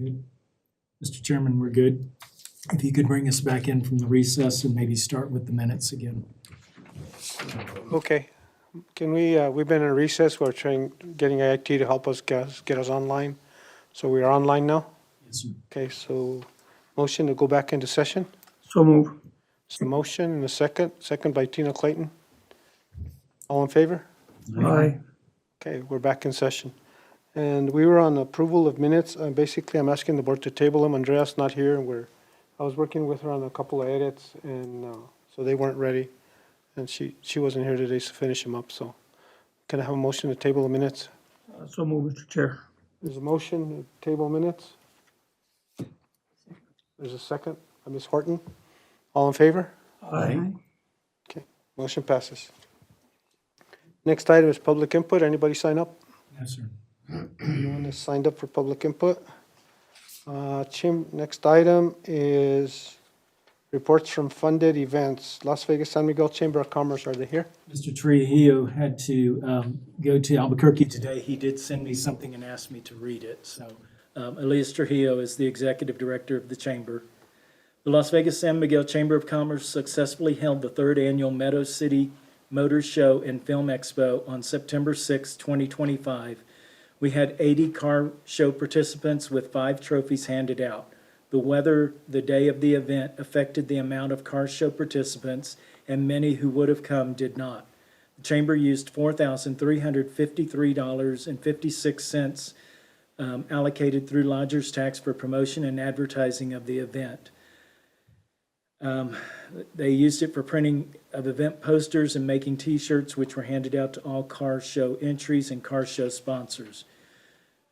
Good. Mr. Chairman, we're good. If you could bring us back in from the recess and maybe start with the minutes again. Okay. Can we, we've been in a recess, we're getting IT to help us get us online. So we are online now? Yes, sir. Okay, so motion to go back into session. So move. So motion and a second by Tina Clayton. All in favor? Aye. Okay, we're back in session. And we were on approval of minutes. Basically, I'm asking the board to table them. Andrea's not here. I was working with her on a couple of edits, and so they weren't ready. And she wasn't here today to finish them up, so. Can I have a motion to table the minutes? So move, Mr. Chair. There's a motion to table minutes. There's a second by Ms. Horton. All in favor? Aye. Okay, motion passes. Next item is public input. Anybody sign up? Yes, sir. Anyone has signed up for public input? Next item is reports from funded events. Las Vegas San Miguel Chamber of Commerce, are they here? Mr. Trujillo had to go to Albuquerque today. He did send me something and asked me to read it. So Elias Trujillo is the executive director of the chamber. The Las Vegas San Miguel Chamber of Commerce successfully held the third annual Meadow City Motor Show and Film Expo on September 6, 2025. We had 80 car show participants with 5 trophies handed out. The weather the day of the event affected the amount of car show participants, and many who would have come did not. The chamber used $4,353.56 allocated through lodger's tax for promotion and advertising of the event. They used it for printing of event posters and making T-shirts, which were handed out to all car show entries and car show sponsors.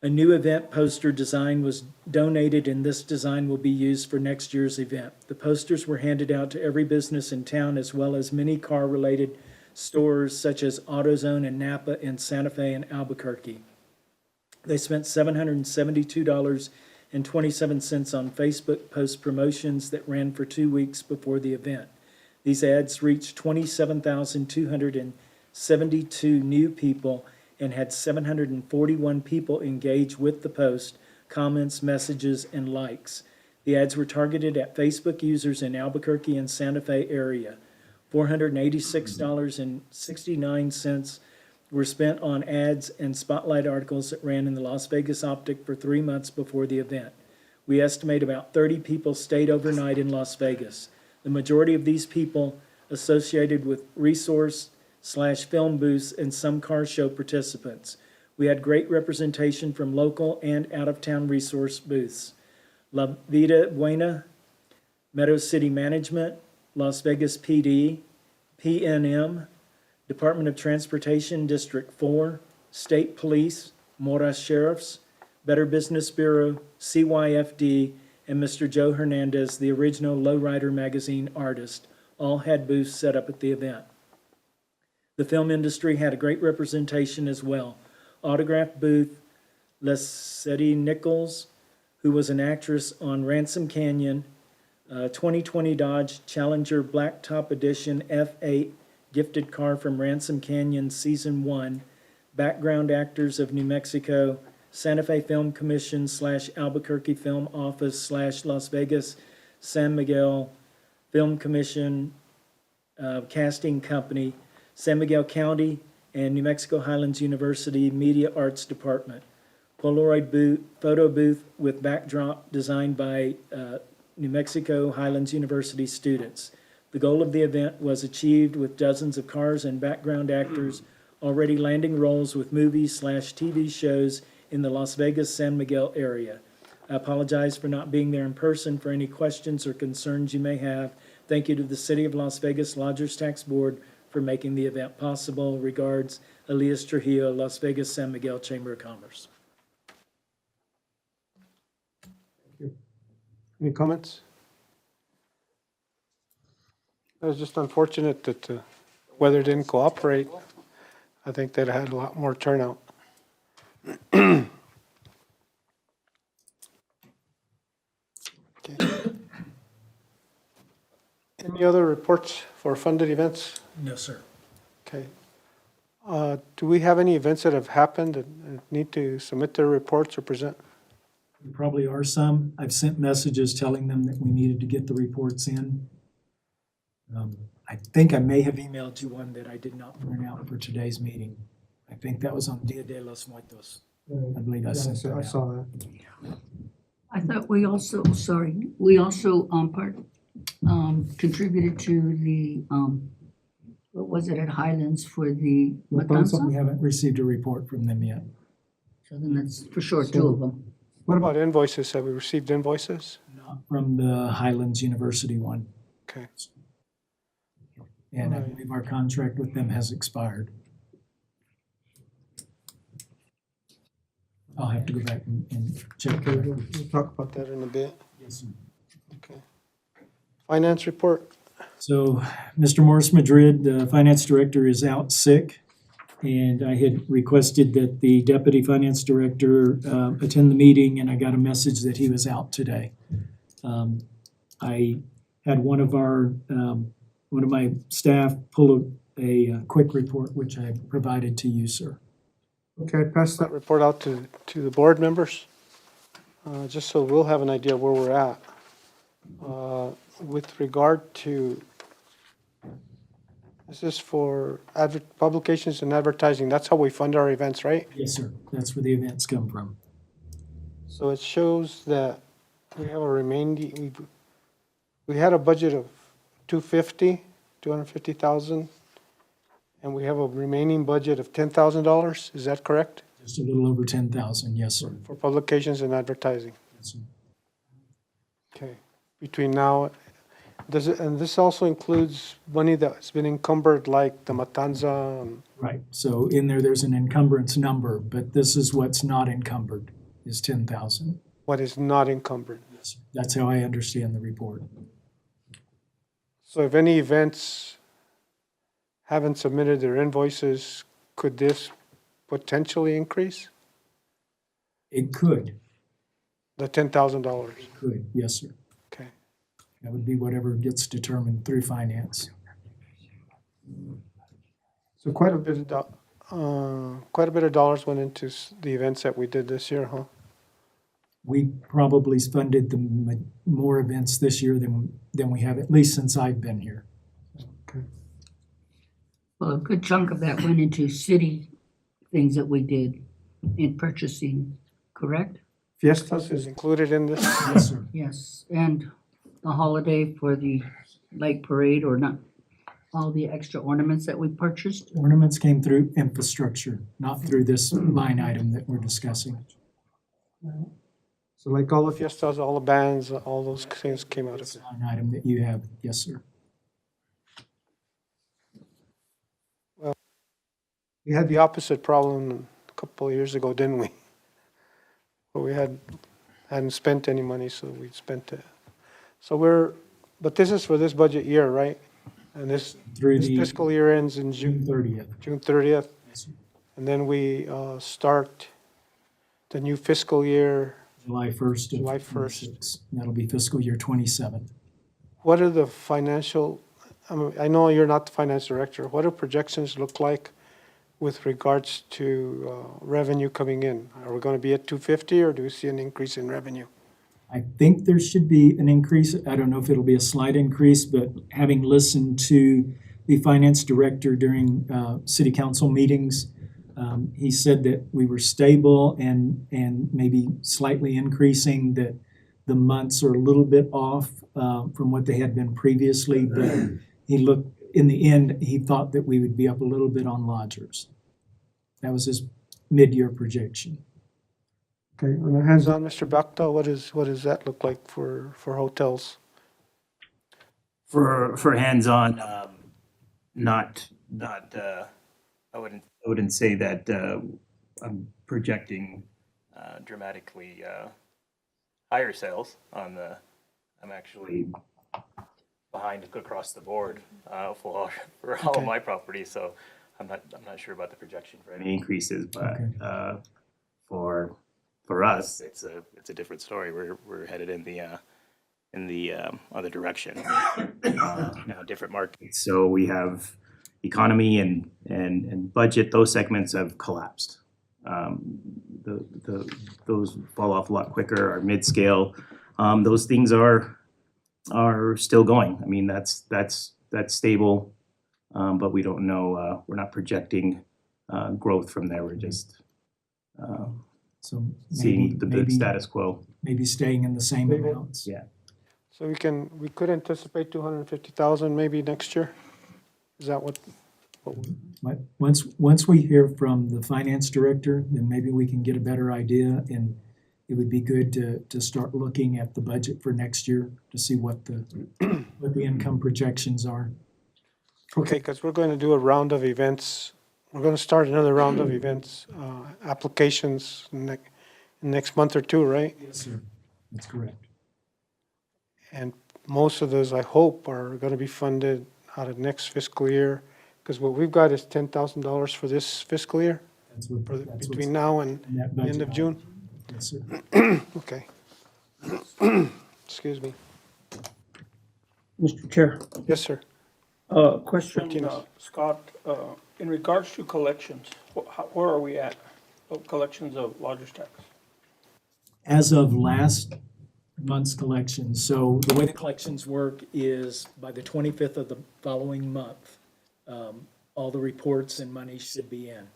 A new event poster design was donated, and this design will be used for next year's event. The posters were handed out to every business in town, as well as many car-related stores such as AutoZone and Napa and Santa Fe and Albuquerque. They spent $772.27 on Facebook post promotions that ran for 2 weeks before the event. These ads reached 27,272 new people and had 741 people engage with the post, comments, messages, and likes. The ads were targeted at Facebook users in Albuquerque and Santa Fe area. $486.69 were spent on ads and spotlight articles that ran in the Las Vegas Optic for 3 months before the event. We estimate about 30 people stayed overnight in Las Vegas. The majority of these people associated with resource/film booths and some car show participants. We had great representation from local and out-of-town resource booths. La Vida Buena, Meadow City Management, Las Vegas PD, PNM, Department of Transportation, District 4, State Police, Mora Sheriffs, Better Business Bureau, CYFD, and Mr. Joe Hernandez, the original Lowrider magazine artist, all had booths set up at the event. The film industry had a great representation as well. Autograph booth, Leslie Nichols, who was an actress on Ransom Canyon, 2020 Dodge Challenger Blacktop Edition F8 gifted car from Ransom Canyon Season 1, background actors of New Mexico, Santa Fe Film Commission / Albuquerque Film Office / Las Vegas San Miguel Film Commission Casting Company, San Miguel County, and New Mexico Highlands University Media Arts Department. Polaroid photo booth with backdrop designed by New Mexico Highlands University students. The goal of the event was achieved with dozens of cars and background actors already landing roles with movies / TV shows in the Las Vegas San Miguel area. I apologize for not being there in person. For any questions or concerns you may have, thank you to the City of Las Vegas Lodgers Tax Board for making the event possible. Regards, Elias Trujillo, Las Vegas San Miguel Chamber of Commerce. Any comments? It was just unfortunate that the weather didn't cooperate. I think that had a lot more turnout. Okay. Any other reports for funded events? No, sir. Okay. Do we have any events that have happened and need to submit their reports or present? There probably are some. I've sent messages telling them that we needed to get the reports in. I think I may have emailed you one that I did not print out for today's meeting. I think that was on Dia de los Muertos. I believe I sent that I out. saw that. I thought we also, contributed to the, what was it at Highlands for the We Matanza? haven't received a report from them yet. So then that's for sure two of them. What about invoices? Have we received invoices? Not from the Highlands University one. Okay. And I Right. believe our contract with them has expired. I'll have to go back and check. Okay, we'll talk about that in a bit. Yes, sir. Okay. Finance report. So, Mr. Morris Madrid, the finance director, is out sick, and I had requested that the deputy finance director attend the meeting, and I got a message that he was out today. I had one of my staff pull a quick report, which I provided to you, sir. Okay, pass that report out to the board members, just so we'll have an idea where we're at. With regard to, this is for publications and advertising, that's how we fund our events, right? Yes, sir. That's where the events come from. So it shows that we have a remaining, we had a budget of 250,000, and we have a remaining budget of $10,000, is that correct? Just a little over 10,000, yes, sir. For publications and advertising. Yes, sir. Okay, between now, and this also includes money that's been encumbered, like the Matanza, Right, so in there's an encumbrance number, but this is what's not encumbered, is 10,000. what is not encumbered. Yes, sir. That's how I understand the report. So if any events haven't submitted their invoices, could this potentially increase It could, the $10,000? yes, sir. Okay, That would be whatever gets determined through finance. so quite a bit of dollars went into the events that we did this year, huh? We probably funded more events this year than we have, at least since I've been here. Well, a good chunk of that went into city things that we did in purchasing, correct? Fiestas is included in this? Yes, sir. Yes, and the holiday for the lake parade, or not, all the extra ornaments that we purchased. Ornaments came through infrastructure, not through this line item that we're discussing. So like all the fiestas, all the bands, all those things came out of This it. line item that you have, yes, sir. We had the opposite problem a couple of years ago, didn't we? Where we hadn't spent any money, so we spent it. So but this is for this budget year, right? And this Through this the fiscal year ends in June 30th. June 30th, Yes, sir. and then we start the new fiscal year. July 1st. of July 1st. 26. That'll be fiscal year 27. What are the financial, I know you're not the finance director, what do projections look like with regards to revenue coming in? Are we going to be at 250, or do we see an increase in revenue? I think there should be an increase. I don't know if it'll be a slight increase, but having listened to the finance director during city council meetings, he said that we were stable and maybe slightly increasing, that the months are a little bit off from what they had been previously, but in the end, he thought that we would be up a little bit on lodgers. That was his mid-year projection. Okay, on the hands-on, Mr. Bakta, what does that look like for hotels? For hands-on, not I wouldn't say that I'm projecting dramatically higher sales on the. I'm actually behind across the board for all of my properties, so I'm not sure about the projection for any increases, but for us, it's a different story. We're headed in the other direction. Different markets. So we have economy and budget. Those segments have collapsed. those fall off a lot quicker. Our mid-scale, those things are still going. I mean, that's stable, but we don't know. We're not projecting growth from there. We're just So seeing the maybe status quo. maybe staying in the same Maybe. amounts. Yeah. So we could anticipate 250,000 maybe next year? Is that what But once we hear from the finance director, then maybe we can get a better idea, and it would be good to start looking at the budget for next year to see what the income projections are. Okay, because we're going to do a round of events. We're going to start another round of events, applications next month or two, right? Yes, sir. That's correct. And most of those, I hope, are going to be funded out of next fiscal year, because what we've got is $10,000 for this fiscal year, That's what, for that's between what's now and in that the end budget. of June. Yes, sir. Okay. Excuse me. Mr. Chair, Yes, sir. question, Martinez. Scott, in regards to collections, where are we at? Collections of lodger's tax? As of last month's collections, so the way the collections work is by the 25th of the following month, all the reports and money should be in.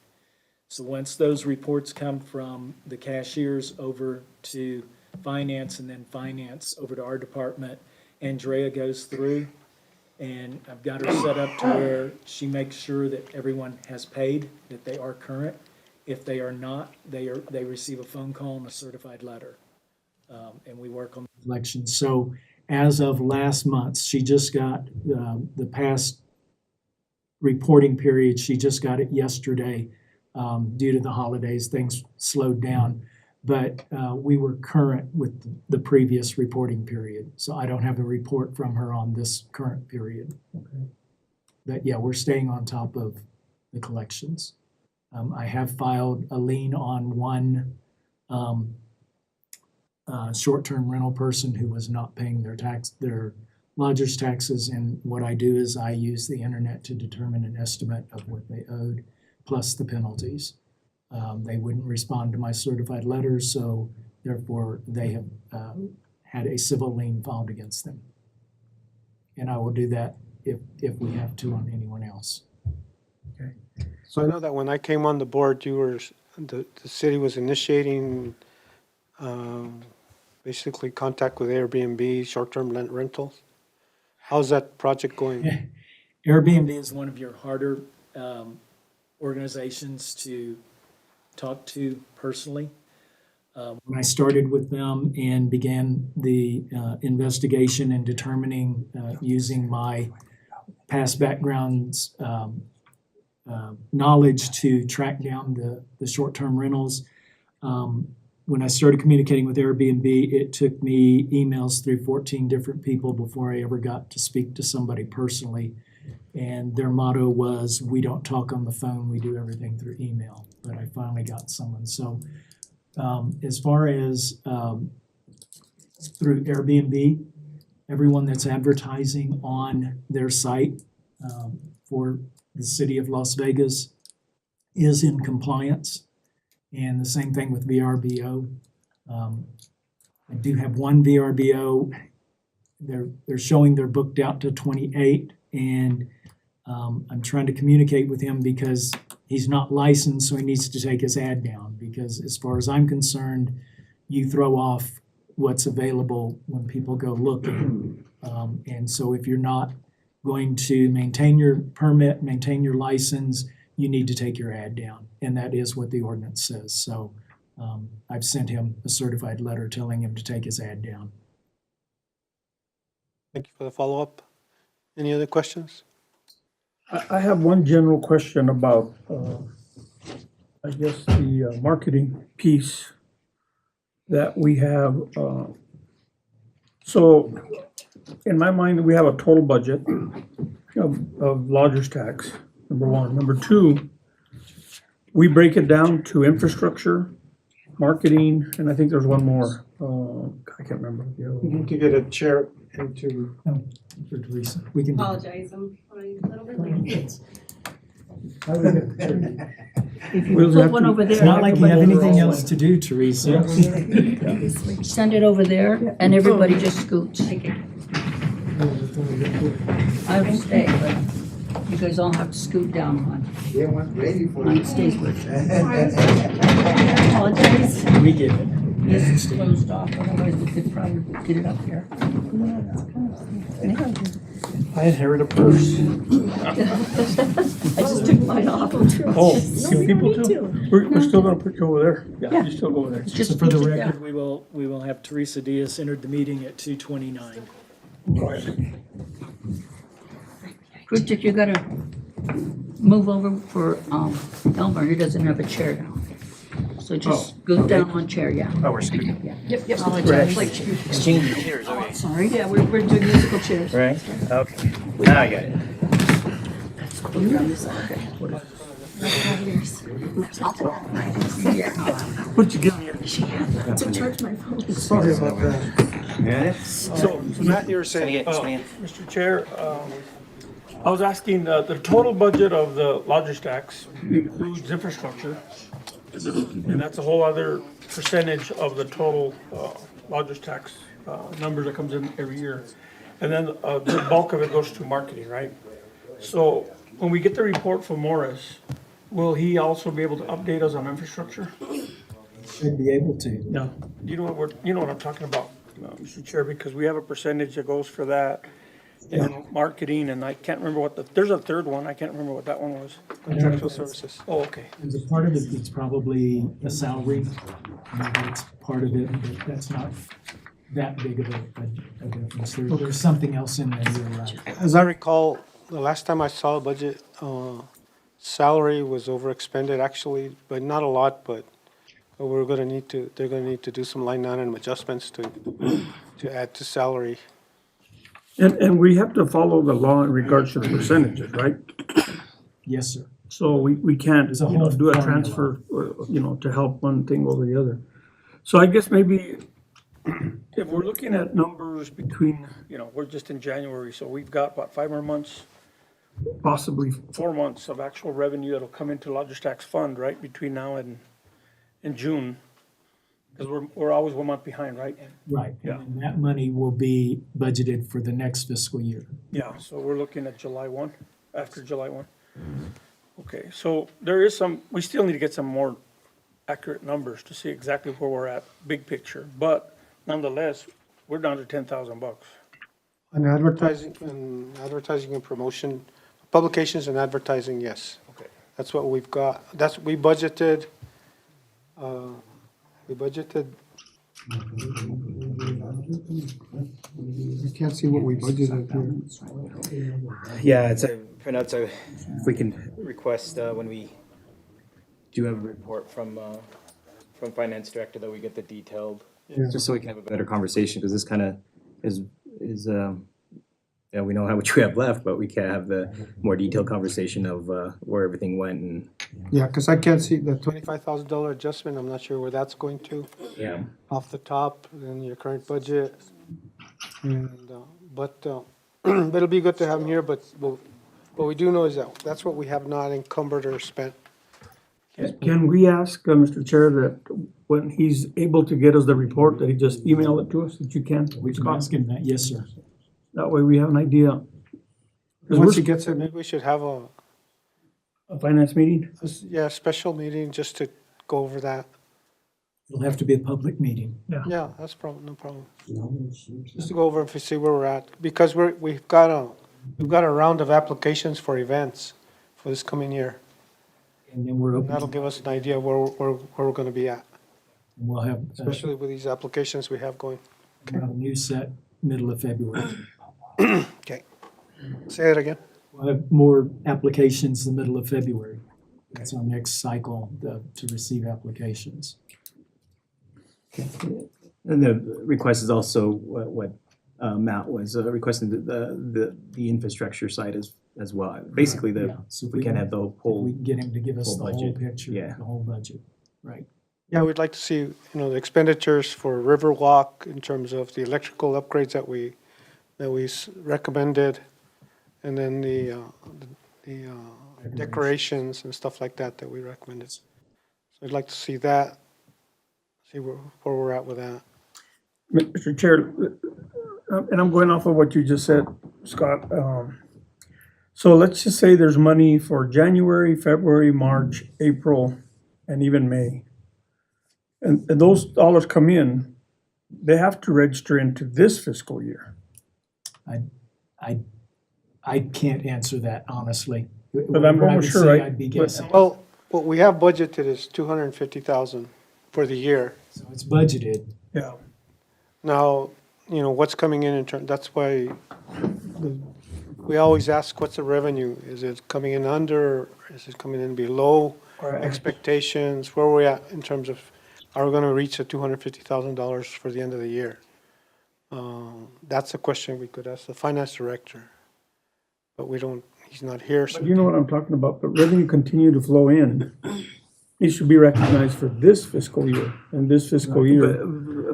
So once those reports come from the cashiers over to finance and then finance over to our department, Andrea goes through, and I've got her set up to where she makes sure that everyone has paid, that they are current. If they are not, they receive a phone call and a certified letter. And we work on the collections. So as of last month, she just got the past reporting period, she just got it yesterday. Due to the holidays, things slowed down. But we were current with the previous reporting period. So I don't have a report from her on this current period. But yeah, we're staying on top of the collections. I have filed a lien on one short-term rental person who was not paying their lodger's taxes. And what I do is I use the internet to determine an estimate of what they owed, plus the penalties. They wouldn't respond to my certified letters, so therefore they have had a civil lien filed against them. And I will do that if we have to on anyone else. So I know that when I came on the board, the city was initiating basically contact with Airbnb, short-term rentals. How's that project going? Airbnb is one of your harder organizations to talk to personally. When I started with them and began the investigation and determining using my past background's knowledge to track down the short-term rentals, when I started communicating with Airbnb, it took me emails through 14 different people before I ever got to speak to somebody personally. And their motto was, we don't talk on the phone, we do everything through email. But I finally got someone. So as far as through Airbnb, everyone that's advertising on their site for the city of Las Vegas is in compliance. And the same thing with VRBO. I do have one VRBO. They're showing they're booked out to 28, and I'm trying to communicate with him because he's not licensed, so he needs to take his ad down. Because as far as I'm concerned, you throw off what's available when people go looking. And so if you're not going to maintain your permit, maintain your license, you need to take your ad down. And that is what the ordinance says. So I've sent him a certified letter telling him to take his ad down. Thank you for the follow-up. Any other questions? I have one general question about, I guess, the marketing piece that we have. So in my mind, we have a total budget of lodger's tax, number one. Number two, we break it down to infrastructure, marketing, and I think there's one more. I can't remember the other We one. need to get a chair into. For Teresa, we can. Apologize, I'm running a little bit late. If you We'll put have one to- over It's there, not like you have anything Overall, else to do, Teresa. send it over there and everybody just scoots. I will stay, but you guys all have to scoot down one. They weren't ready for Mine it. stays with you. Apologize. We get it. This is closed off, otherwise we could probably get it up here. I inherit a purse. I just took mine off. Oh, you people too? We're still gonna put you over there. Yeah, you still go over there. Just So for the push it record, down. we will have Teresa Diaz entered the meeting at 2:29. Go ahead. Richard, you gotta move over for, Elmer, he doesn't have a chair now. So just go down one chair, yeah. Oh, we're scooting. Yep, yep. Apologize. Like, Exchanging chairs, okay. Sorry. yeah, we're doing musical chairs. Right, okay. Now I got it. What'd you give me? To charge my phone. Sorry about that. Yeah. So, Matt, you were saying, Mr. Chair, I was asking, the total budget of the lodgers tax includes infrastructure. And that's a whole other percentage of the total, lodgers tax, numbers that comes in every year. And then, the bulk of it goes to marketing, right? So when we get the report from Morris, will he also be able to update us on infrastructure? Should be able to. Yeah, you know what I'm talking about, Mr. Chair, because we have a percentage that goes for that. And marketing, and I can't remember there's a third one, I can't remember what that one was. contractual services. Oh, okay. As a part of it, it's probably a salary. That's part of it, but that's not that big of a difference. There's something else in there, you're right. As I recall, the last time I saw a budget, salary was overexpended actually, but not a lot, but they're gonna need to do some line item adjustments to add to salary. And we have to follow the law in regards to the percentages, right? Yes, sir. So we can't, There's a you know, whole do a formula. transfer, or, you know, to help one thing over the other. So I guess maybe if we're looking at numbers between, you know, we're just in January, so we've got, what, 5 more months? Possibly 4 months of actual revenue that'll come into lodgers tax fund, right, between now and June. Because we're always 1 month behind, right? Right. Yeah. And that money will be budgeted for the next fiscal year. Yeah, so we're looking at July 1, after July 1. Okay, so there is we still need to get some more accurate numbers to see exactly where we're at, big picture. But nonetheless, we're down to $10,000. And advertising and promotion, publications and advertising, yes. Okay. That's what we've got. We budgeted, I can't see what we budgeted here. Yeah, it's a printout, so if we can request, when we do have a report from finance director, that we get the detailed, just so we can have a better conversation, because this kind of is, yeah, we know how much we have left, but we can't have the more detailed conversation of, where everything went and, Yeah, because I can't see the $25,000 adjustment, I'm not sure where that's going to, yeah. off the top, in your current budget. And, but it'll be good to have them here, but what we do know is that that's what we have not encumbered or spent. Can we ask, Mr. Chair, that when he's able to get us the report, that he just email it to us, that you can? We can ask him that, yes, sir. That way we have an idea. 'Cause Once he we're gets it, maybe we should have a finance meeting? special meeting just to go over that. It'll have to be a public meeting. Yeah, that's no problem. Just to go over and see where we're at, because we've got a round of applications for events for this coming year. And then we're And open, that'll give us an idea where we're gonna be at, we'll have especially with these applications we have going. a new set middle of February. Okay. Say it again. We'll have more applications the middle of February. That's our next cycle to receive applications. And the request is also what Matt was requesting, the infrastructure side as well. Basically, Yeah, so if we can't have the If we whole, can get him to give us whole the whole budget, picture, yeah. the whole budget, right? Yeah, we'd like to see, the expenditures for Riverwalk in terms of the electrical upgrades that we recommended, and then the decorations and stuff like that that we recommended. So I'd like to see that, see where we're at with that. Mr. Chair, and I'm going off of what you just said, Scott. So let's just say there's money for January, February, March, April, and even May. And those dollars come in, they have to register into this fiscal year. I can't answer that honestly. But I'm Whatever I almost would sure, say, right? I'd be But- guessing. Well, what we have budgeted is 250,000 for the year. So it's budgeted. Yeah. Now, you know, what's coming in turn, that's why we always ask, what's the revenue? Is it coming in under, is it coming in below expectations? Where are we at in terms of, are we gonna reach the $250,000 for the end of the year? That's a question we could ask the finance director, but we don't, he's not here, so. But you know what I'm talking about, but revenue continue to flow in. It should be recognized for this fiscal year and this fiscal year.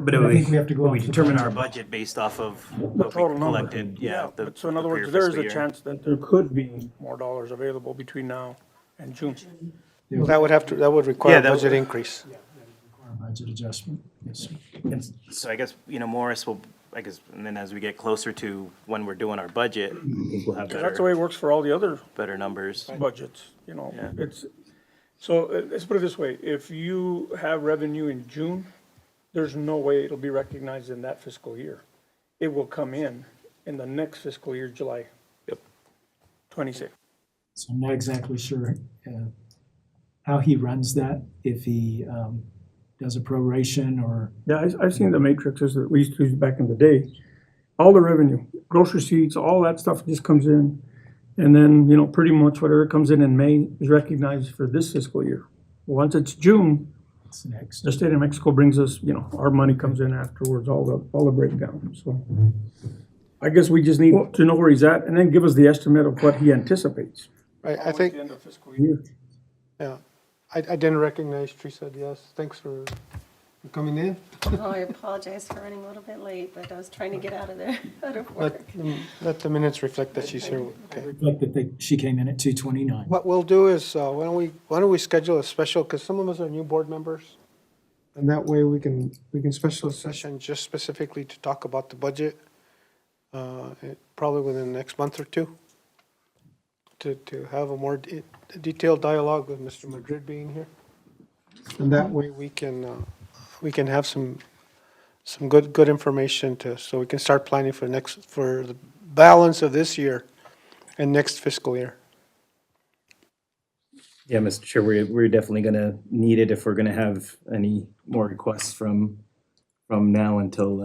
But I think we have to go we off the determine our budget. budget based off of The what we total number. collected, yeah. the- So in other the words, prior there is fiscal a year. chance that there could be more dollars available between now and June. That would require Yeah, a that budget would- increase. Our budget adjustment, yes, sir. And so I guess, Morris will, and then as we get closer to when we're doing our budget, I think we'll have That's the way it works for all the other better numbers. budgets, you know, Yeah. it's, so let's put it this way, if you have revenue in June, there's no way it'll be recognized in that fiscal year. It will come in the next fiscal year, July. Yep. 26. So I'm not exactly sure how he runs that, if he does a proration or, Yeah, I've seen the matrices that we used to use back in the day. All the revenue, grocery receipts, all that stuff just comes in. And then, you know, pretty much whatever comes in May is recognized for this fiscal year. Once it's June, what's next? the state of Mexico brings us, you know, our money comes in afterwards, all the breakdown, so. I guess we just need to know where he's at and then give us the estimate of what he anticipates. I think, End of fiscal year. yeah, I didn't recognize Teresa Diaz. Thanks for coming in. Oh, I apologize for running a little bit late, but I was trying to get out of there, out of work. Let the minutes reflect that she's here. Okay. Like that she came in at 2:29. What we'll do is, why don't we schedule a special, because some of us are new board members. And that way we can schedule a session just specifically to talk about the budget, probably within the next month or two. To have a more detailed dialogue with Mr. Madrid being here. And that way we can have some good information so we can start planning for the balance of this year and next fiscal year. Yeah, Mr. Chair, we're definitely gonna need it if we're gonna have any more requests from now until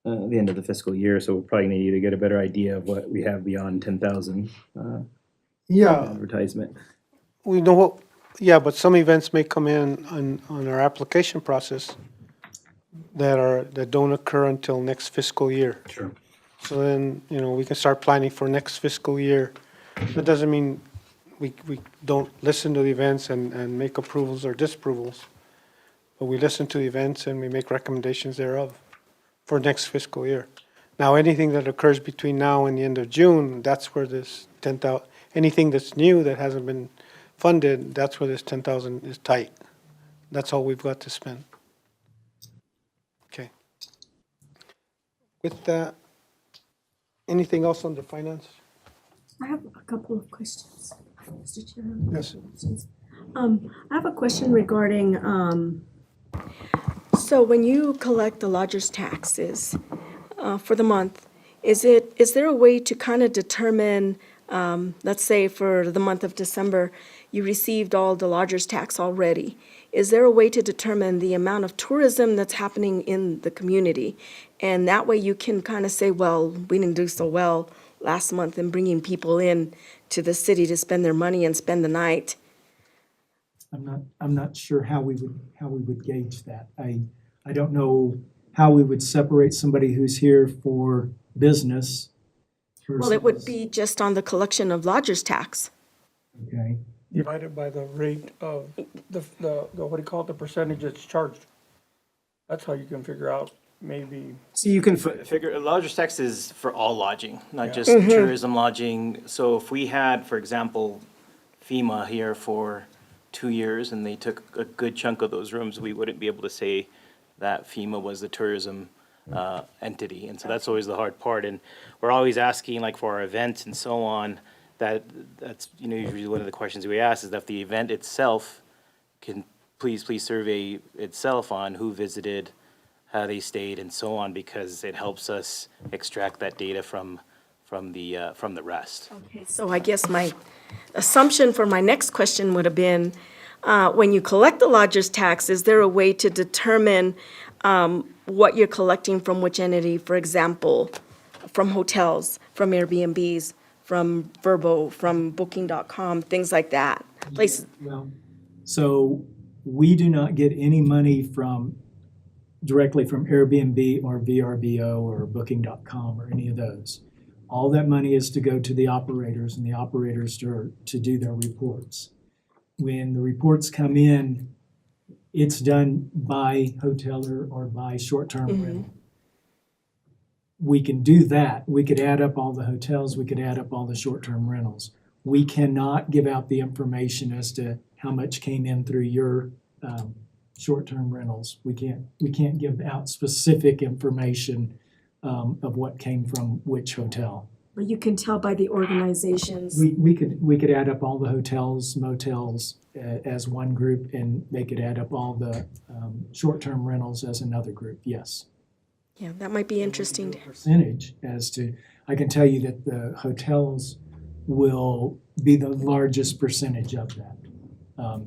the end of the fiscal year. So we're probably gonna need to get a better idea of what we have beyond 10,000 Yeah, advertisement. we know what, yeah, but some events may come in on our application process that don't occur until next fiscal year. Sure. So then, we can start planning for next fiscal year. That doesn't mean we don't listen to the events and make approvals or disapprovals, but we listen to the events and we make recommendations thereof for next fiscal year. Now, anything that occurs between now and the end of June, that's where this 10,000, anything that's new that hasn't been funded, that's where this 10,000 is tight. That's all we've got to spend. Okay. With that, anything else on the finance? I have a couple of questions, Mr. Chairman. Yes. I have a question regarding, so when you collect the lodger's taxes for the month, is there a way to kind of determine, let's say for the month of December, you received all the lodger's tax already. Is there a way to determine the amount of tourism that's happening in the community? And that way you can kind of say, well, we didn't do so well last month in bringing people in to the city to spend their money and spend the night. I'm not sure how we would gauge that. I don't know how we would separate somebody who's here for business Well, it would versus- be just on the collection of lodger's tax. Okay, Divided by the rate of the what do you call it, the percentage that's charged. That's how you can figure out maybe, So you can, Figure, lodger's tax is for all lodging, not Yeah. just tourism lodging. So if we had, for example, FEMA here for 2 years and they took a good chunk of those rooms, we wouldn't be able to say that FEMA was the tourism entity. And so that's always the hard part. And we're always asking, like for our events and so on, that's, you know, usually one of the questions we ask is that if the event itself can please survey itself on who visited, how they stayed, and so on, because it helps us extract that data from the rest. Okay, so I guess my assumption for my next question would have been, when you collect the lodger's tax, is there a way to determine what you're collecting from which entity? For example, from hotels, from Airbnbs, from Vrbo, from Booking.com, things like that? Places, well, so we do not get any money directly from Airbnb or VRBO or Booking.com or any of those. All that money is to go to the operators and the operators to do their reports. When the reports come in, it's done by hoteler or by short-term rental. We can do that. We could add up all the hotels, we could add up all the short-term rentals. We cannot give out the information as to how much came in through your short-term rentals. We can't give out specific information of what came from which hotel. but you can tell by the organizations. We could add up all the hotels, motels as one group, and they could add up all the short-term rentals as another group, yes. Yeah, that might be interesting. Percentage as to, I can tell you that the hotels will be the largest percentage of that.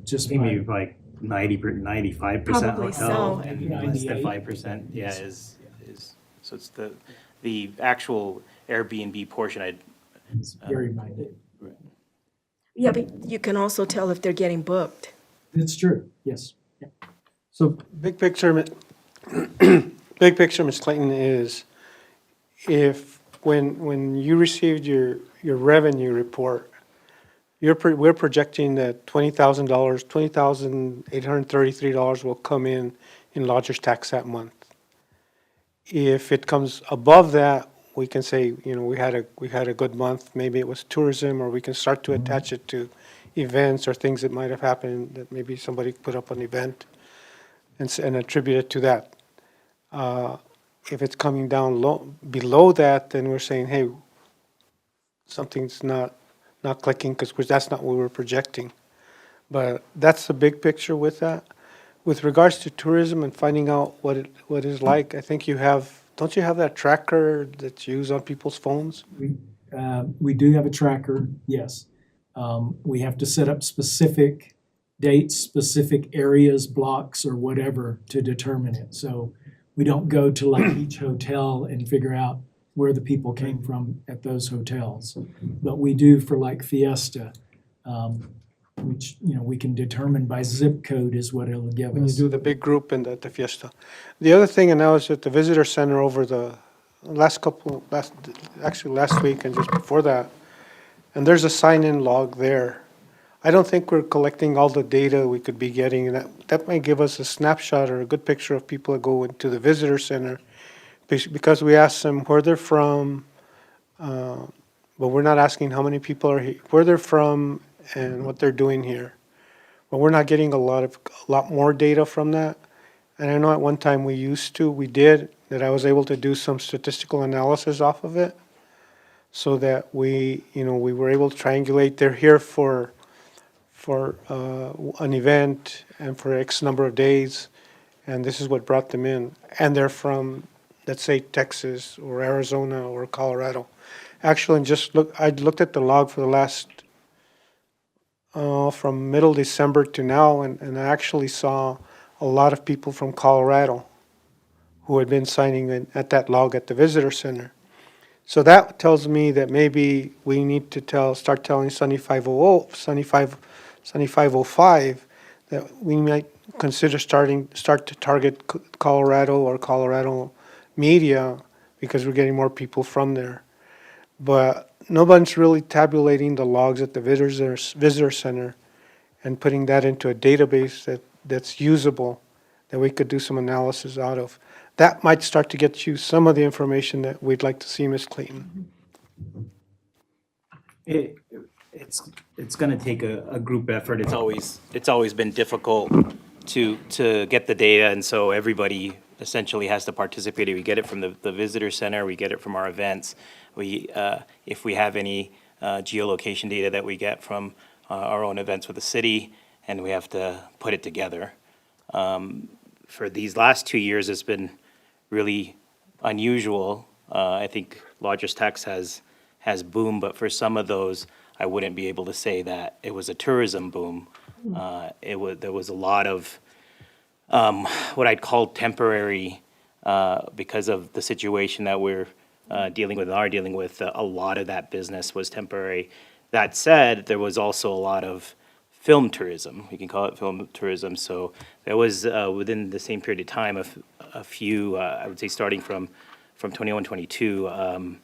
Just Maybe by, like 95% Probably hotel so. and less than 5%, yeah, is, so it's the actual Airbnb portion, it's very minute. Yeah, but you can also tell if they're getting booked. It's true, yes. Yeah. So big picture, big picture, Ms. Clayton, is if, when you received your revenue report, we're projecting that $20,000, $20,833 will come in lodger's tax that month. If it comes above that, we can say, you know, we had a good month, maybe it was tourism, or we can start to attach it to events or things that might have happened, that maybe somebody put up an event and attribute it to that. If it's coming down below that, then we're saying, hey, something's not clicking, because that's not what we were projecting. But that's the big picture with that. With regards to tourism and finding out what it is like, I think don't you have that tracker that's used on people's phones? we do have a tracker, yes. We have to set up specific dates, specific areas, blocks, or whatever to determine it. So we don't go to like each hotel and figure out where the people came from at those hotels. But we do for like Fiesta, which, you know, we can determine by zip code is what it'll give When you us. do the big group and the Fiesta. The other thing, and I was at the visitor center over the last week and just before that, and there's a sign-in log there. I don't think we're collecting all the data we could be getting, and that might give us a snapshot or a good picture of people that go into the visitor center, because we ask them where they're from, but we're not asking how many people are here, where they're from and what they're doing here. But we're not getting a lot more data from that. And I know at one time we I was able to do some statistical analysis off of it, so that we were able to triangulate. They're here for an event and for X number of days, and this is what brought them in. And they're from, let's say, Texas or Arizona or Colorado. Actually, I looked at the log for the last, from middle December to now, and I actually saw a lot of people from Colorado who had been signing in at that log at the visitor center. So that tells me that maybe we need to start telling Sunny 505 that we might consider start to target Colorado or Colorado media, because we're getting more people from there. But nobody's really tabulating the logs at the visitor center and putting that into a database that's usable, that we could do some analysis out of. That might start to get you some of the information that we'd like to see, Ms. Clayton. It's going to take a group effort. It's always been difficult to get the data, and so everybody essentially has to participate. We get it from the visitor center, we get it from our events. If we have any geolocation data that we get from our own events with the city, and we have to put it together. For these last 2 years, it's been really unusual. I think Lodgers Tax has boomed, but for some of those, I wouldn't be able to say that it was a tourism boom. There was a lot of what I'd call temporary, because of the situation that we're dealing with and are dealing with. A lot of that business was temporary. That said, there was also a lot of film tourism. We can call it film tourism. So there was within the same period of time a few, I would say, starting from 21, 22.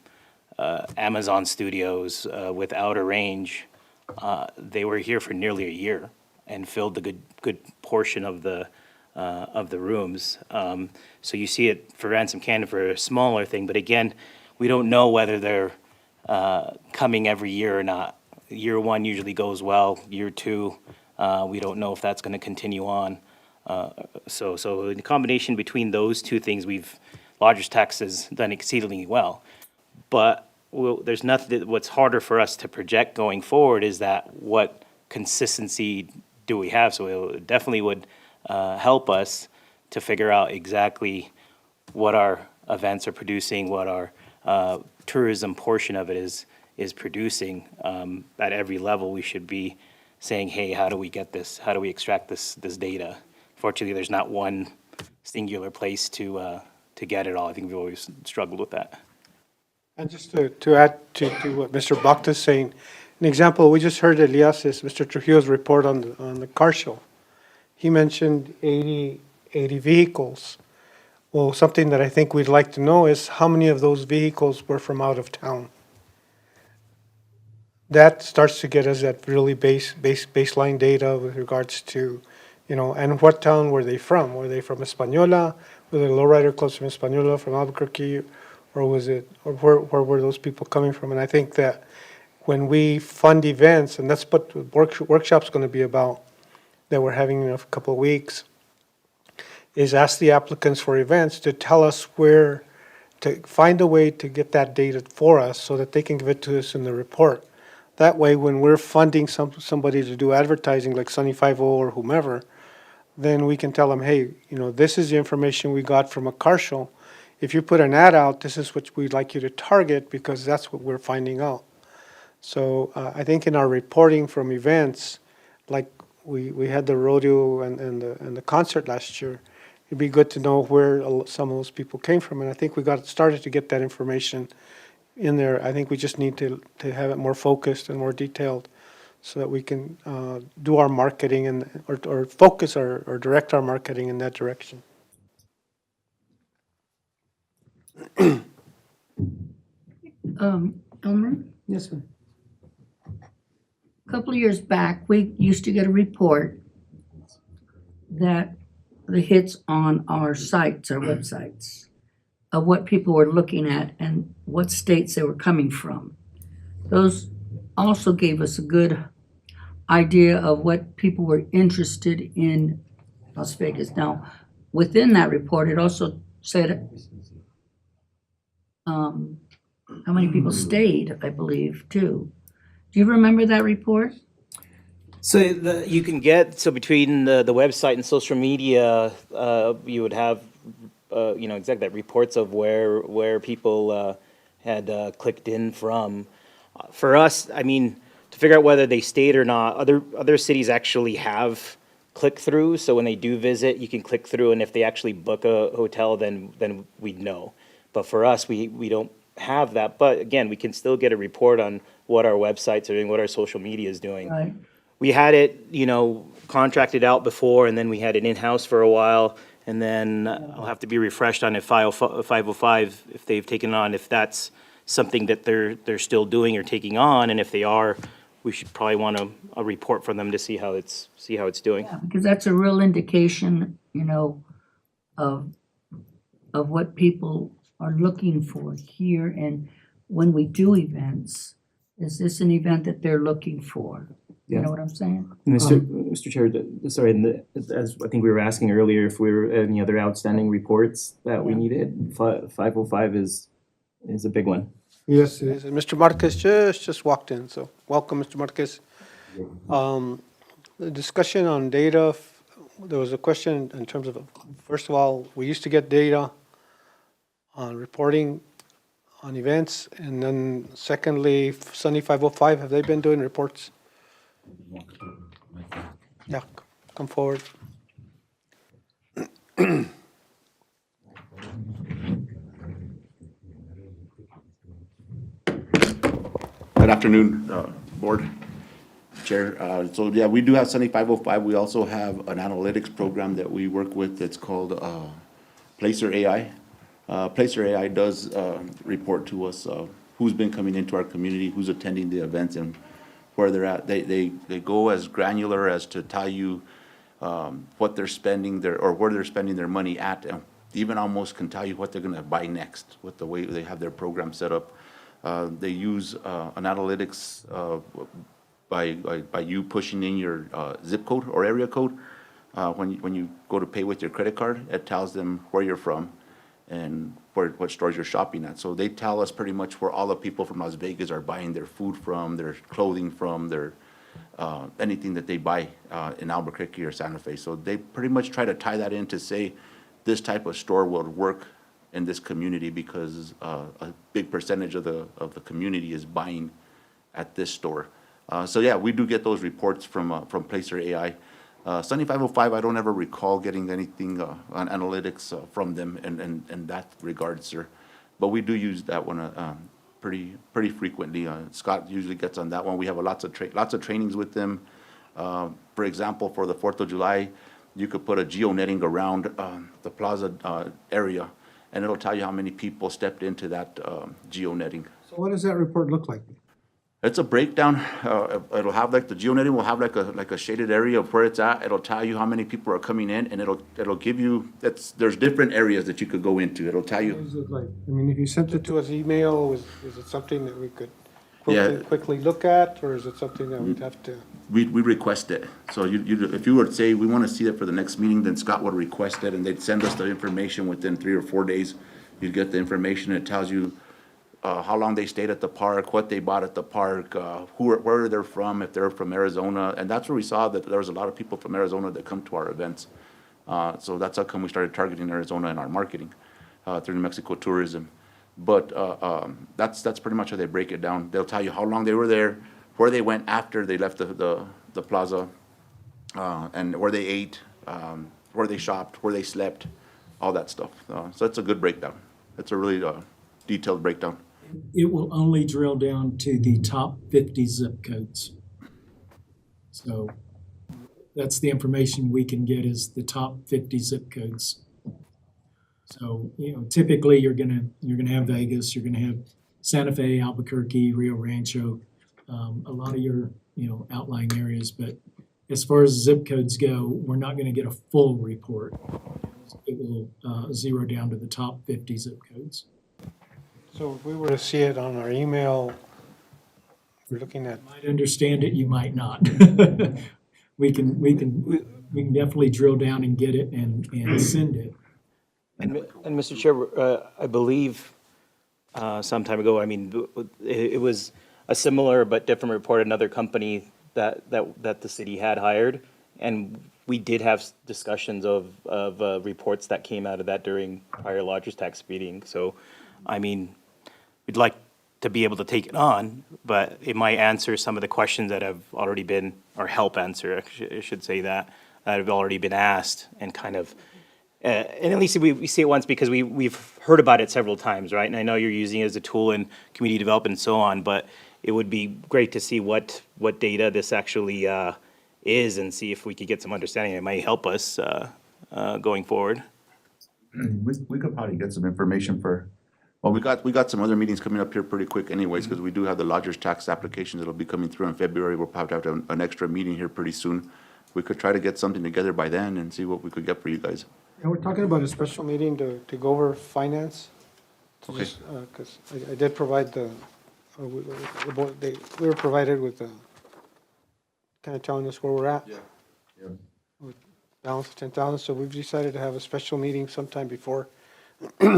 Amazon Studios with Outer Range, they were here for nearly a year and filled the good portion of the rooms. So you see it for Ransom Canyon for a smaller thing, but again, we don't know whether they're coming every year or not. Year one usually goes well. Year two, we don't know if that's going to continue on. So in combination between those two things, Lodgers Tax has done exceedingly well. But there's nothing. What's harder for us to project going forward is that what consistency do we have? So it definitely would help us to figure out exactly what our events are producing, what our tourism portion of it is producing. At every level, we should be saying, hey, how do we get this? How do we extract this data? Fortunately, there's not one singular place to get it all. I think we've always struggled with that. And just to add to what Mr. Bhakta is saying, an example, we just heard Elias's, Mr. Trujillo's report on the car show. He mentioned 80 vehicles. Well, something that I think we'd like to know is how many of those vehicles were from out of town. That starts to get us at really baseline data with regards to, and what town were they from? Were they from Española? Were they lowrider clubs from Española, from Albuquerque? Or where were those people coming from? And I think that when we fund events, and that's what the workshop's going to be about, that we're having in a couple of weeks, is ask the applicants for events to tell us where, to find a way to get that data for us so that they can give it to us in the report. That way, when we're funding somebody to do advertising like Sunny 50 or whomever, then we can tell them, hey, this is the information we got from a car show. If you put an ad out, this is what we'd like you to target because that's what we're finding out. So I think in our reporting from events, like we had the rodeo and the concert last year, it'd be good to know where some of those people came from. And I think we started to get that information in there. I think we just need to have it more focused and more detailed so that we can do our marketing or focus or direct our marketing in that direction. Elmer, Yes, ma'am. a couple of years back, we used to get a report that the hits on our sites, our websites, of what people were looking at and what states they were coming from. Those also gave us a good idea of what people were interested in Las Vegas. Now, within that report, it also said how many people stayed, I believe, too. Do you remember that report? So you can get, between the website and social media, you would have, exactly that reports of where people had clicked in from. For us, I mean, to figure out whether they stayed or not, other cities actually have click-through. So when they do visit, you can click through, and if they actually book a hotel, then we'd know. But for us, we don't have that. But again, we can still get a report on what our websites are doing, what our social media is doing. Right. We had it, contracted out before, and then we had it in-house for a while, and then I'll have to be refreshed on if 505, if they've taken on, if that's something that they're still doing or taking on, and if they are, we should probably want a report from them to see how it's doing. Yeah, because that's a real indication, of, of what people are looking for here, and when we do events, is this an event that they're looking for? You Yeah. know what I'm saying? Mr. Chair, sorry, as I think we were asking earlier, if we were any other outstanding reports that we Yeah. needed, 505 is a big one. Yes, it is. And Mr. Marquez just walked in, so welcome, Mr. Marquez. The discussion on data, there was a question in terms of, first of all, we used to get data on reporting on events, and then secondly, Sunny 505, have they been doing reports? Yeah, come forward. Good afternoon, Board, Chair. So yeah, we do have Sunny 505. We also have an analytics program that we work with that's called Placer AI. Placer AI does report to us who's been coming into our community, who's attending the events, and where they're at. They go as granular as to tell you what they're spending or where they're spending their money at, and even almost can tell you what they're gonna buy next with the way they have their program set up. They use an analytics by you pushing in your zip code or area code. When you go to pay with your credit card, it tells them where you're from and what stores you're shopping at. So they tell us pretty much where all the people from Las Vegas are buying their food from, their clothing from, their anything that they buy in Albuquerque or Santa Fe. So they pretty much try to tie that in to say this type of store will work in this community because a big percentage of the community is buying at this store. So yeah, we do get those reports from Placer AI. Sunny 505, I don't ever recall getting anything on analytics from them in that regard, sir. But we do use that one pretty frequently. Scott usually gets on that one. We have lots of trainings with them. For example, for the 4th of July, you could put a geo-netting around the plaza area, and it'll tell you how many people stepped into that geo-netting. So what does that report look like? It's a breakdown. It'll have like the geonetting will have like a shaded area of where it's at. It'll tell you how many people are coming in, and it'll give you there's different areas that you could go into. It'll tell What you. does it look like? I mean, if you sent it to us email, is it something that we could Yeah. quickly look at, or is it something that we'd have to? We request it. So if you were to say we want to see it for the next meeting, then Scott would request it, and they'd send us the information within 3 or 4 days. You'd get the information. It tells you how long they stayed at the park, what they bought at the park, where they're from, if they're from Arizona. And that's where we saw that there was a lot of people from Arizona that come to our events. So that's how come we started targeting Arizona in our marketing through New Mexico Tourism. But that's pretty much how they break it down. They'll tell you how long they were there, where they went after they left the plaza, and where they ate, where they shopped, where they slept, all that stuff. So it's a good breakdown. It's a really detailed breakdown. It will only drill down to the top 50 zip codes. So that's the information we can get is the top 50 zip codes. So, typically you're gonna have Vegas, you're gonna have Santa Fe, Albuquerque, Rio Rancho, a lot of your, outlying areas. But as far as zip codes go, we're not gonna get a full report. It will zero down to the top 50 zip codes. So if we were to see it on our email, we're looking at, You might understand it, you might not. We can definitely drill down and get it and send it. And Mr. Chair, I believe some time ago, it was a similar but different report, another company that the city had hired. And we did have discussions of reports that came out of that during prior lodgers tax meeting. So, we'd like to be able to take it on, but it might answer some of the questions that have already been, or help answer, I should say that have already been asked, and kind of, and at least we see it once because we've heard about it several times, right? And I know you're using it as a tool in community development and so on, but it would be great to see what data this actually is and see if we could get some understanding. It might help us going forward. We could probably get some information well, we got some other meetings coming up here pretty quick anyways, because we do have the lodgers tax applications that'll be coming through in February. We'll probably have to have an extra meeting here pretty soon. We could try to get something together by then and see what we could get for you guys. Yeah, we're talking about a special meeting to go over finance. Okay. Because I did provide the board, we were provided with kind of telling us where we're at. Yeah. With balance of 10,000, so we've decided to have a special meeting sometime before,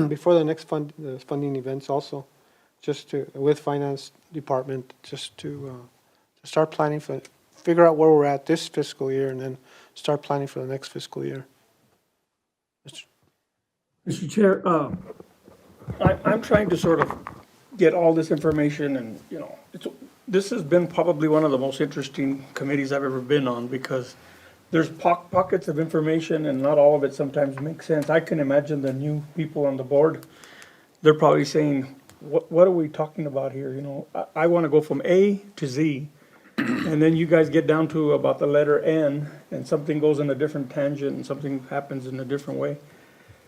before the next funding events also, just to, with finance department, just to start planning for, figure out where we're at this fiscal year and then start planning for the next fiscal year. Mr. Chair, I'm trying to sort of get all this information and, you know, this has been probably one of the most interesting committees I've ever been on because there's pockets of information and not all of it sometimes makes sense. I can imagine the new people on the board, they're probably saying, what are we talking about here? You know, I want to go from A to Z. And then you guys get down to about the letter N and something goes in a different tangent and something happens in a different way.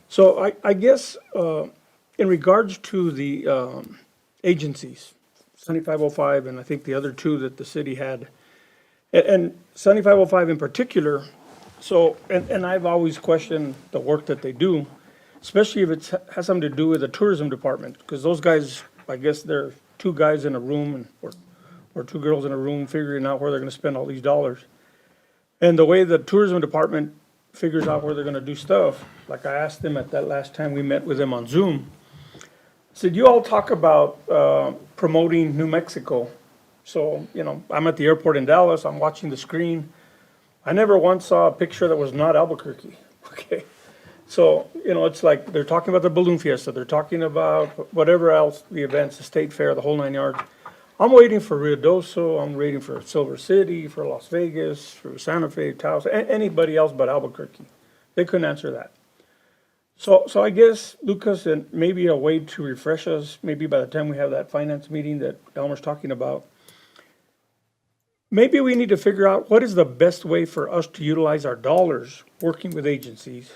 So I guess in regards to the agencies, 7505 and I think the other two that the city had, and 7505 in particular, so, and I've always questioned the work that they do, especially if it has something to do with the tourism department, because those guys, I guess they're two guys in a room or two girls in a room figuring out where they're gonna spend all these dollars. And the way the tourism department figures out where they're gonna do stuff, like I asked them at that last time we met with them on Zoom, I said, you all talk about promoting New Mexico. So, you know, I'm at the airport in Dallas, I'm watching the screen. I never once saw a picture that was not Albuquerque, okay? So, you know, it's like, they're talking about the Balloon Fiesta, they're talking about whatever else, the events, the state fair, the whole 9 yards. I'm waiting for Ruidoso, I'm waiting for Silver City, for Las Vegas, for Santa Fe, Taos, anybody else but Albuquerque. They couldn't answer that. So I guess, Lucas, and maybe a way to refresh us, maybe by the time we have that finance meeting that Elmer's talking about, maybe we need to figure out what is the best way for us to utilize our dollars working with agencies.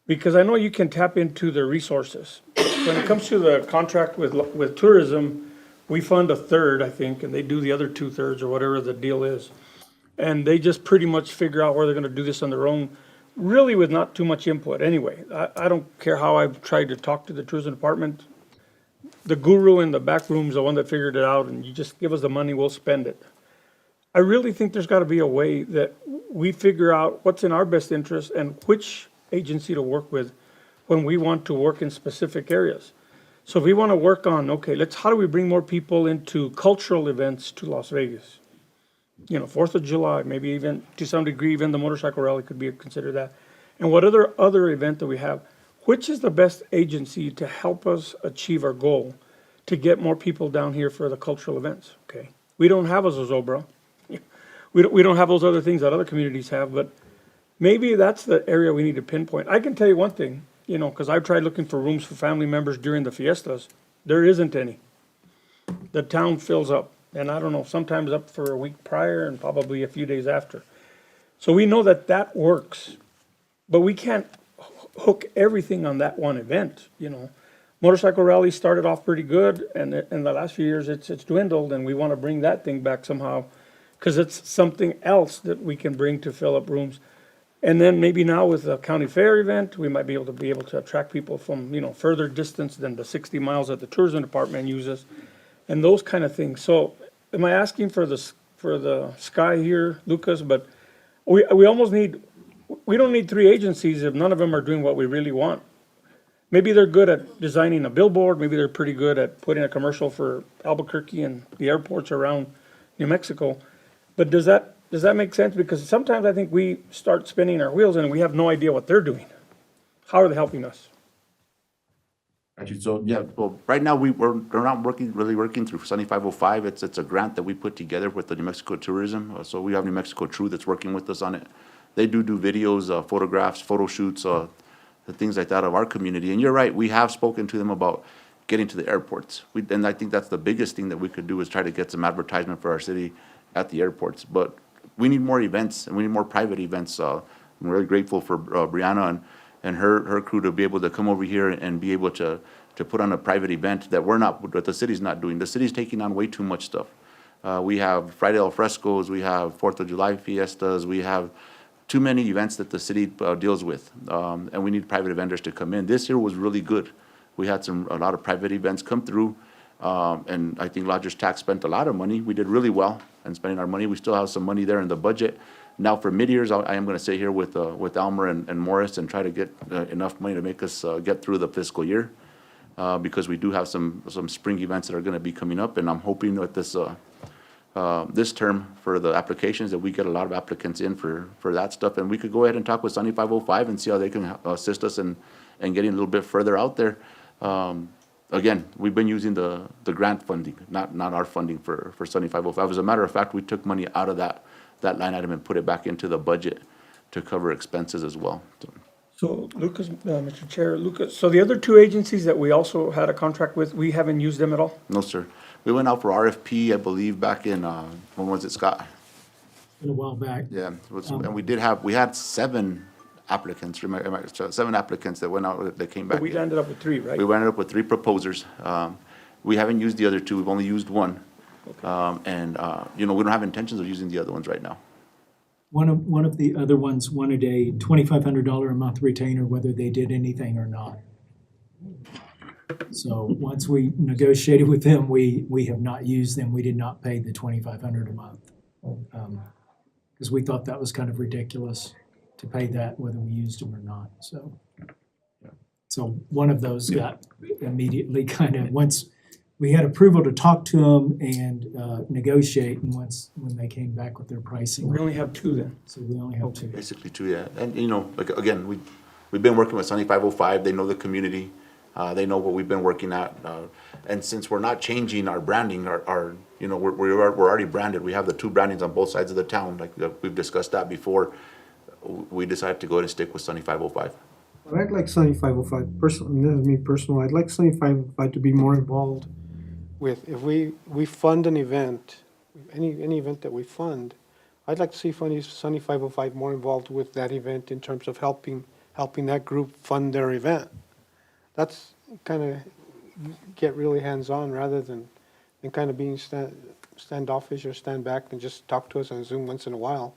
Because I know you can tap into their resources. When it comes to the contract with tourism, we fund a third, I think, and they do the other 2/3 or whatever the deal is. And they just pretty much figure out where they're gonna do this on their own, really with not too much input anyway. I don't care how I've tried to talk to the tourism department. The guru in the back room's the one that figured it out, and you just give us the money, we'll spend it. I really think there's gotta be a way that we figure out what's in our best interest and which agency to work with when we want to work in specific areas. So if we wanna work on, okay, how do we bring more people into cultural events to Las Vegas? You know, 4th of July, maybe even to some degree, even the motorcycle rally could be considered that. And what other event that we have, which is the best agency to help us achieve our goal to get more people down here for the cultural events, okay? We don't have a Zozobra. We don't have those other things that other communities have, but maybe that's the area we need to pinpoint. I can tell you one thing, you know, because I've tried looking for rooms for family members during the fiestas. There isn't any. The town fills up. And I don't know, sometimes up for a week prior and probably a few days after. So we know that that works, but we can't hook everything on that one event, you know. Motorcycle rally started off pretty good, and in the last few years it's dwindled, and we want to bring that thing back somehow, because it's something else that we can bring to fill up rooms. And then maybe now with the county fair event, we might be able to attract people from, you know, further distance than the 60 miles that the tourism department uses, and those kind of things. So am I asking for the sky here, Lucas? But we almost we don't need 3 agencies if none of them are doing what we really want. Maybe they're good at designing a billboard, maybe they're pretty good at putting a commercial for Albuquerque and the airports around New Mexico. But does that make sense? Because sometimes I think we start spinning our wheels and we have no idea what they're doing. How are they helping us? Actually, so, yeah, well, right now, we're not really working through 7505. It's a grant that we put together with the New Mexico Tourism. So we have New Mexico True that's working with us on it. They do videos, photographs, photo shoots, the things like that of our community. And you're right, we have spoken to them about getting to the airports. And I think that's the biggest thing that we could do is try to get some advertisement for our city at the airports. But we need more events, and we need more private events. I'm really grateful for Brianna and her crew to be able to come over here and be able to put on a private event that the city's not doing. The city's taking on way too much stuff. We have Friday al Frescos, we have 4th of July fiestas, we have too many events that the city deals with, and we need private vendors to come in. This year was really good. We had a lot of private events come through, and I think Lodgers Tax spent a lot of money. We did really well in spending our money. We still have some money there in the budget. Now for mid-years, I am gonna sit here with Elmer and Morris and try to get enough money to make us get through the fiscal year, because we do have some spring events that are gonna be coming up, and I'm hoping that this term for the applications, that we get a lot of applicants in for that stuff, and we could go ahead and talk with Sunny 505 and see how they can assist us in getting a little bit further out there. Again, we've been using the grant funding, not our funding for Sunny 505. As a matter of fact, we took money out of that line item and put it back into the budget to cover expenses as well. So Lucas, Mr. Chair, Lucas, so the other two agencies that we also had a contract with, we haven't used them at all? No, sir. We went out for RFP, I believe, back in, when was it, Scott? In a while back. Yeah, and we had 7 applicants, remember, 7 applicants that went out, that came back. But we landed up with 3, right? We ended up with 3 proposers. We haven't used the other 2, we've only used 1. And, we don't have intentions of using the other ones right now. One of the other ones wanted a $2,500 a month retainer, whether they did anything or not. So once we negotiated with them, we have not used them. We did not pay the $2,500 a month. Because we thought that was kind of ridiculous to pay that whether we used them or not, so. So one of those got immediately kind of, once we had approval to talk to them and negotiate, and when they came back with their pricing. We only have 2 then. So we only have 2. Basically 2, yeah. And, like, again, we've been working with Sunny 505, they know the community, they know what we've been working at. And since we're not changing our branding, we're already branded. We have the 2 brandings on both sides of the town, like we've discussed that before. We decided to go ahead and stick with Sunny 505. But I'd like Sunny 505, personally, this is me personally, I'd like Sunny 505 to be more involved with, if we fund an event, any event that we fund, I'd like to see Sunny 505 more involved with that event in terms of helping that group fund their event. That's kind of get really hands-on rather than kind of being standoffish or stand back and just talk to us on Zoom once in a while.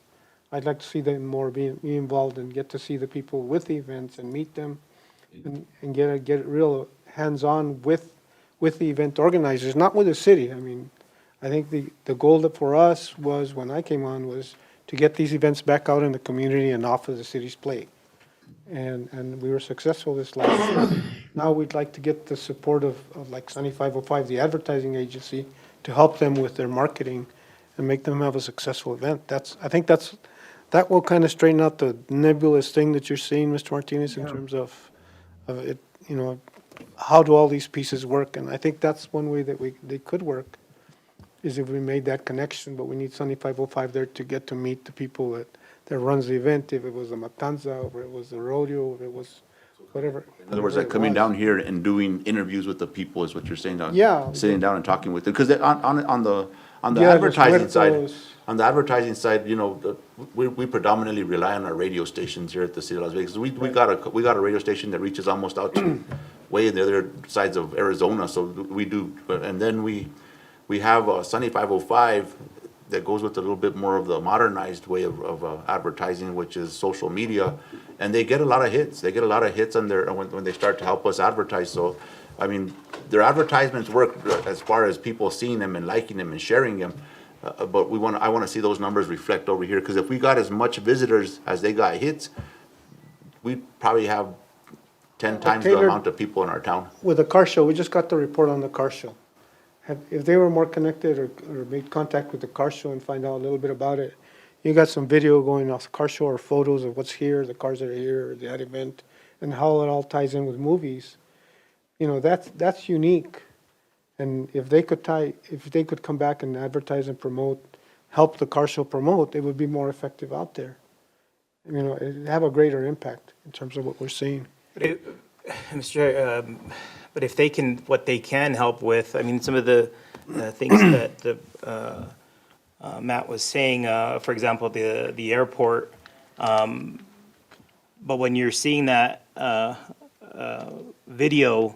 I'd like to see them more be involved and get to see the people with the events and meet them and get real hands-on with the event organizers, not with the city. I mean, I think the goal that for us was, when I came on, was to get these events back out in the community and off of the city's plate. And we were successful this last year. Now we'd like to get the support of like Sunny 505, the advertising agency, to help them with their marketing and make them have a successful event. I think that will kind of straighten out the nebulous thing that you're seeing, Mr. Martinez, in terms of it, how do all these pieces work? And I think that's one way that they could work, is if we made that connection, but we need Sunny 505 there to get to meet the people that runs the event, if it was the Matanza, or it was the rodeo, or it was whatever. In other words, like coming down here and doing interviews with the people is what you're saying. Yeah. Sitting down and talking with them, because on the Yeah, advertising los side, puertos. we predominantly rely on our radio stations here at the city of Las Vegas. We got a radio station that reaches almost out to way in the other sides of Arizona, so we do. And then we have Sunny 505 that goes with a little bit more of the modernized way of advertising, which is social media, and they get a lot of hits. They get a lot of hits on their when they start to help us advertise. So, I mean, their advertisements work as far as people seeing them and liking them and sharing them. But I want to see those numbers reflect over here, because if we got as much visitors as they got hits, we probably have 10 times the Taylor, amount of people in our town. With the car show, we just got the report on the car show. If they were more connected or made contact with the car show and find out a little bit about it, you got some video going off the car show or photos of what's here, the cars that are here, that event, and how it all ties in with movies. That's unique. And if they could come back and advertise and promote, help the car show promote, it would be more effective out there. It'd have a greater impact in terms of what we're seeing. Mr. Chair, but if what they can help with, I mean, some of the things that Matt was saying, for example, the airport, but when you're seeing that video,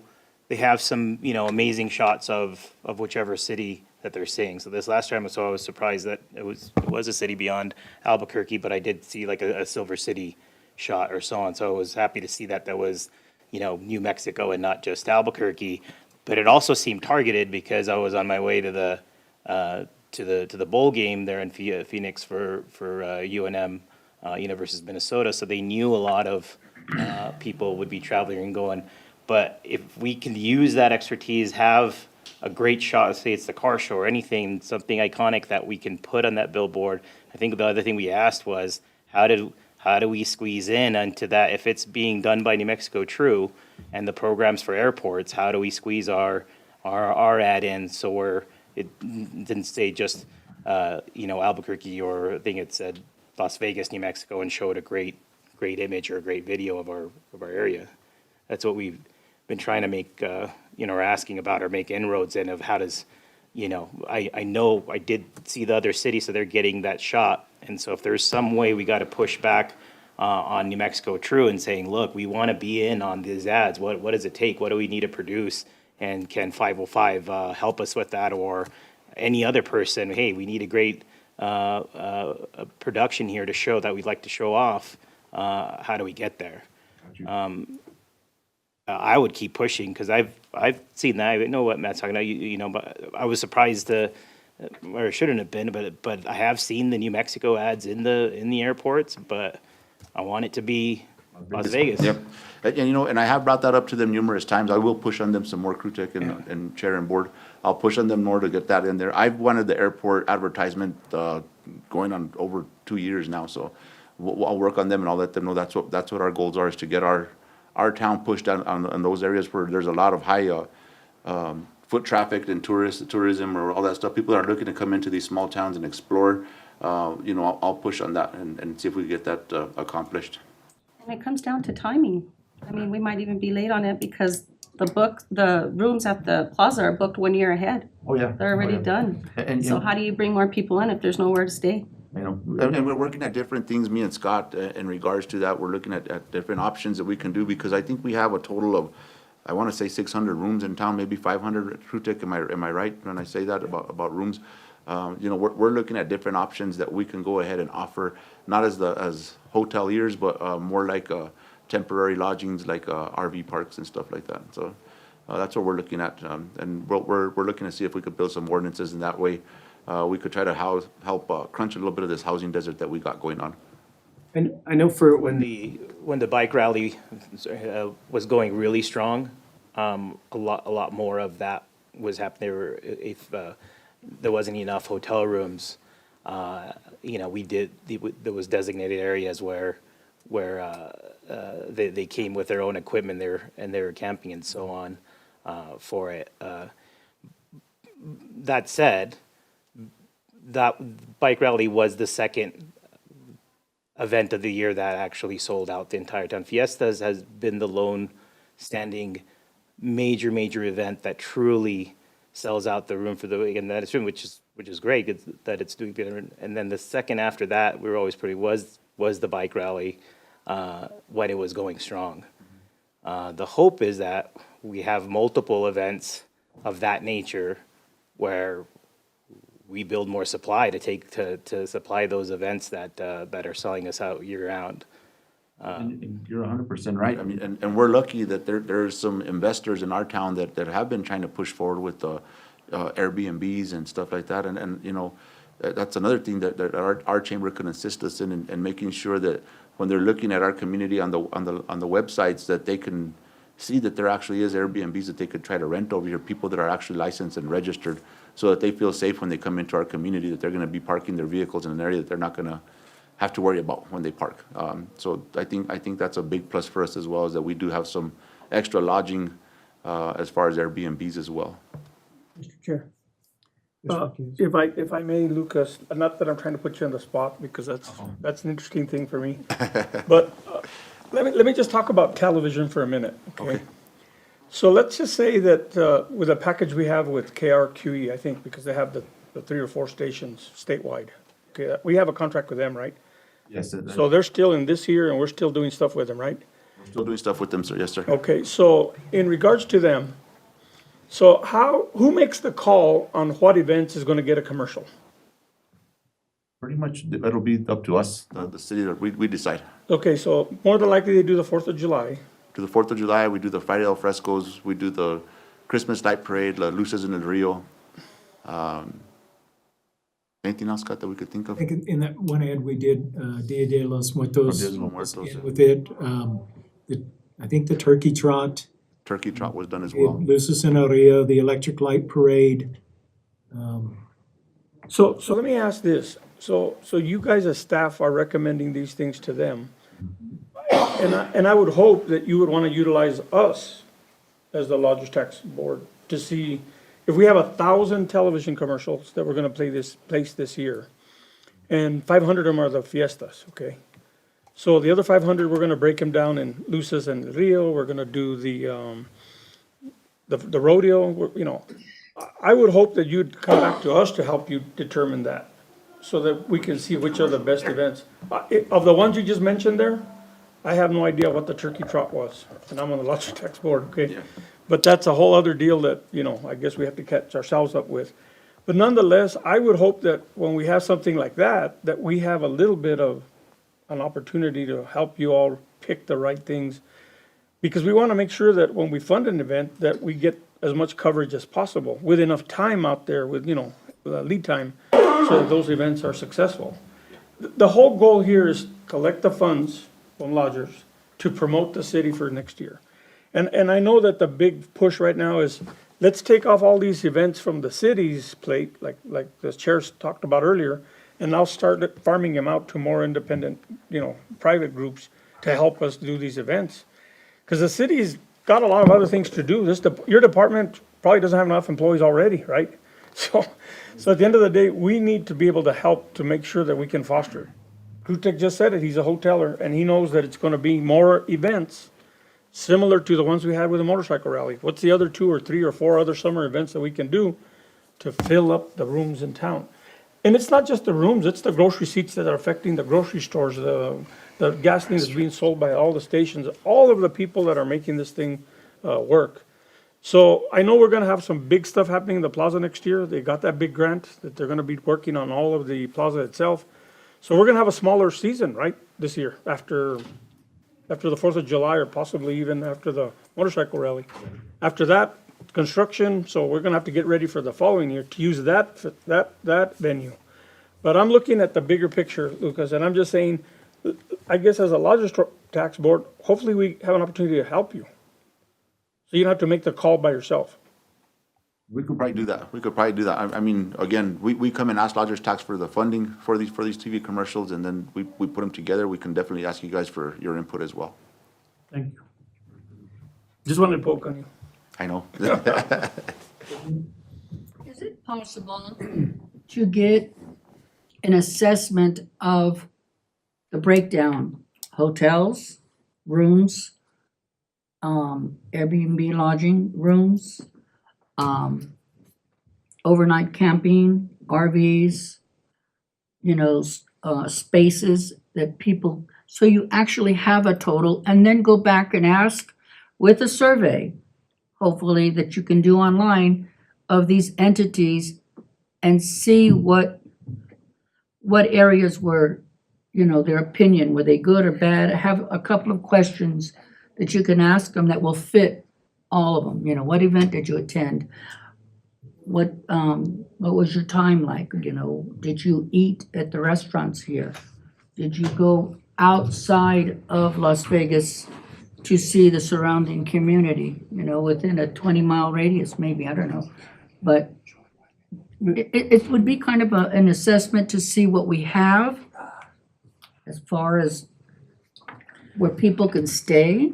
they have some, amazing shots of whichever city that they're seeing. So this last time, I was surprised that it was a city beyond Albuquerque, but I did see like a Silver City shot or so on. So I was happy to see that was, New Mexico and not just Albuquerque. But it also seemed targeted because I was on my way to the bowl game there in Phoenix for UNM, versus Minnesota. So they knew a lot of people would be traveling and going. But if we can use that expertise, have a great shot, say it's the car show or anything, something iconic that we can put on that billboard. I think the other thing we asked was, how do we squeeze in onto that? If it's being done by New Mexico True and the programs for airports, how do we squeeze our ad in so it didn't say just, Albuquerque, or I think it said Las Vegas, New Mexico, and showed a great image or a great video of our area. That's what we've been trying to make, or asking about or make inroads in of how does, I know I did see the other cities, so they're getting that shot. And so if there's some way we got to push back on New Mexico True and saying, look, we want to be in on these ads. What does it take? What do we need to produce? And can 505 help us with that? Or any other person, hey, we need a great production here to show that we'd like to show off. How do we get there? I would keep pushing because I've seen that. I know what Matt's talking about. But I was surprised, or it shouldn't have been. But I have seen the New Mexico ads in the airports. But I want it to be Las Vegas. Yep. And I have brought that up to them numerous times. I will push on them some more, Crew Tech and Chair and Board. I'll push on them more to get that in there. I've wanted the airport advertisement going on over 2 years now, so I'll work on them and I'll let them know that's what our goals are, is to get our town pushed on those areas where there's a lot of high foot traffic and tourism or all that stuff. People are looking to come into these small towns and explore. I'll push on that and see if we can get that accomplished. And it comes down to timing. I mean, we might even be late on it because the rooms at the plaza are booked 1 year ahead. Oh, yeah. They're already done. And, So how do you bring more people in if there's nowhere to stay? and we're working at different things, me and Scott, in regards to that. We're looking at different options that we can do, because I think we have a total of, I want to say 600 rooms in town, maybe 500. Crew Tech, am I right when I say that about rooms? We're looking at different options that we can go ahead and offer, not as hoteliers, but more like temporary lodgings, like RV parks and stuff like that. So that's what we're looking at, and we're looking to see if we could build some ordinances in that way. We could try to help crunch a little bit of this housing desert that we got going on. And I know for when the bike rally was going really strong, a lot more of that was happening. If there wasn't enough hotel rooms, there was designated areas where they came with their own equipment there and they were camping and so on for it. That said, that bike rally was the second event of the year that actually sold out the entire town. Fiestas has been the lone standing major event that truly sells out the room for the week, and that is which is great that it's doing better. And then the second after that, we were always was the bike rally when it was going strong. The hope is that we have multiple events of that nature where we build more supply to supply those events that are selling us out year round. And you're 100% right. I mean, and we're lucky that there's some investors in our town that have been trying to push forward with Airbnbs and stuff like that. And that's another thing that our chamber can assist us in making sure that when they're looking at our community on the websites, that they can see that there actually is Airbnbs that they could try to rent over here, people that are actually licensed and registered, so that they feel safe when they come into our community, that they're going to be parking their vehicles in an area that they're not going to have to worry about when they park. So I think that's a big plus for us as well, is that we do have some extra lodging as far as Airbnbs as well. Mr. Chair. If I may, Lucas, not that I'm trying to put you on the spot, because that's an interesting thing for me. But let me just talk about television for a minute, okay? So let's just say that with a package we have with KRQE, I think, because they have the 3 or 4 stations statewide. Okay, we have a contract with them, right? Yes, sir. So they're still in this year, and we're still doing stuff with them, right? We're still doing stuff with them, sir. Yes, sir. Okay, so in regards to them, So who makes the call on what events is gonna get a commercial? Pretty much, it'll be up to us, the city, that we decide. Okay, so more than likely they do the 4th of July. Do the 4th of July, we do the Friday al frescoes, we do the Christmas light parade, La Luces en el Rio. Anything else, Scott, that we could think I of? think in that one ad we did, Dia de los Muertos. Dia de los Muertos, was in yeah. With it, I think the turkey trot, Turkey trot was done as well. Luces en el Rio, the electric light parade. So let me ask this, so you guys as staff are recommending these things to them. And I would hope that you would wanna utilize us as the Lodgers Tax Board to see if we have 1,000 television commercials that we're gonna place this year. And 500 of them are the fiestas, okay? So the other 500, we're gonna break them down in Luces and Rio, we're gonna do the rodeo, you know. I would hope that you'd come back to us to help you determine that, so that we can see which are the best events. Of the ones you just mentioned there, I have no idea what the turkey trot was, and I'm on the Lodgers Tax Board, okay? But that's a whole other deal that, you know, I guess we have to catch ourselves up with. But nonetheless, I would hope that when we have something like that, that we have a little bit of an opportunity to help you all pick the right things. Because we want to make sure that when we fund an event, that we get as much coverage as possible with enough time out there with, you know, lead time, so that those events are successful. The whole goal here is collect the funds from lodgers to promote the city for next year. And I know that the big push right now is, let's take off all these events from the city's plate, like the chairs talked about earlier, and now start farming them out to more independent, you know, private groups to help us do these events. Because the city's got a lot of other things to do. Your department probably doesn't have enough employees already, right? So at the end of the day, we need to be able to help to make sure that we can foster it. Klutek just said it, he's a hoteler, and he knows that it's gonna be more events similar to the ones we had with the motorcycle rally. What's the other 2 or 3 or 4 other summer events that we can do to fill up the rooms in town? And it's not just the rooms, it's the grocery receipts that are affecting the grocery stores, the gasoline that's being sold by all the stations, all of the people that are making this thing work. So I know we're gonna have some big stuff happening in the plaza next year. They got that big grant that they're gonna be working on all of the plaza itself. So we're gonna have a smaller season, right, this year, after the 4th of July, or possibly even after the motorcycle rally. After that, construction, so we're gonna have to get ready for the following year to use that venue. But I'm looking at the bigger picture, Lucas, and I'm just saying, I guess as a Lodgers Tax Board, hopefully we have an opportunity to help you. So you don't have to make the call by yourself. We could probably do that. I mean, again, we come and ask Lodgers Tax for the funding for these TV commercials, and then we put them together. We can definitely ask you guys for your input as well. Thank you. Just wanted to poke on you. I know. Is it possible to get an assessment of the breakdown? Hotels, rooms, Airbnb lodging rooms, overnight camping, RVs, you know, spaces that people, so you actually have a total, and then go back and ask with a survey, hopefully that you can do online, of these entities, and see what areas were, you know, their opinion, were they good or bad? Have a couple of questions that you can ask them that will fit all of them. You know, what event did you attend? What was your time like? You know, did you eat at the restaurants here? Did you go outside of Las Vegas to see the surrounding community? You know, within a 20-mile radius, maybe, I don't know. But it would be kind of an assessment to see what we have as far as where people can stay,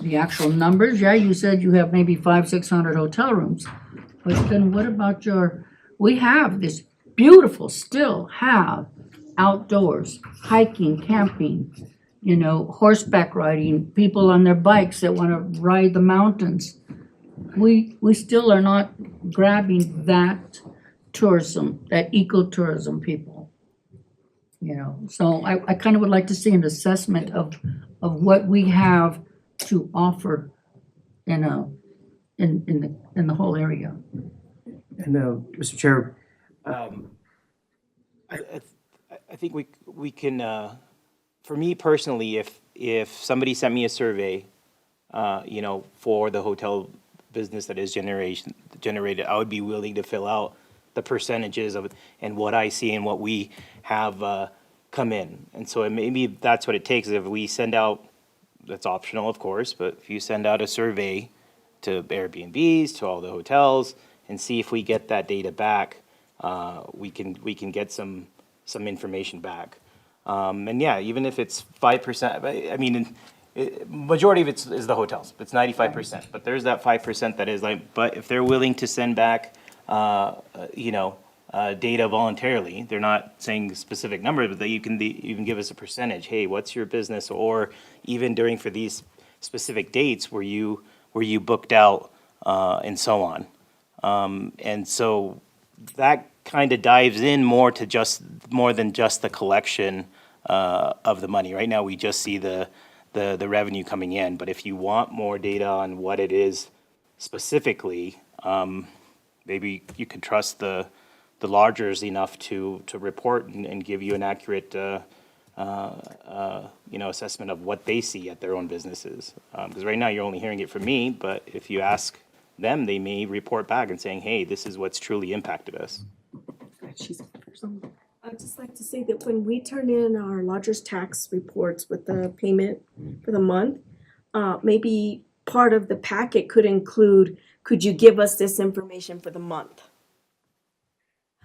the actual numbers. Yeah, you said you have maybe 500-600 hotel rooms, but then what about we have this still have outdoors, hiking, camping, you know, horseback riding, people on their bikes that want to ride the mountains. We still are not grabbing that tourism, that ecotourism people. You know, so I kind of would like to see an assessment of what we have to offer in in the whole area. And, Mr. Chair, I think we can, for me personally, if somebody sent me a survey, you know, for the hotel business that is generated, I would be willing to fill out the percentages of, and what I see and what we have, come in. And so maybe that's what it takes. If we send out, that's optional, of course, but if you send out a survey to Airbnbs, to all the hotels, and see if we get that data back, we can get some information back. And yeah, even if it's 5%, I mean, majority of it is the hotels. It's 95%, but there's that 5% that is like, but if they're willing to send back, you know, data voluntarily, they're not saying specific numbers, but that you can give us a percentage. Hey, what's your business? Or even during for these specific dates where you booked out, and so on. And so that kind of dives in more than just the collection of the money. Right now, we just see the revenue coming in. But if you want more data on what it is specifically, maybe you could trust the lodgers enough to report and give you an accurate assessment of what they see at their own businesses. Because right now, you're only hearing it from me, but if you ask them, they may report back and saying, hey, this is what's truly impacted us. I'd just like to say that when we turn in our lodger's tax reports with the payment for the month, maybe part of the packet could include, could you give us this information for the month?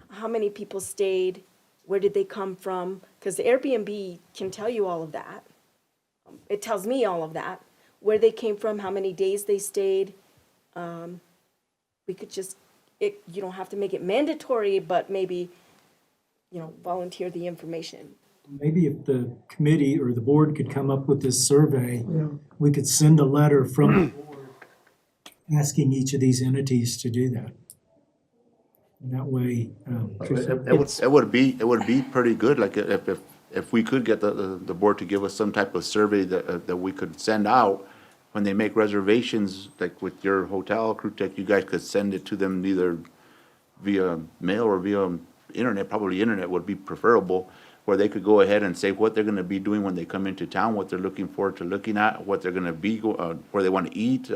How many people stayed? Where did they come from? Because the Airbnb can tell you all of that. It tells me all of that, where they came from, how many days they stayed. We could just, you don't have to make it mandatory, but maybe, volunteer the information. Maybe if the committee or the board could come up with this survey, we could send a letter from the board asking each of these entities to do that. And that way, It would be pretty good, like if we could get the board to give us some type of survey that we could send out when they make reservations, like with your hotel, Crew Tech, you guys could send it to them either via mail or via internet. Probably internet would be preferable, where they could go ahead and say what they're gonna be doing when they come into town, what they're looking forward to looking at, what they're gonna be, where they wanna eat,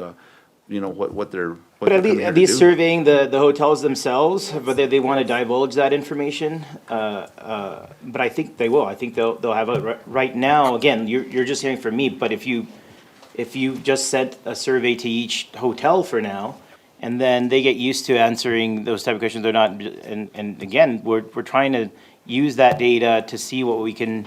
what they're But coming here at to least do. surveying the hotels themselves, whether they want to divulge that information, but I think they will. I think they'll have it. Right now, again, you're just hearing from me, but if you just sent a survey to each hotel for now, and then they get used to answering those type of questions, they're not, and again, we're trying to use that data to see what we can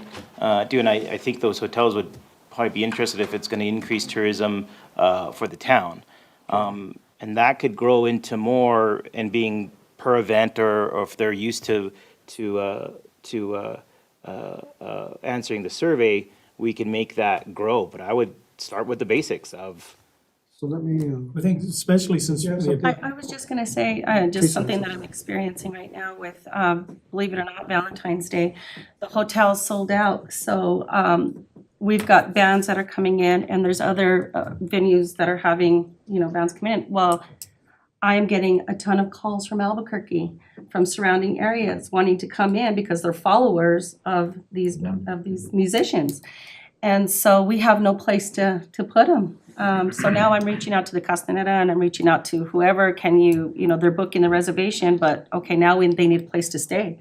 do, and I think those hotels would probably be interested if it's going to increase tourism for the town. And that could grow into more and being per event, or if they're used to answering the survey, we can make that grow. But I would start with the basics of. So let me, I think especially since. I was just gonna say, just something that I'm experiencing right now with, believe it or not, Valentine's Day. The hotel's sold out, so, we've got bands that are coming in, and there's other venues that are having, bands come in. Well, I am getting a ton of calls from Albuquerque, from surrounding areas, wanting to come in because they're followers of these musicians. And so we have no place to put them. So now I'm reaching out to the Castaneda, and I'm reaching out to whoever, can you, they're booking the reservation, but okay, now they need a place to stay.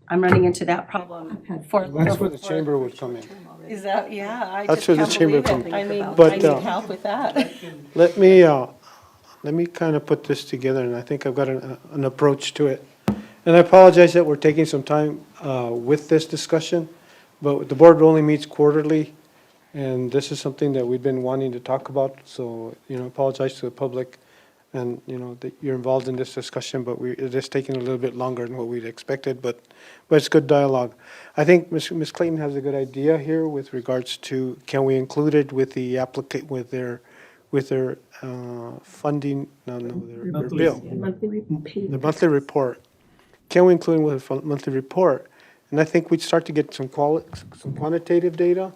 I'm running into that problem for. that's where the chamber would come in. Is that, yeah, I That's just where the can't chamber believe it. comes. I mean, But, I need help with that. Let me kind of put this together, and I think I've got an approach to it. And I apologize that we're taking some time with this discussion, but the board only meets quarterly, and this is something that we've been wanting to talk about. So, I apologize to the public, and, that you're involved in this discussion, but it is taking a little bit longer than what we'd expected, but it's good dialogue. I think Ms. Clayton has a good idea here with regards to, can we include it with the applicant, with their funding, their Monthly. bill, the monthly report. Can we include it with a monthly report? And I think we'd start to get some quantitative data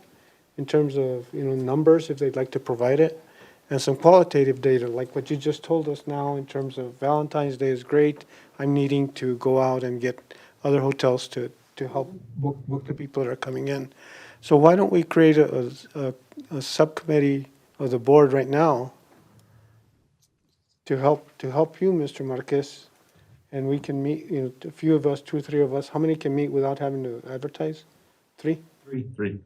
in terms of, numbers, if they'd like to provide it. and some qualitative data, like what you just told us now in terms of Valentine's Day is great. I'm needing to go out and get other hotels to help book the people that are coming in. So why don't we create a subcommittee of the board right now to help you, Mr. Marquez, and we can meet, you know, a few of us, 2 or 3 of us. How many can meet without having to advertise? 3? Three.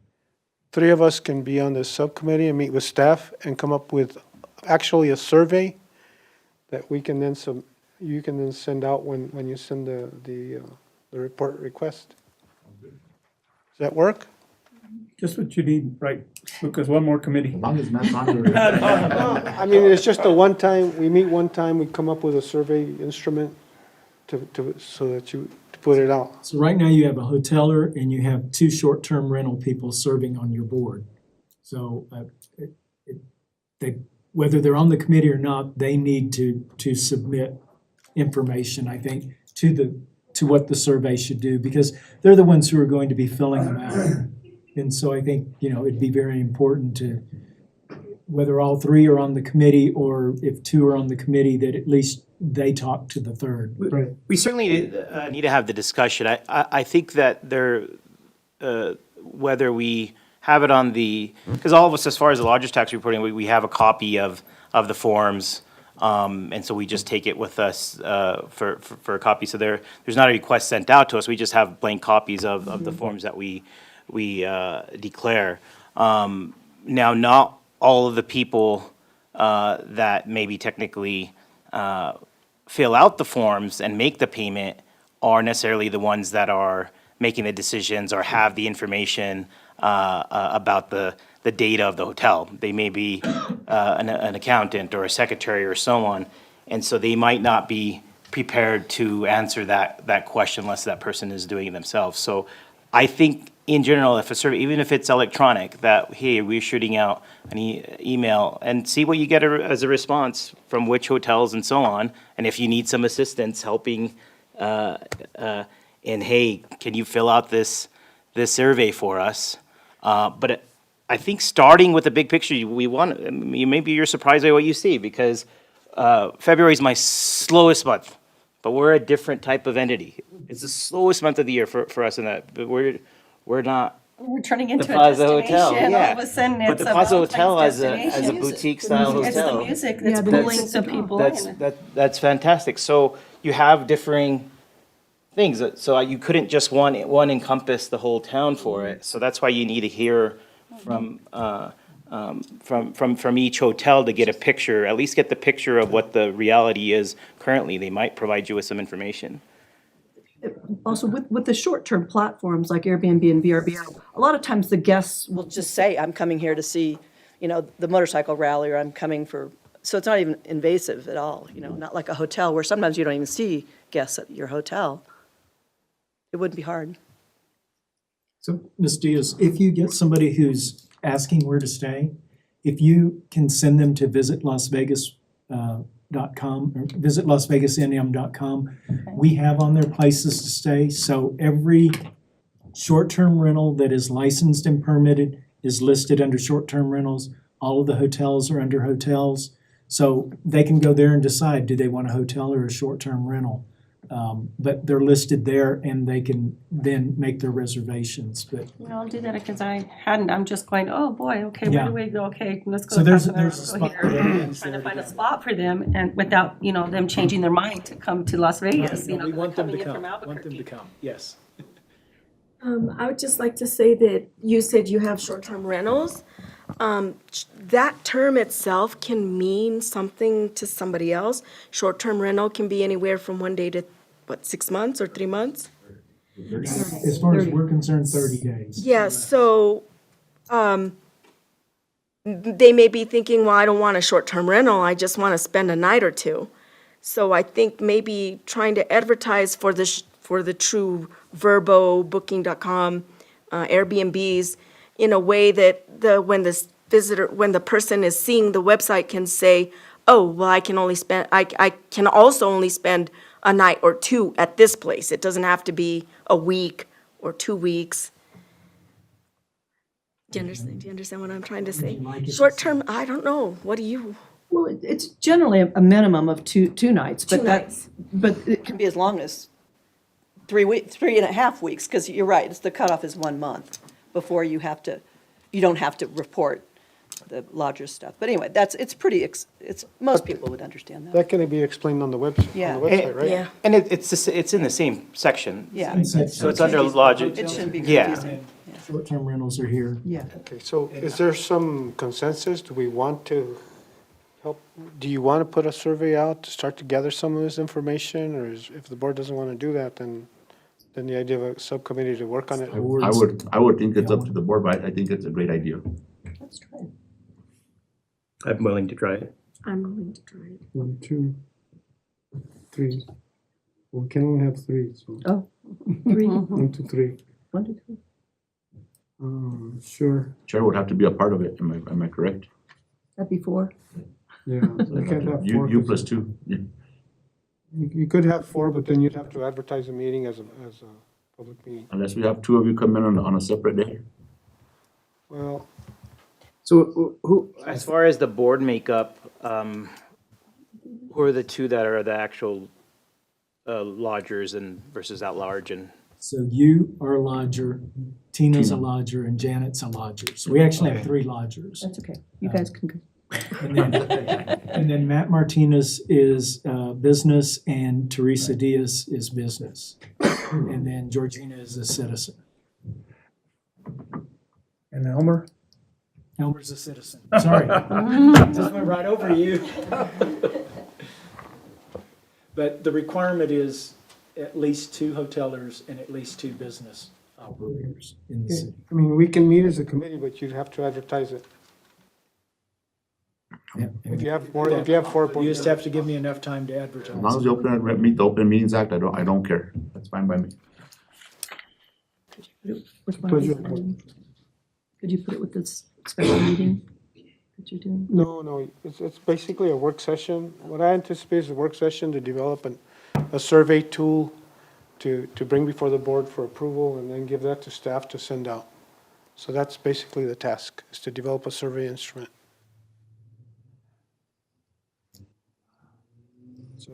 3 of us can be on the subcommittee and meet with staff and come up with actually a survey that we can then you can then send out when you send the report request. Does that work? Just what you need, right, Lucas, one more committee. I mean, it's just a one-time, we meet one time, we come up with a survey instrument so that to put it out. So right now you have a hoteler and you have 2 short-term rental people serving on your board. So whether they're on the committee or not, they need to submit information, I think, to what the survey should do, because they're the ones who are going to be filling them out. And so I think, you know, it'd be very important to, whether all 3 are on the committee or if 2 are on the committee, that at least they talk to the third. We certainly need to have the discussion. I think that whether we have it on because all of us, as far as the lodgers tax reporting, we have a copy of the forms, and so we just take it with us for a copy. So there's not a request sent out to us. We just have blank copies of the forms that we declare. Now, not all of the people that maybe technically fill out the forms and make the payment are necessarily the ones that are making the decisions or have the information about the data of the hotel. They may be an accountant or a secretary or so on, and so they might not be prepared to answer that question unless that person is doing it themselves. So I think in general, if a survey, even if it's electronic, that, hey, we're shooting out an email and see what you get as a response from which hotels and so on. And if you need some assistance helping, and hey, can you fill out this survey for us? But I think starting with the big picture, maybe you're surprised by what you see, because February is my slowest month, but we're a different type of entity. It's the slowest month of the year for us in that, but we're not We're turning into the a Plaza Hotel, destination, yeah. all of a sudden But it's the a Plaza Hotel Valentine's as a destination. boutique style It's the hotel. music Yeah, that's the pulling music the people in. That's fantastic. So you have differing things. So you couldn't just one encompass the whole town for it. So that's why you need to hear from each hotel to get a picture, at least get the picture of what the reality is currently. They might provide you with some information. Also, with the short-term platforms like Airbnb and VRBO, a lot of times the guests will just say, I'm coming here to see, you know, the motorcycle rally, or I'm coming for, so it's not even invasive at all, you know, not like a hotel where sometimes you don't even see guests at your hotel. It wouldn't be hard. So, Ms. Diaz, if you get somebody who's asking where to stay, if you can send them to visitlasvegas.com or visitlasvegasnm.com, we have on there places to stay. So every short-term rental that is licensed and permitted is listed under short-term rentals. All of the hotels are under hotels. So they can go there and decide, do they want a hotel or a short-term rental? But they're listed there and they can then make their reservations. But No, I'll do that because I hadn't. I'm just going, oh, boy, okay, where Yeah. do we go? Okay, let's go. So there's across the a river, spot go there. here. Trying to find a spot for them and without, you know, them changing their mind to come to Las Vegas, you know. We want them to coming in come, from want them to Albuquerque. come, yes. I would just like to say that you said you have short-term rentals. That term itself can mean something to somebody else. Short-term rental can be anywhere from 1 day to, 6 months or 3 months? as far as we're concerned, 30 days. Yeah, so, they may be thinking, well, I don't want a short-term rental, I just want to spend a night or two. So I think maybe trying to advertise for the true Vrbo, Booking.com, Airbnbs, in a way that when the person is seeing the website can say, oh, well, I can also only spend a night or two at this place. It doesn't have to be a week or 2 weeks. Do you understand what I'm trying to say? you like it? Short term, I don't know. What do you? Well, it's generally a minimum of two nights, but Two that's, but it can be as long as 3.5 weeks, because you're right, the cutoff is 1 month before you don't have to report the lodger stuff. But anyway, it's pretty, most people would understand that. That can be explained on the website, Yeah. on the website, right? Yeah. And it's in the same section. Yeah. So it's under logic. It shouldn't be Yeah. confusing. Short-term rentals are here. Yeah. Okay, so is there some consensus? Do we want to help? Do you want to put a survey out to start to gather some of this information? Or if the board doesn't want to do that, then the idea of a subcommittee to work on it? I would think it's up to the board, but I think it's a great idea. Let's try it. I'm willing to try it. I'm willing to try it. 1, 2, 3. We can only have 3, so Oh, 3, 1, 2, 3. 1, 2, 3. Sure, Chair would have to be a part of it, am I correct? That'd be 4. yeah. We can't have 4. You plus 2. Yeah. You could have 4, but then you'd have to advertise the meeting as a public meeting. Unless we have 2 of you come in on a separate day. Well, So who, as far as the board makeup, who are the two that are the actual lodgers and versus at large and? So you are a lodger, Tina's a lodger, and Janet's a lodger. So we actually have 3 lodgers. That's okay. You guys can go. And then Matt Martinez is business and Teresa Diaz is business. And then Georgina is a citizen. And Elmer? Elmer's a citizen. Sorry. Just went right over you. But the requirement is at least 2 hotelers and at least 2 business operators in the city. I mean, we can meet as a committee, but you'd have to advertise it. Yeah. If you have 4 board You just have to give me enough time to As long advertise. as you meet the Open Meetings Act, I don't care. That's fine by me. Which one Pleasure. is that? Could you put it with this special meeting that you're doing? No, it's basically a work session. What I anticipate is a work session to develop a survey tool to bring before the board for approval and then give that to staff to send out. So that's basically the task, is to develop a survey instrument. So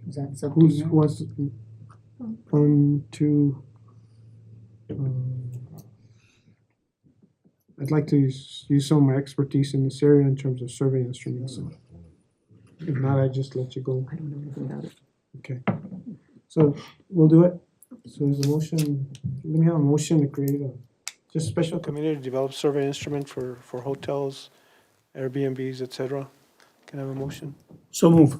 Is that something? who wants, 1, 2, I'd like to use some of my expertise in this area in terms of survey instruments. If not, I just let you go. I don't know anything about it. Okay. So we'll do it. So there's a motion, let me have a motion to create just special committee to develop survey instrument for hotels, Airbnbs, et cetera. Can I have a motion? So move.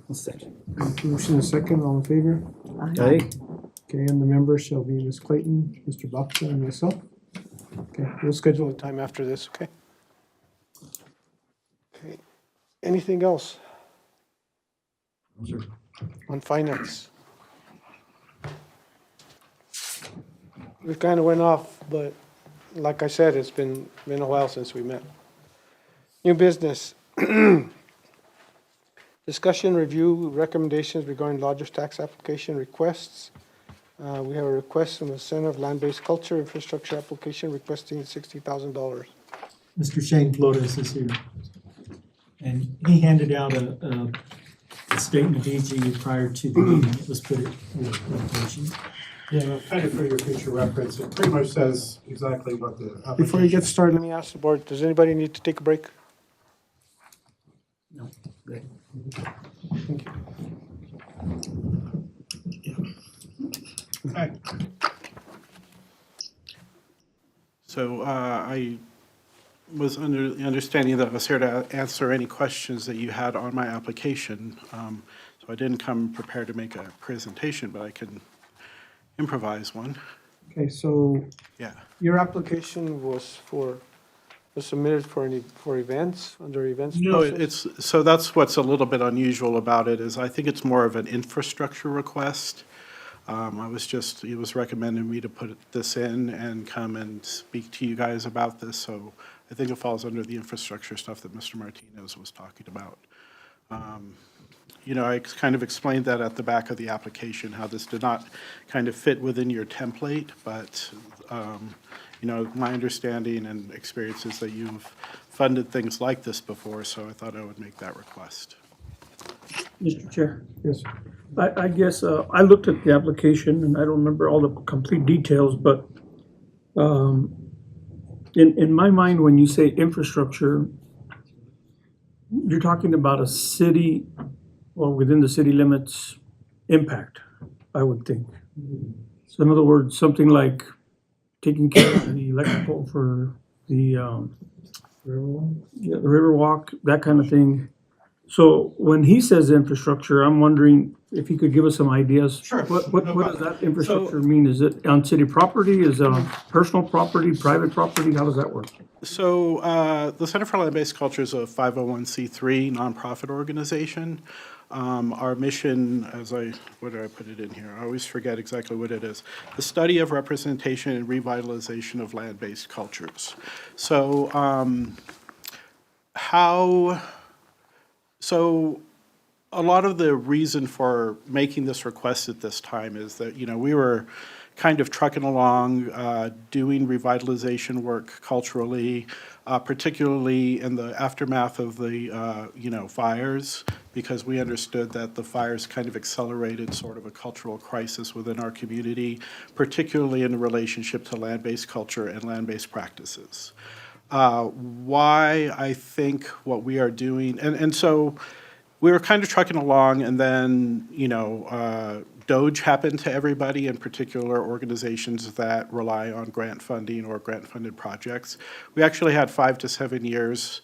Motion and second, all in favor? Aye. Okay, and the members shall be Ms. Clayton, Mr. Boxa, and myself. Okay, we'll schedule a time after this, okay? Okay, anything else? On finance? We kind of went off, but like I said, it's been a while since we met. New business. Discussion, review, recommendations regarding lodgers tax application requests. We have a request from the Center of Land-Based Culture Infrastructure application requesting $60,000. Mr. Shane Flores is here. And he handed out a statement to each of you prior to the meeting. It was put at your presentation. Yeah, kind of for your future reference, it pretty much says exactly what the application. Before you get started, let me ask the board, does anybody need to take a break? No, good. Okay. So I was under the understanding that I was here to answer any questions that you had on my application. So I didn't come prepared to make a presentation, but I can improvise one. Okay, so Yeah. your application was submitted for events, under events? No, process? so that's what's a little bit unusual about it, is I think it's more of an infrastructure request. It was recommended me to put this in and come and speak to you guys about this, so I think it falls under the infrastructure stuff that Mr. Martinez was talking about. I kind of explained that at the back of the application, how this did not kind of fit within your template, but my understanding and experience is that you've funded things like this before, so I thought I would make that request. Mr. Chair, Yes. I guess, I looked at the application and I don't remember all the complete details, but, in my mind, when you say infrastructure, you're talking about a city or within the city limits impact, I would think. So in other words, something like taking care of the electrical for the, yeah, the Riverwalk, that kind of thing. So when he says infrastructure, I'm wondering if he could give us some ideas. Sure. What does that infrastructure mean? Is it on city property? Is it on personal property, private property? How does that work? So the Center for Land-Based Culture is a 501c3 nonprofit organization. Our mission, what did I put it in here? I always forget exactly what it is. The study of representation and revitalization of land-based cultures. So a lot of the reason for making this request at this time is that, we were kind of trucking along, doing revitalization work culturally, particularly in the aftermath of the, fires, because we understood that the fires kind of accelerated sort of a cultural crisis within our community, particularly in relationship to land-based culture and land-based practices. Why I think what we are doing, and so we were kind of trucking along, and then, DOGE happened to everybody, in particular organizations that rely on grant funding or grant-funded projects. We actually had 5 to 7 years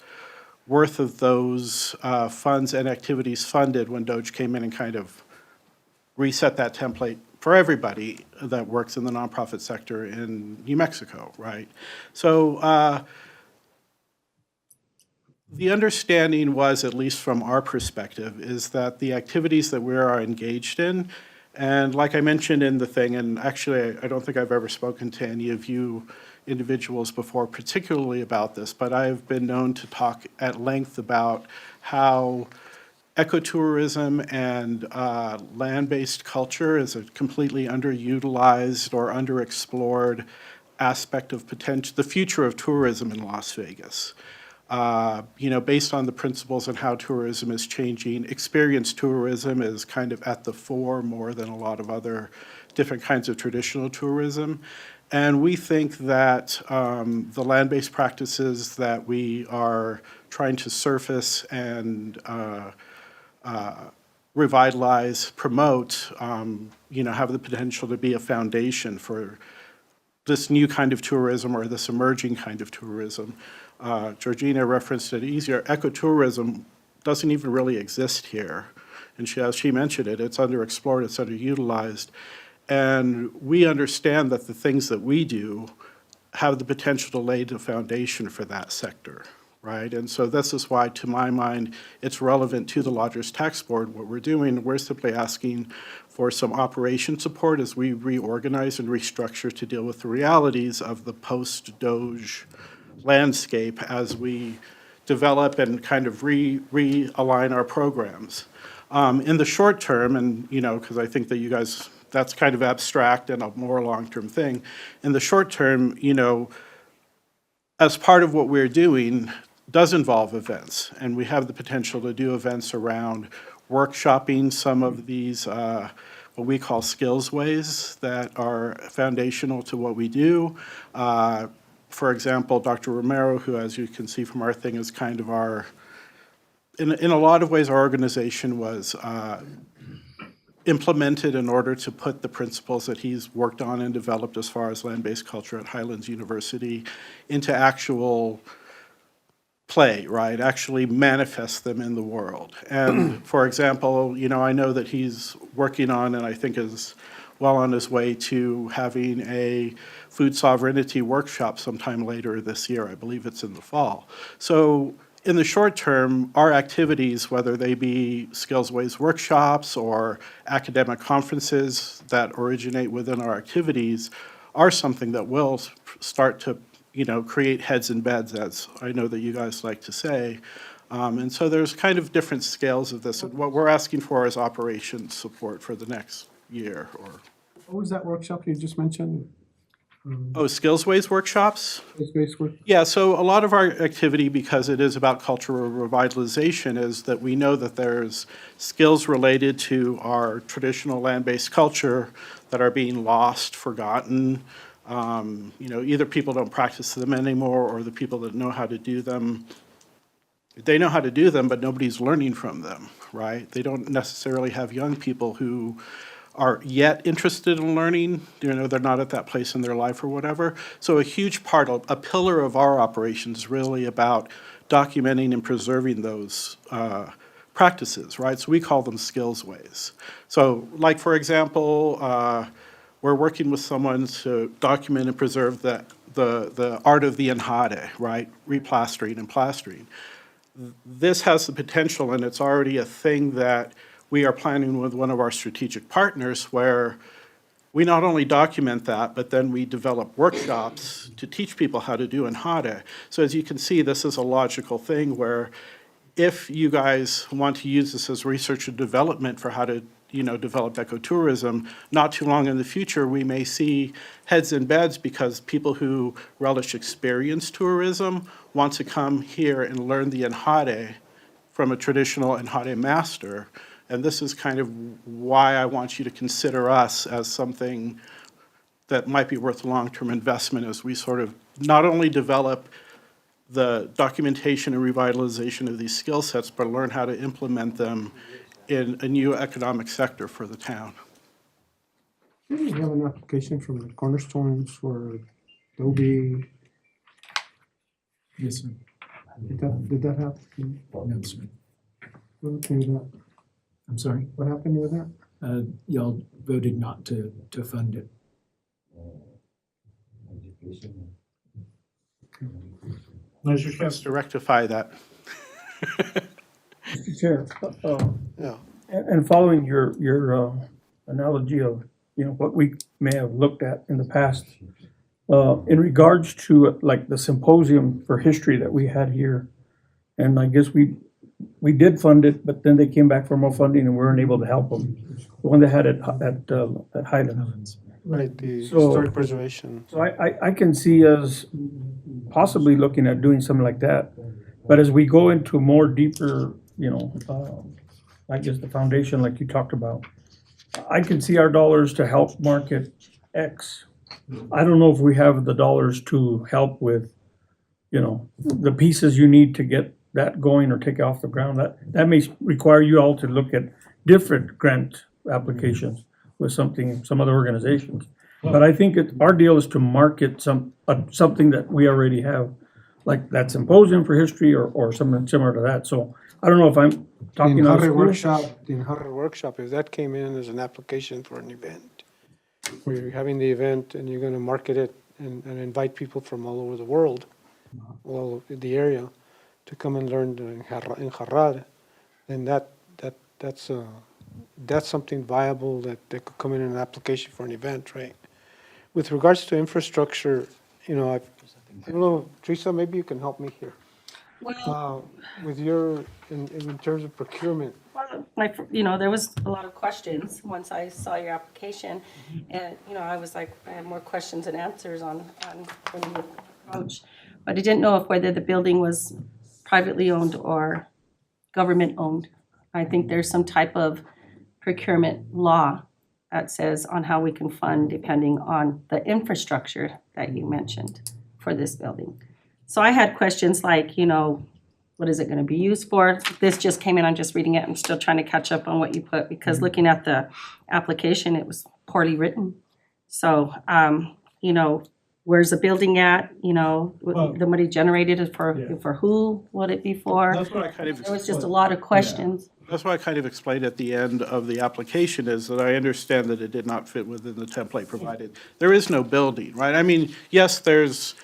worth of those funds and activities funded when DOGE came in and kind of reset that template for everybody that works in the nonprofit sector in New Mexico, right? So the understanding was, at least from our perspective, is that the activities that we are engaged in, and like I mentioned in the thing, and actually I don't think I've ever spoken to any of you individuals before particularly about this, but I've been known to talk at length about how ecotourism and land-based culture is a completely underutilized or underexplored aspect of the future of tourism in Las Vegas. Based on the principles and how tourism is changing, experience tourism is kind of at the fore more than a lot of other different kinds of traditional tourism. And we think that the land-based practices that we are trying to surface and revitalize, promote, have the potential to be a foundation for this new kind of tourism or this emerging kind of tourism. Georgina referenced it easier. Ecotourism doesn't even really exist here. And as she mentioned it, it's underexplored, it's underutilized. And we understand that the things that we do have the potential to lay the foundation for that sector, right? And so this is why, to my mind, it's relevant to the Lodgers Tax Board. What we're doing, we're simply asking for some operation support as we reorganize and restructure to deal with the realities of the post-DOGE landscape as we develop and kind of realign our programs. In the short term, and because I think that you guys, that's kind of abstract and a more long-term thing. In the short term, as part of what we're doing does involve events, and we have the potential to do events around workshopping some of these what we call skills ways that are foundational to what we do. For example, Dr. Romero, who, as you can see from our thing, is kind of our, in a lot of ways, our organization was implemented in order to put the principles that he's worked on and developed as far as land-based culture at Highlands University into actual play, right? Actually manifest them in the world. And for example, I know that he's working on, and I think is well on his way to having a food sovereignty workshop sometime later this year. I believe it's in the fall. So in the short term, our activities, whether they be SkillsWays workshops or academic conferences that originate within our activities, are something that will start to, create heads and beds, as I know that you guys like to say. And so there's kind of different scales of this. And what we're asking for is operations support for the next year or. What was that workshop you just mentioned? Oh, Skillsways workshops? Basically, Yeah, so a lot of our activity, because it is about cultural revitalization, is that we know that there's skills related to our traditional land-based culture that are being lost, forgotten. Either people don't practice them anymore, or the people that know how to do them, they know how to do them, but nobody's learning from them, right? They don't necessarily have young people who are yet interested in learning, they're not at that place in their life or whatever. So a huge part, a pillar of our operations is really about documenting and preserving those practices, right? So we call them skillsways. So like, for example, we're working with someone to document and preserve the art of the enjade, right? Replastering and plastering. This has the potential, and it's already a thing that we are planning with one of our strategic partners, where we not only document that, but then we develop workshops to teach people how to do enjade. So as you can see, this is a logical thing where if you guys want to use this as research and development for how to develop ecotourism, not too long in the future, we may see heads in beds because people who relish experience tourism want to come here and learn the enjade from a traditional enjade master. And this is kind of why I want you to consider us as something that might be worth long-term investment as we sort of not only develop the documentation and revitalization of these skill sets, but learn how to implement them in a new economic sector for the town. we have an application from the Cornerstones for Adobe. Yes, sir. Did that happen? No, sir. What happened with that? I'm sorry. What happened with that? Y'all voted not to fund it. Just to rectify that. Mr. Chair, Yeah. and following your analogy of, what we may have looked at in the past, in regards to like the symposium for history that we had here, and I guess we did fund it, but then they came back for more funding and we weren't able to help them. The one they had at Highlands. Right, the So- historic preservation. So I can see us possibly looking at doing something like that. But as we go into more deeper, I guess the foundation like you talked about, I can see our dollars to help market X. I don't know if we have the dollars to help with, the pieces you need to get that going or take it off the ground. That may require you all to look at different grant applications with some other organizations. But I think our deal is to market something that we already have, like that symposium for history or something similar to that. So I don't know if I'm The talking out of Enjade school. workshop, if that came in as an application for an event, where you're having the event and you're gonna market it and invite people from all over the world, all of the area, to come and learn the enjarrad, then that's something viable that could come in an application for an event, right? With regards to infrastructure, I don't know, Teresa, maybe you can help me here. Well, With in terms of procurement, there was a lot of questions once I saw your application. And, I was like, I had more questions than answers on when you approach. But I didn't know whether the building was privately owned or government owned. I think there's some type of procurement law that says on how we can fund depending on the infrastructure that you mentioned for this building. So I had questions like, what is it gonna be used for? This just came in, I'm just reading it, I'm still trying to catch up on what you put, because looking at the application, it was poorly written. So, where's the building at, the money generated for who, would it be for? That's what I kind of. There was just a lot of questions. That's what I kind of explained at the end of the application, is that I understand that it did not fit within the template provided. There is no building, right? I mean, yes, there's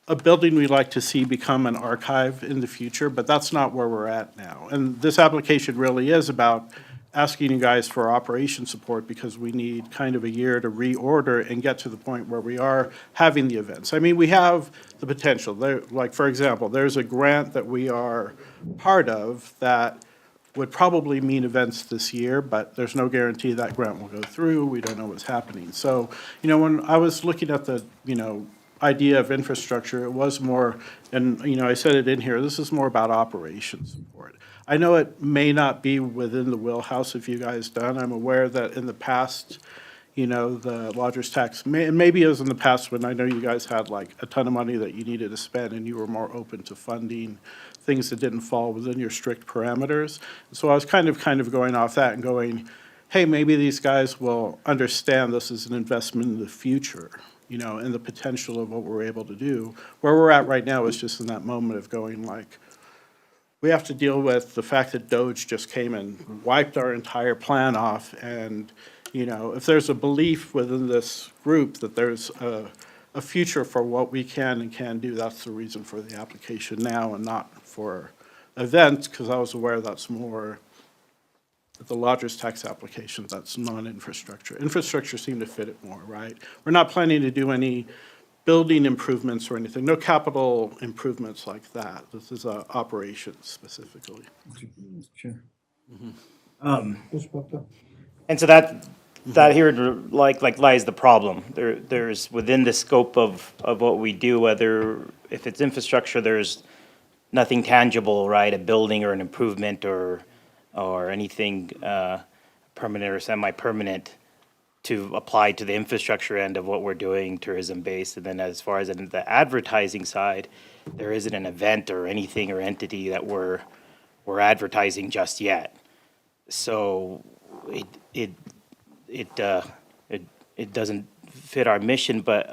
a building we'd like to see become an archive in the future, but that's not where we're at now. And this application really is about asking you guys for operation support, because we need kind of a year to reorder and get to the point where we are having the events. I mean, we have the potential. Like, for example, there's a grant that we are part of that would probably mean events this year, but there's no guarantee that grant will go through. We don't know what's happening. So, when I was looking at the, idea of infrastructure, it was more, and, I said it in here, this is more about operations support. I know it may not be within the wheelhouse of you guys done. I'm aware that in the past, the lodger's tax, maybe it was in the past when I know you guys had like a ton of money that you needed to spend and you were more open to funding things that didn't fall within your strict parameters. So I was kind of going off that and going, hey, maybe these guys will understand this is an investment in the future, and the potential of what we're able to do. Where we're at right now is just in that moment of going like, we have to deal with the fact that DOGE just came and wiped our entire plan off. And, if there's a belief within this group that there's a future for what we can and can do, that's the reason for the application now and not for events, because I was aware that's more the lodger's tax application, that's non-infrastructure. Infrastructure seemed to fit it more, right? We're not planning to do any building improvements or anything, no capital improvements like that. This is operations specifically. Sure. Mr. And so that here like lies the problem. There's within the scope of what we do, whether if it's infrastructure, there's nothing tangible, right? A building or an improvement or anything permanent or semi-permanent to apply to the infrastructure end of what we're doing, tourism-based. And then as far as in the advertising side, there isn't an event or anything or entity that we're advertising just yet. So it doesn't fit our mission, but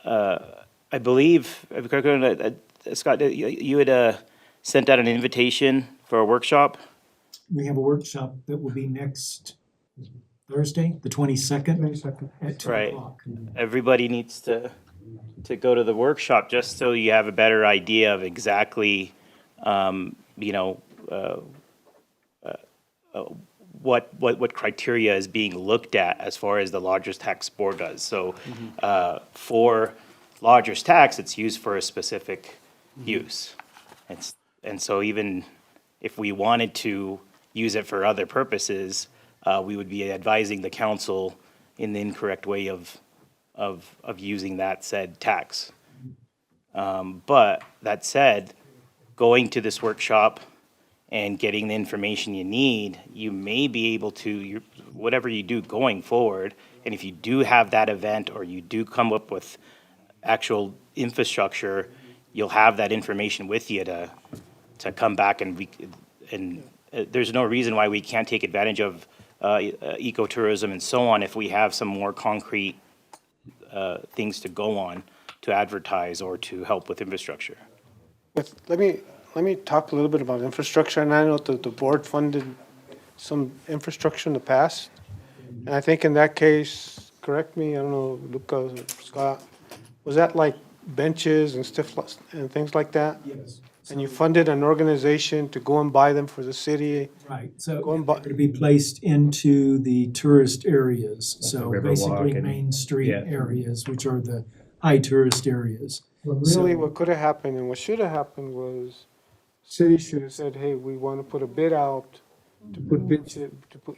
I believe, Scott, you had sent out an invitation for a workshop? We have a workshop that will be next Thursday, the 22nd 22nd. at 2 Right. o'clock. Everybody needs to go to the workshop just so you have a better idea of exactly, what criteria is being looked at as far as the lodger's tax board does. So, for lodger's tax, it's used for a specific use. And so even if we wanted to use it for other purposes, we would be advising the council in the incorrect way of using that said tax. But that said, going to this workshop and getting the information you need, you may be able to, whatever you do going forward, and if you do have that event or you do come up with actual infrastructure, you'll have that information with you to come back and there's no reason why we can't take advantage of ecotourism and so on if we have some more concrete things to go on to advertise or to help with infrastructure. Let me talk a little bit about infrastructure, and I know that the board funded some infrastructure in the past. And I think in that case, correct me, I don't know, Lucas or Scott, was that like benches and stuff and things like that? Yes. And you funded an organization to go and buy them for the city? Right, so Go and buy- to be placed into the tourist areas, so Riverwalk basically and- Main Street yeah. areas, which are the high tourist areas. Really, what could have happened and what should have happened was, city should have said, hey, we want to put a bid out to put benches,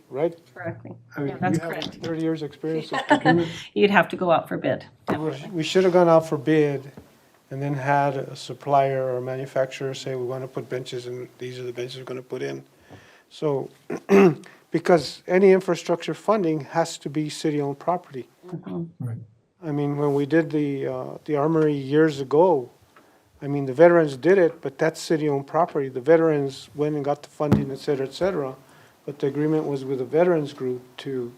right? Correctly. I mean, Yeah, that's you have correct. 30 years' experience of procurement. You'd have to go out for bid. We should have gone out for bid and then had a supplier or manufacturer say, we want to put benches and these are the benches we're going to put in. So, because any infrastructure funding has to be city-owned property. Right. I mean, when we did the armory years ago, I mean, the veterans did it, but that's city-owned property. The veterans went and got the funding, et cetera, et cetera. But the agreement was with the veterans group to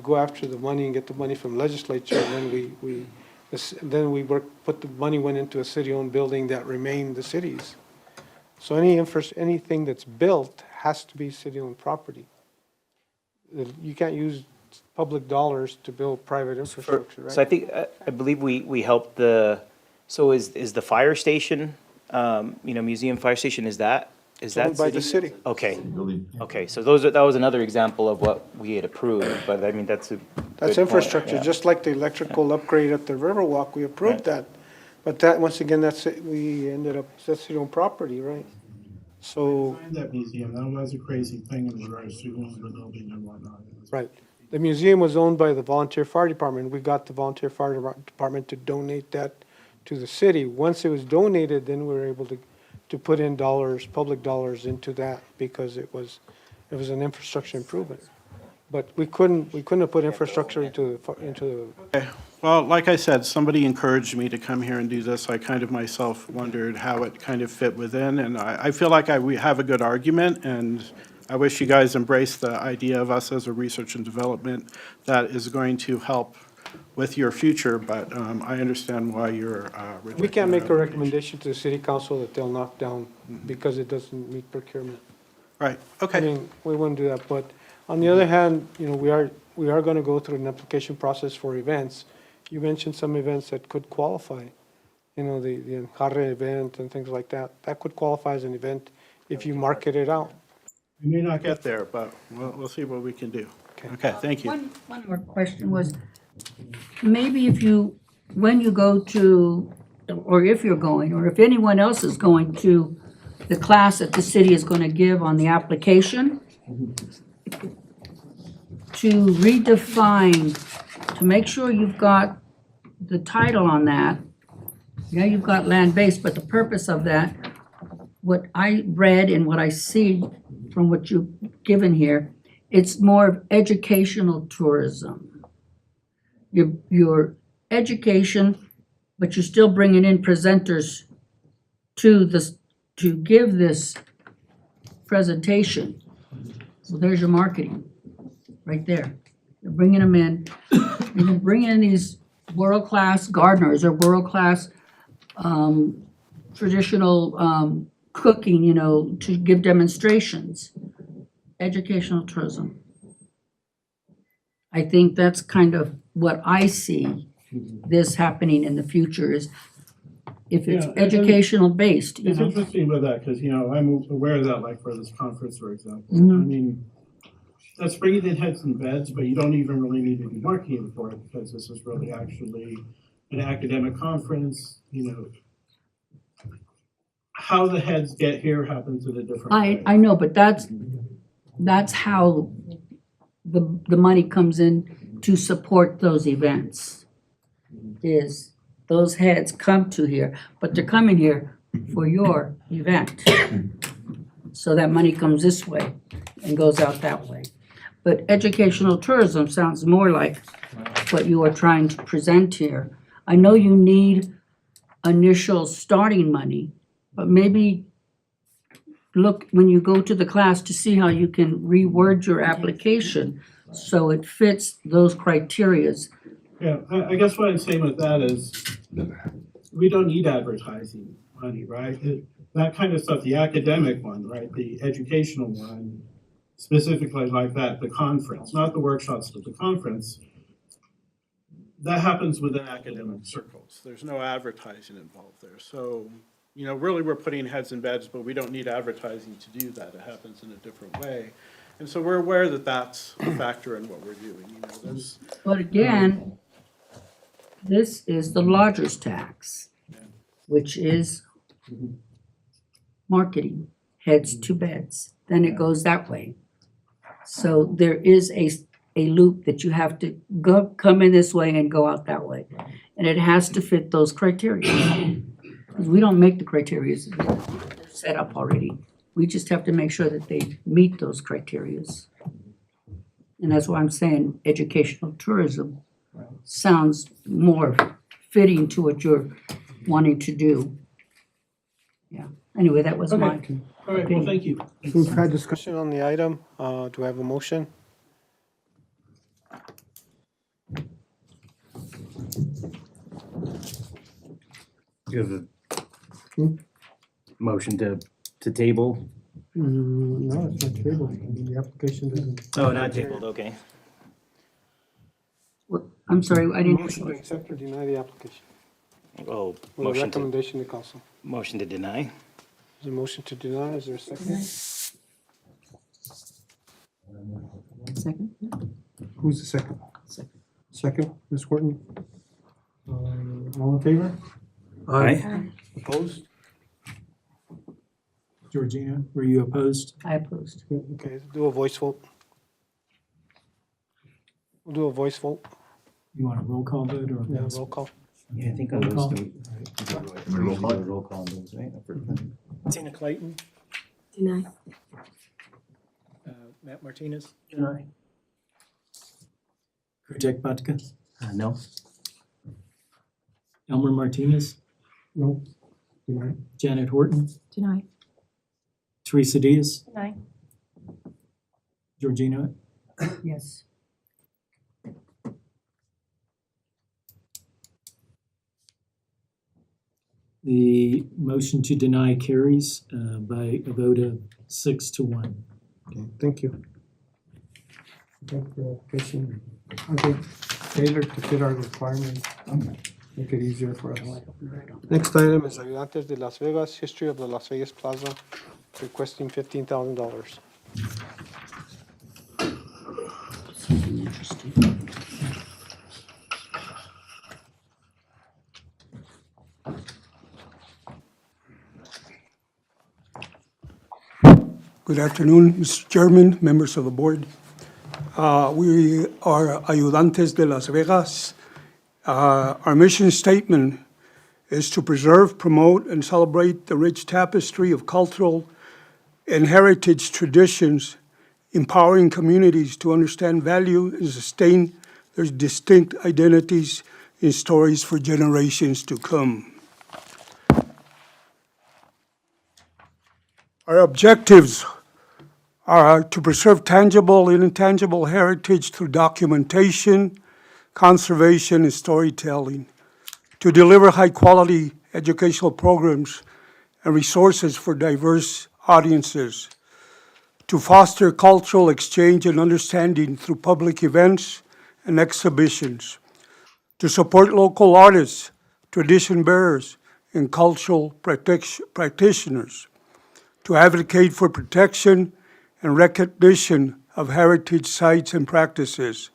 go after the money and get the money from legislature. And then put the money went into a city-owned building that remained the city's. So anything that's built has to be city-owned property. You can't use public dollars to build private infrastructure, right? So I believe we helped so is the fire station, museum fire station, is that Owned by the city. Okay, okay, so that was another example of what we had approved, but I mean, that's a good That's point, infrastructure, yeah. just like the electrical upgrade at the Riverwalk, we approved Right. that. But that, once again, we ended up, that's city-owned property, right? So, That museum, that was a crazy thing in regards to going to the building and whatnot. It was- right, the museum was owned by the volunteer fire department. We got the volunteer fire department to donate that to the city. Once it was donated, then we were able to put in dollars, public dollars into that because it was an infrastructure improvement. But we couldn't have put infrastructure into Well, like I said, somebody encouraged me to come here and do this. I kind of myself wondered how it kind of fit within, and I feel like we have a good argument, and I wish you guys embrace the idea of us as a research and development that is going to help with your future, but I understand why you're rejecting We can't make a our recommendation to the city council that they'll knock down because it doesn't meet procurement. Right, I okay. mean, we wouldn't do that, but on the other hand, you know, we are gonna go through an application process for events. You mentioned some events that could qualify, you know, the Enjarre event and things like that. That could qualify as an event if you market it out. We may not get there, but we'll see what we can do. Okay, thank you. One more question was, maybe when you go to, or if you're going, or if anyone else is going to the class that the city is gonna give on the application, to redefine, to make sure you've got the title on that. Yeah, you've got land-based, but the purpose of that, what I read and what I see from what you've given here, it's more of educational tourism. Your education, but you're still bringing in presenters to give this presentation. So there's your marketing, right there. You're bringing them in, you're bringing in these world-class gardeners or world-class traditional cooking, you know, to give demonstrations. Educational tourism. I think that's kind of what I see this happening in the future is if it's Yeah, and- educational based, you It's know. interesting with that, because, you know, I'm aware of that, like for this conference, for example. I Mhm. mean, that's bringing in heads and beds, but you don't even really need to be marketing for it, because this is really actually an academic conference, you know. How the heads get here happens in a different way. I know, but that's how the money comes in to support those events. Is those heads come to here, but they're coming here for your event. So that money comes this way and goes out that way. But educational tourism sounds more like what you are trying to present here. I know you need initial starting money, but maybe look when you go to the class to see how you can reword your application so it fits those criterias. Yeah, I guess what I'm saying with that is, we don't need advertising money, right? That kind of stuff, the academic one, right, the educational one, specifically like that, the conference, not the workshops, but the conference, that happens within academic circles. There's no advertising involved there. So, you know, really, we're putting heads in beds, but we don't need advertising to do that. It happens in a different way. And so we're aware that that's a factor in what we're doing, you know, there's, But again, this is the lodger's tax, which is marketing, heads to beds. Then it goes that way. So there is a loop that you have to come in this way and go out that way. And it has to fit those criteria. Because we don't make the criteria, they're set up already. We just have to make sure that they meet those criterias. And that's why I'm saying educational tourism sounds more fitting to what you're wanting to do. Yeah, anyway, that was my, all right, well, thank you. We've had discussion on the item. Do I have a motion? You have a motion to table? No, it's not table. The application doesn't. Oh, not tabled, okay. I'm sorry, I didn't. Motion to accept or deny the application Oh, with a motion to, recommendation to council. motion to deny? Is there a motion to deny? Is there a second? Second? Who's the second? Second. Second, Ms. Horton? All in favor? Aye. Opposed? Georgina, were you opposed? I opposed. Okay, do a voice vote. We'll do a voice vote. You want a roll call vote or? Yeah, roll call. Yeah, I think Roll call. Roll call on those, right? Tina Clayton, Deny. Matt Martinez, Deny. Kurtek Batka, No. Elmer Martinez? No. Janet Horton, Deny. Teresa Diaz, Deny. Georgina, Yes. the motion to deny carries by a vote of 6-1. Okay, thank you. I think the application, I think tailored to fit our requirements, make it easier for us. Next item is Ayudantes de Las Vegas, history of the Las Vegas Plaza, requesting $15,000. Good afternoon, Mr. Chairman, members of the board. We are Ayudantes de Las Vegas. Our mission statement is to preserve, promote, and celebrate the rich tapestry of cultural and heritage traditions, empowering communities to understand, value, and sustain their distinct identities and stories for generations to come. Our objectives are to preserve tangible and intangible heritage through documentation, conservation, and storytelling, to deliver high-quality educational programs and resources for diverse audiences, to foster cultural exchange and understanding through public events and exhibitions, to support local artists, tradition bearers, and cultural practitioners, to advocate for protection and recognition of heritage sites and practices,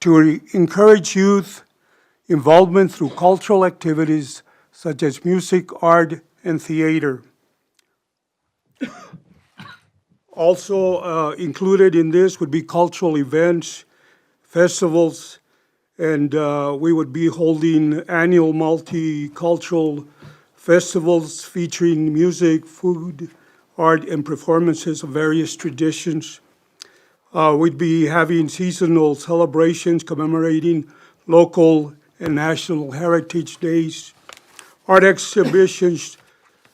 to encourage youth involvement through cultural activities such as music, art, and theater. Also included in this would be cultural events, festivals, and we would be holding annual multicultural festivals featuring music, food, art, and performances of various traditions. We'd be having seasonal celebrations commemorating local and national heritage days, art exhibitions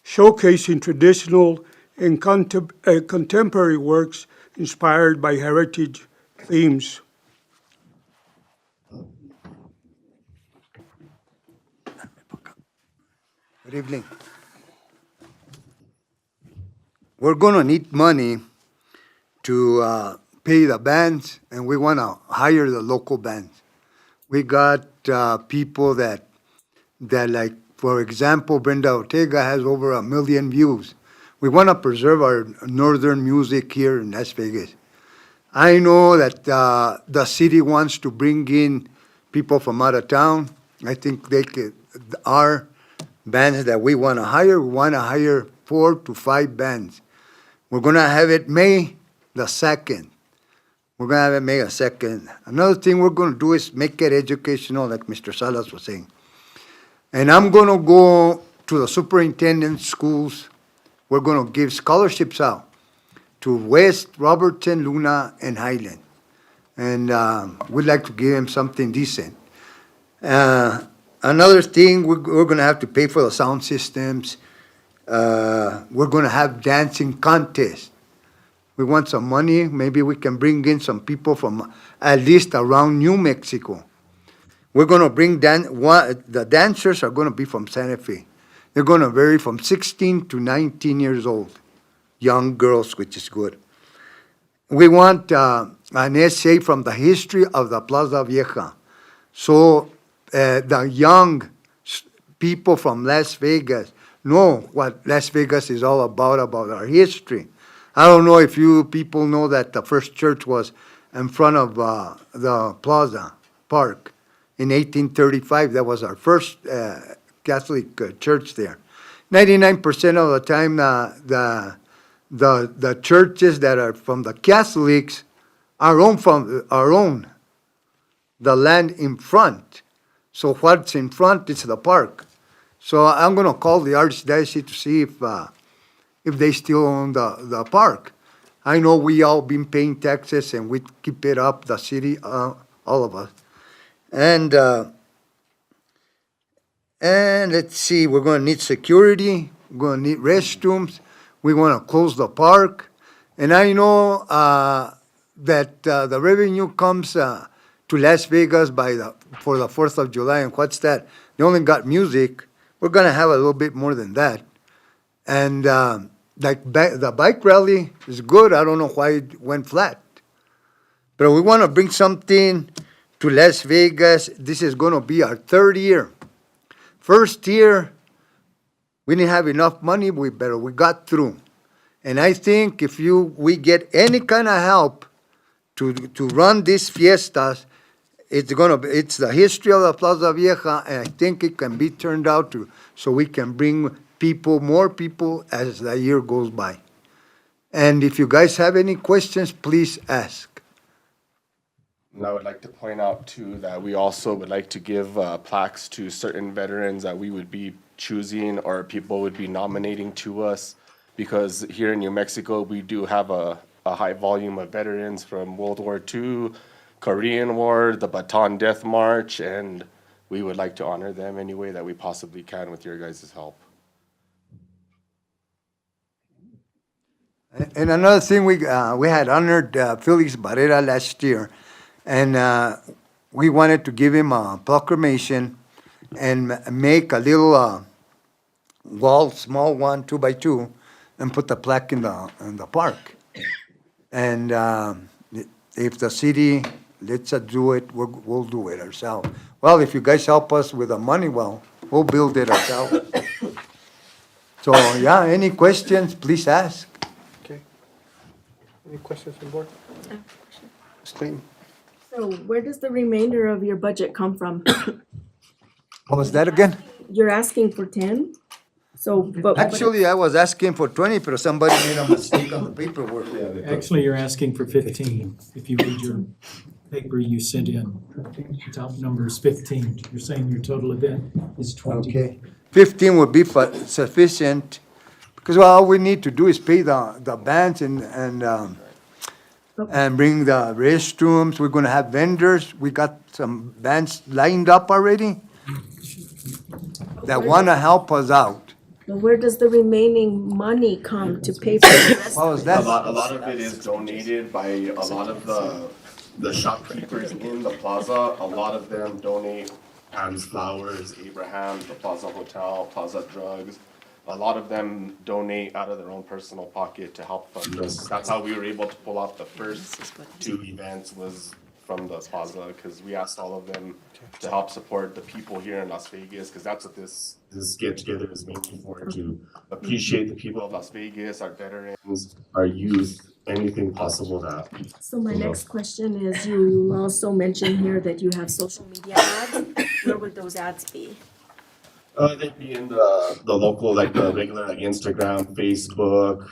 showcasing traditional and contemporary works inspired by heritage themes. Good evening. We're gonna need money to pay the bands, and we wanna hire the local bands. We got people that like, for example, Brenda Ortega has over 1 million views. We wanna preserve our northern music here in Las Vegas. I know that the city wants to bring in people from out of town. I think they could, our bands that we want to hire 4 to 5 bands. We're going to have it May the 2nd. We're going to have it May the 2nd. Another thing we're going to do is make it educational, like Mr. Salas was saying. And I'm going to go to the superintendent schools. We're going to give scholarships out to West, Robertson, Luna, and Highland. And we'd like to give them something decent. Another thing, we're going to have to pay for the sound systems. We're going to have dancing contests. We want some money. Maybe we can bring in some people from at least around New Mexico. We're going to bring the dancers are going to be from Santa Fe. They're going to vary from 16 to 19 years old, young girls, which is good. We want an essay from the history of the Plaza Vieja. So the young people from Las Vegas know what Las Vegas is all about our history. I don't know if you people know that the first church was in front of the Plaza Park in 1835. That was our first Catholic church there. 99% of the time, the churches that are from the Catholics are own the land in front. So what's in front is the park. So I'm gonna call the archdiocese to see if they still own the park. I know we all been paying taxes and we keep it up, the city, all of us. And let's see, we're gonna need security, we're gonna need restrooms, we wanna close the park. And I know, that, the revenue comes, to Las Vegas for the 4th of July, and what's that? They only got music, we're gonna have a little bit more than that. And, the bike rally is good, I don't know why it went flat. But we wanna bring something to Las Vegas, this is gonna be our 3rd year. First year, we didn't have enough money, we got through. And I think if we get any kind of help to run these fiestas, it's the history of the Plaza Vieja, and I think it can be turned out so we can bring more people as the year goes by. And if you guys have any questions, please ask. And I would like to point out too that we also would like to give plaques to certain veterans that we would be choosing or people would be nominating to us. Because here in New Mexico, we do have a high volume of veterans from World War II, Korean War, the Bataan Death March, and we would like to honor them any way that we possibly can with your guys' help. And another thing, we had honored Felix Barrera last year, and we wanted to give him a proclamation and make a little wall, small one, 2x2, and put the plaque in the park. And if the city lets us do it, we'll do it ourselves. Well, if you guys help us with the money, well, we'll build it ourselves. So, yeah, any questions, please ask. Okay. Any questions from the board? Ms. Clayton? So where does the remainder of your budget come from? What was that again? You're asking for 10? So, but. Actually, I was asking for 20, but somebody made a mistake on the paperwork. Actually, you're asking for 15. If you read your paper you sent in, the top number is 15. You're saying your total event is 20. Okay. 15 would be sufficient, because all we need to do is pay the bands and bring the restrooms. We're gonna have vendors. We got some bands lined up already that wanna help us out. Where does the remaining money come to pay for the rest? What was A that? lot of it is donated by a lot of the shopkeepers in the plaza. A lot of them donate Pam's Flowers, Abraham, the Plaza Hotel, Plaza Drugs. A lot of them donate out of their own personal pocket to help fund this. That's how we were able to pull off the first 2 events was from the plaza, because we asked all of them to help support the people here in Las Vegas, because that's what this get together is mainly for, to appreciate the people of Las Vegas, our veterans, our youth, anything possible that. So my next question is, you also mentioned here that you have social media ads. Where would those ads be? They'd be in the local, like the regular, like Instagram, Facebook,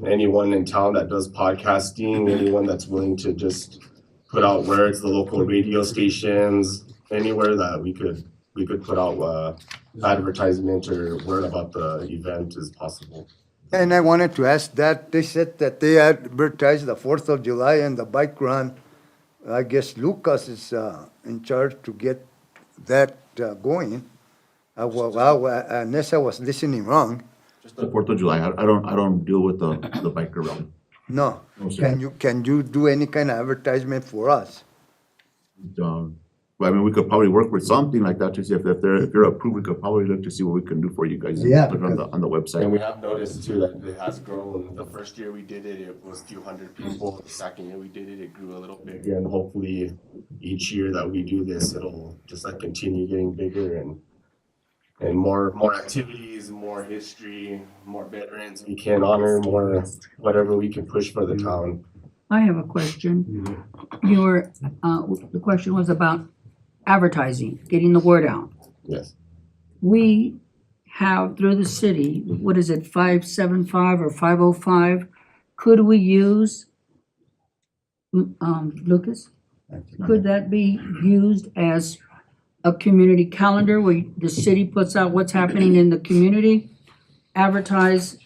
anyone in town that does podcasting, anyone that's willing to just put out words, the local radio stations, anywhere that we could put out advertisement or word about the event is possible. And I wanted to ask that, they said that they advertised the 4th of July and the bike run. I guess Lucas is in charge to get that going. Unless I was listening wrong. Just the 4th of July. I don't deal with the biker rally. No. No, sir. Can you do any kind of advertisement for us? But I mean, we could probably work with something like that to see if you're approved, we could probably look to see what we can do for you guys. Yeah, Put it on the website. And we have noticed too that it has grown. The first year we did it, it was a few hundred people. The second year we did it, it grew a little bigger. And hopefully each year that we do this, it'll just like continue getting bigger and more activities, more history, more veterans we can honor, more whatever we can push for the town. I have a question. The question was about advertising, getting the word out. Yes. We have through the city, what is it, 575 or 505? Could we use, Lucas? Could that be used as a community calendar where the city puts out what's happening in the community? Advertise,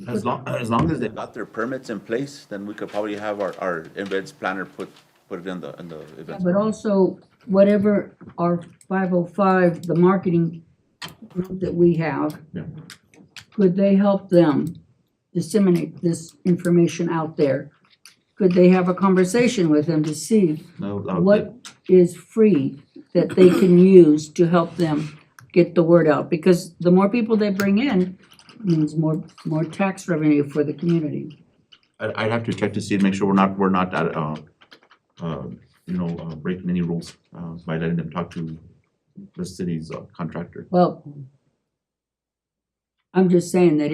As long as they've got their permits in place, then we could probably have our events planner put it in the events. but also whatever our 505, the marketing group that we have, Yeah. could they help them disseminate this information out there? Could they have a conversation with them to see No, what is free that they can use to help them get the word out? Because the more people they bring in means more tax revenue for the community. I'd have to check to see and make sure we're not breaking any rules by letting them talk to the city's contractor. Well, I'm just saying that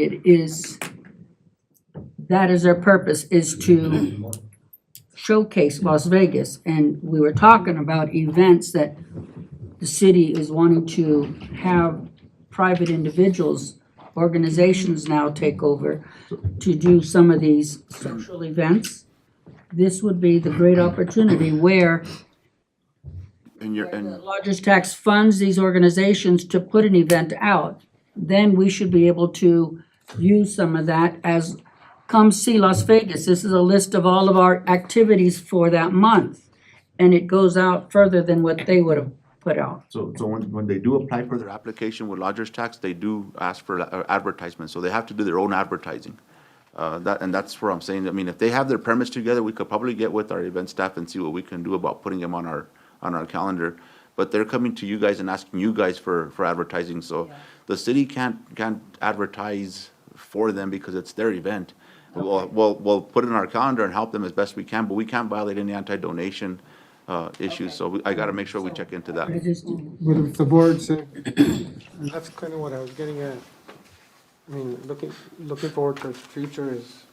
that is their purpose, is to showcase Las Vegas. And we were talking about events that the city is wanting to have private individuals, organizations now take over to do some of these social events. This would be the great opportunity where the Lodgers Tax funds these organizations to put an event out. Then we should be able to use some of that as, come see Las Vegas. This is a list of all of our activities for that month. And it goes out further than what they would have put out. So when they do apply for their application with lodgers tax, they do ask for advertisements, so they have to do their own advertising. That's where I'm saying, I mean, if they have their permits together, we could probably get with our event staff and see what we can do about putting them on our calendar. But they're coming to you guys and asking you guys for advertising, so the city can't advertise for them because it's their event. We'll put it in our calendar and help them as best we can, but we can't violate any anti-donation issues, so I gotta make sure we check into that. But if the board said, and that's kind of what I was getting at. I mean, looking forward to the future is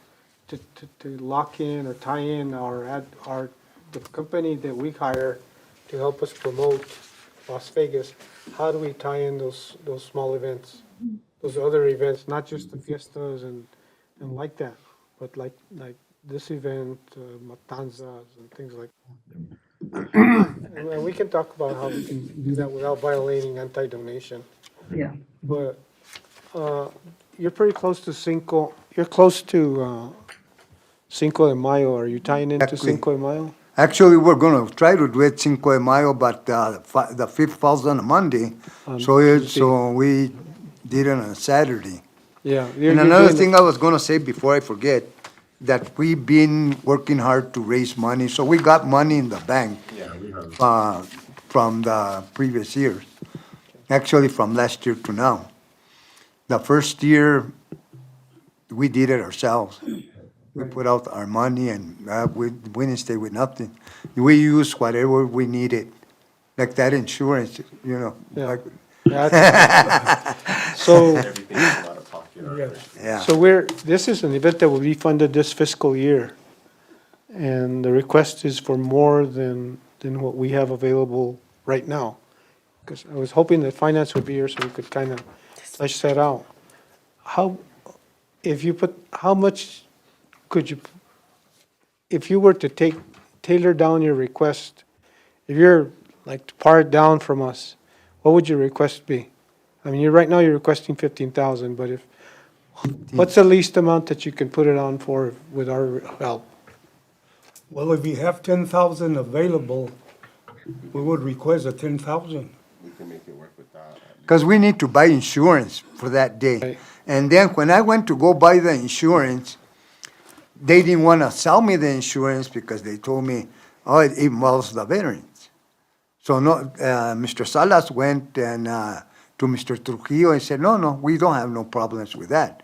to lock in or tie in the company that we hire to help us promote Las Vegas. How do we tie in those small events, those other events, not just the fiestas and like that, but like this event, matanzas and things like that. And we can talk about how we can do that without violating anti-donation. Yeah. But you're pretty close to Cinco, you're close to Cinco de Mayo. Are you tying into Exactly. Cinco de Mayo? Actually, we're gonna try to do it Cinco de Mayo, but the fifth falls on a Monday, so we did it on a Saturday. Yeah. And another thing I was gonna say before I forget, that we've been working hard to raise money, so we got money in the bank from the previous years, actually from last year to now. The first year, we did it ourselves. We put out our money and we didn't stay with nothing. We used whatever we needed, like that insurance, you know. Yeah. like- So, Everything's out of pocket. Yeah. so this is an event that will be funded this fiscal year. And the request is for more than what we have available right now. Because I was hoping that finance would be here so we could kind of flesh that out. How much could you, if you were to tailor down your request, if you're like to par it down from us, what would your request be? I mean, right now you're requesting 15,000, but what's the least amount that you can put it on for with our help? Well, if you have 10,000 available, we would request a 10,000. We can make it work with that. Because we need to buy insurance for that day. Right. And then when I went to go buy the insurance, they didn't want to sell me the insurance because they told me, oh, it involves the veterans. So Mr. Salas went and to Mr. Trujillo and said, no, we don't have no problems with that.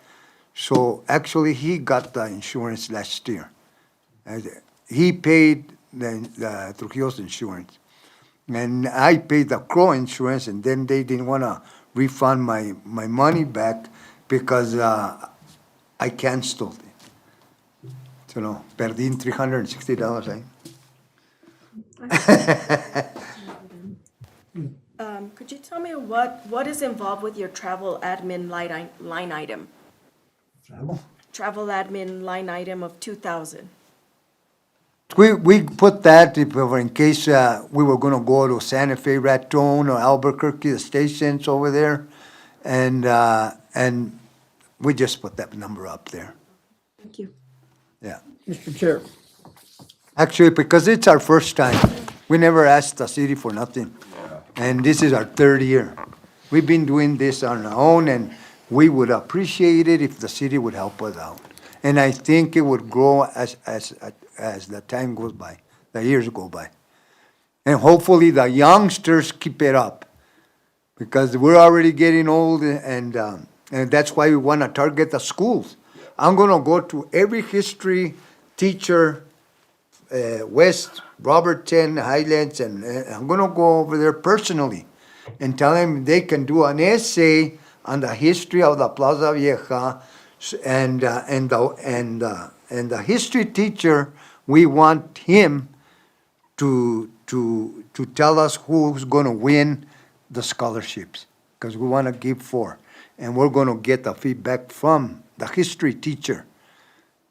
So actually, he got the insurance last year. He paid the Trujillo's insurance. And I paid the Crow insurance, and then they didn't want to refund my money back because I canceled it. So, no, perdí $360, eh? Could you tell me what is involved with your travel admin line item? Travel admin line item of 2,000. We put that if ever in case we were gonna go to Santa Fe, Raton, or Albuquerque, the stations over there. And we just put that number up there, Thank you. yeah. Mr. Chair, Actually, because it's our first time, we never asked the city for nothing. And this is our third year. We've been doing this on our own, and we would appreciate it if the city would help us out. And I think it would grow as the time goes by, the years go by. And hopefully the youngsters keep it up, because we're already getting old, and that's why we want to target the schools. I'm gonna go to every history teacher, West, Robertson, Highlands, and I'm gonna go over there personally and tell them they can do an essay on the history of the Plaza Vieja, and the history teacher, we want him to tell us who's gonna win the scholarships, because we wanna give 4. And we're gonna get the feedback from the history teacher.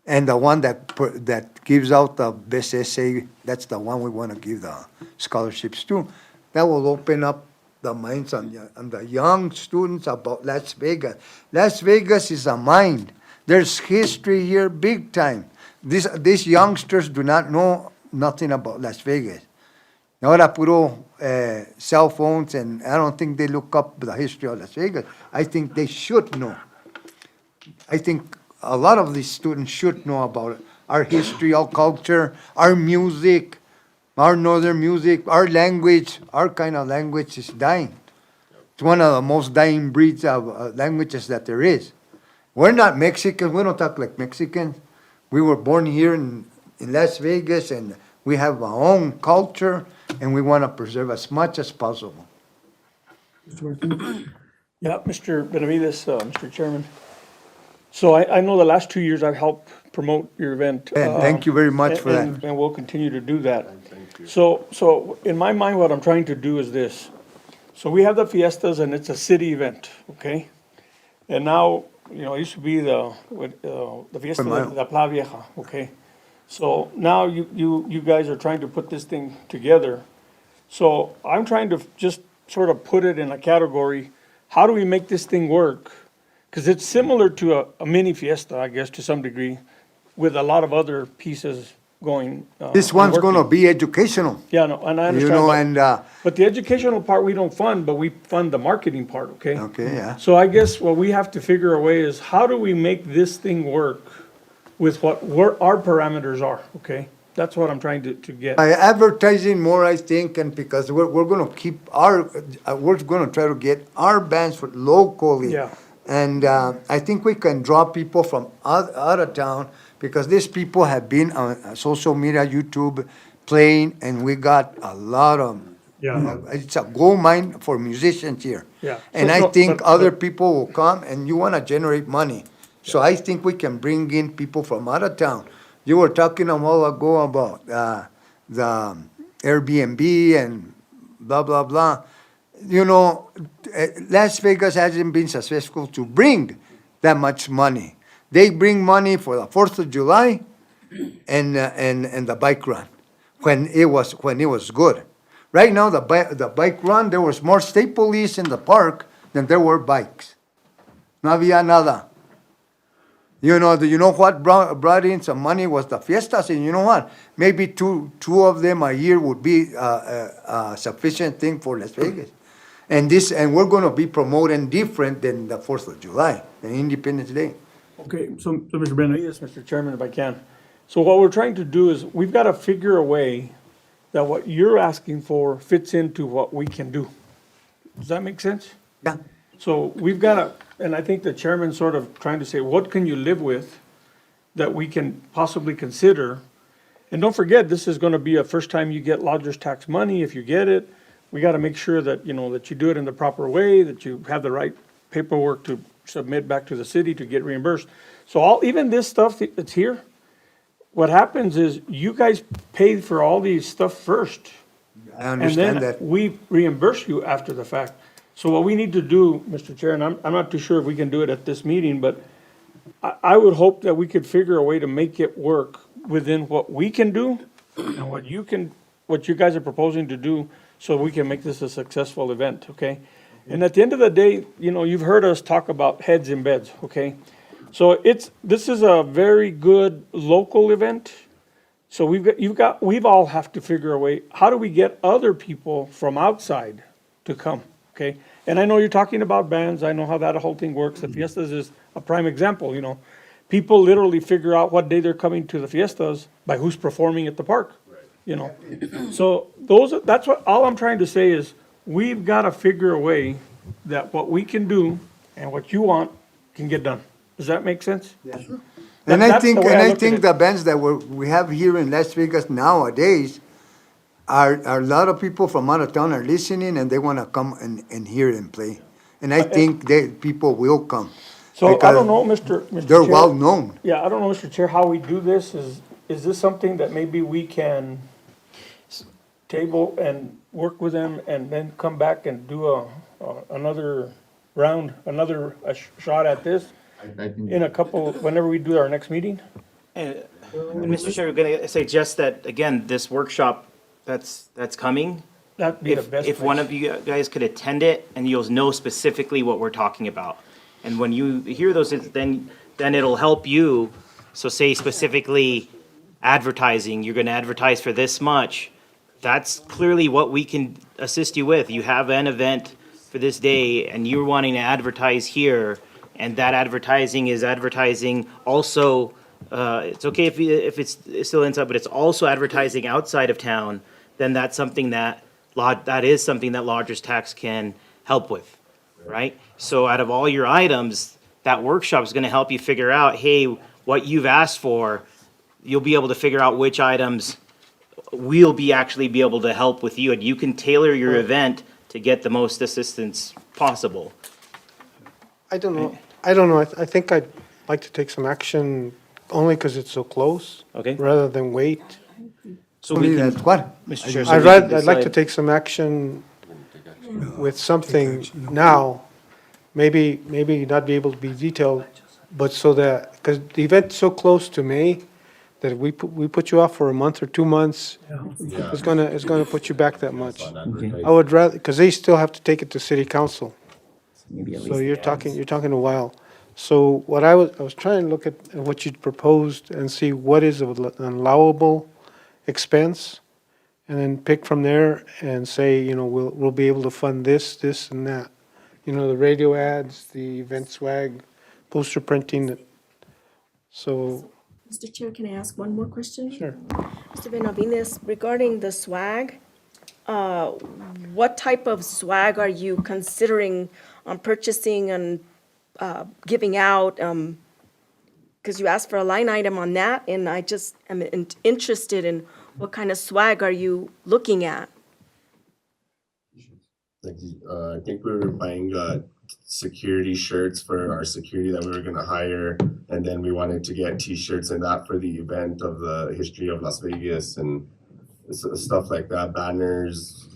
And the one that gives out the best essay, that's the one we want to give the scholarships to. That will open up the minds on the young students about Las Vegas. Las Vegas is a mind. There's history here big time. These youngsters do not know nothing about Las Vegas. Ahora puro cell phones, and I don't think they look up the history of Las Vegas. I think they should know. I think a lot of these students should know about our history, our culture, our music, our northern music, our language. Our kind of language is dying. It's one of the most dying breeds of languages that there is. We're not Mexicans. We don't talk like Mexicans. We were born here in Las Vegas, and we have our own culture, and we want to preserve as much as possible. Mr. Martinez? Yeah, Mr. Benavides, Mr. Chairman. So I know the last 2 years I've helped promote your event. And thank you very much for that. And we'll continue to do that. So in my mind, what I'm trying to do is this. So we have the fiestas, and it's a city event, okay? And now, it used to be the fiesta de la Plaza Vieja, okay? So now you guys are trying to put this thing together. So I'm trying to just sort of put it in a category, how do we make this thing work? Because it's similar to a mini fiesta, I guess, to some degree, with a lot of other pieces going. This one's gonna be educational. Yeah, no, and I understand. But the educational part, we don't fund, but we fund the marketing part, okay? Okay, yeah. So I guess what we have to figure a way is, how do we make this thing work with what our parameters are, okay? That's what I'm trying to get. By advertising more, I think, and because we're gonna keep we're gonna try to get our bands for locally. Yeah. And I think we can draw people from out of town, because these people have been on social media, YouTube, playing, and we got a lot of, it's a gold mine for musicians here. Yeah. And I think other people will come, and you want to generate money. So I think we can bring in people from out of town. You were talking a while ago about the Airbnb and blah, blah, blah. Las Vegas hasn't been successful to bring that much money. They bring money for the 4th of July and the bike run when it was good. Right now, the bike run, there was more state police in the park than there were bikes. No había nada. You know what brought in some money was the fiestas, and you know what? Maybe two of them a year would be a sufficient thing for Las Vegas. And we're going to be promoting different than the 4th of July, the Independence Day. Okay, so Mr. Benavides, Mr. Chairman, if I can. So what we're trying to do is, we've got to figure a way that what you're asking for fits into what we can do. Does that make sense? Yeah. So we've got to, and I think the chairman's sort of trying to say, what can you live with that we can possibly consider? And don't forget, this is going to be a first time you get lodger's tax money, if you get it. We got to make sure that, that you do it in the proper way, that you have the right paperwork to submit back to the city to get reimbursed. So even this stuff that's here, what happens is you guys pay for all these stuff first. I And understand then that. we reimburse you after the fact. So what we need to do, Mr. Chair, and I'm not too sure if we can do it at this meeting, but I would hope that we could figure a way to make it work within what we can do and what you guys are proposing to do, so we can make this a successful event, okay? And at the end of the day, you know, you've heard us talk about heads in beds, okay? So this is a very good local event. So we've all have to figure a way, how do we get other people from outside to come, okay? And I know you're talking about bands, I know how that whole thing works, the fiestas is a prime example, you know? People literally figure out what day they're coming to the fiestas by who's performing at the park, you know? So that's what, all I'm trying to say is, we've gotta figure a way that what we can do and what you want can get done. Does that make sense? And I That's the think, way and I I look at think it. the bands that we have here in Las Vegas nowadays are a lot of people from out of town are listening and they wanna come and hear them play. And I think people will come. So I because don't know, Mr. They're Chair. well-known. Yeah, I don't know, Mr. Chair, how we do this. Is this something that maybe we can table and work with them and then come back and do another round, another shot at this I think. in a couple, whenever we do our next meeting? And Mr. Chair, we're gonna suggest that, again, this workshop that's coming, That'd be the best. if one place. of you guys could attend it, and you'll know specifically what we're talking about. And when you hear those, then it'll help you. So say specifically advertising, you're gonna advertise for this much. That's clearly what we can assist you with. You have an event for this day, and you're wanting to advertise here, and that advertising is advertising also, it's okay if it's still inside, but it's also advertising outside of town, then that's something that is something that Lodgers Tax can help with, right? So out of all your items, that workshop is gonna help you figure out, hey, what you've asked for, you'll be able to figure out which items we'll actually be able to help with you, and you can tailor your event to get the most assistance possible. I don't know. I think I'd like to take some action only because it's so close. Okay. Rather than wait. So we can, What? Mr. Chair, so I'd we can like to decide- take some action with something now. Maybe not be able to be detailed, but so that, because the event's so close to May, that we put you off for a month or 2 months, it's gonna put you back that much. I would rather, because they still have to take it to city council. maybe at So least you're the talking, ads. you're talking a while. So what I was trying to look at what you'd proposed and see what is an allowable expense, and then pick from there and say, you know, we'll be able to fund this, and that. You know, the radio ads, the event swag, poster printing. So, Mr. Chair, can I ask one more question? sure. Mr. Benavides, regarding the swag, what type of swag are you considering on purchasing and giving out? Because you asked for a line item on that, and I just am interested in what kind of swag are you looking at? Like, I think we were buying security shirts for our security that we were gonna hire, and then we wanted to get T-shirts and that for the event of the history of Las Vegas and stuff like that, banners,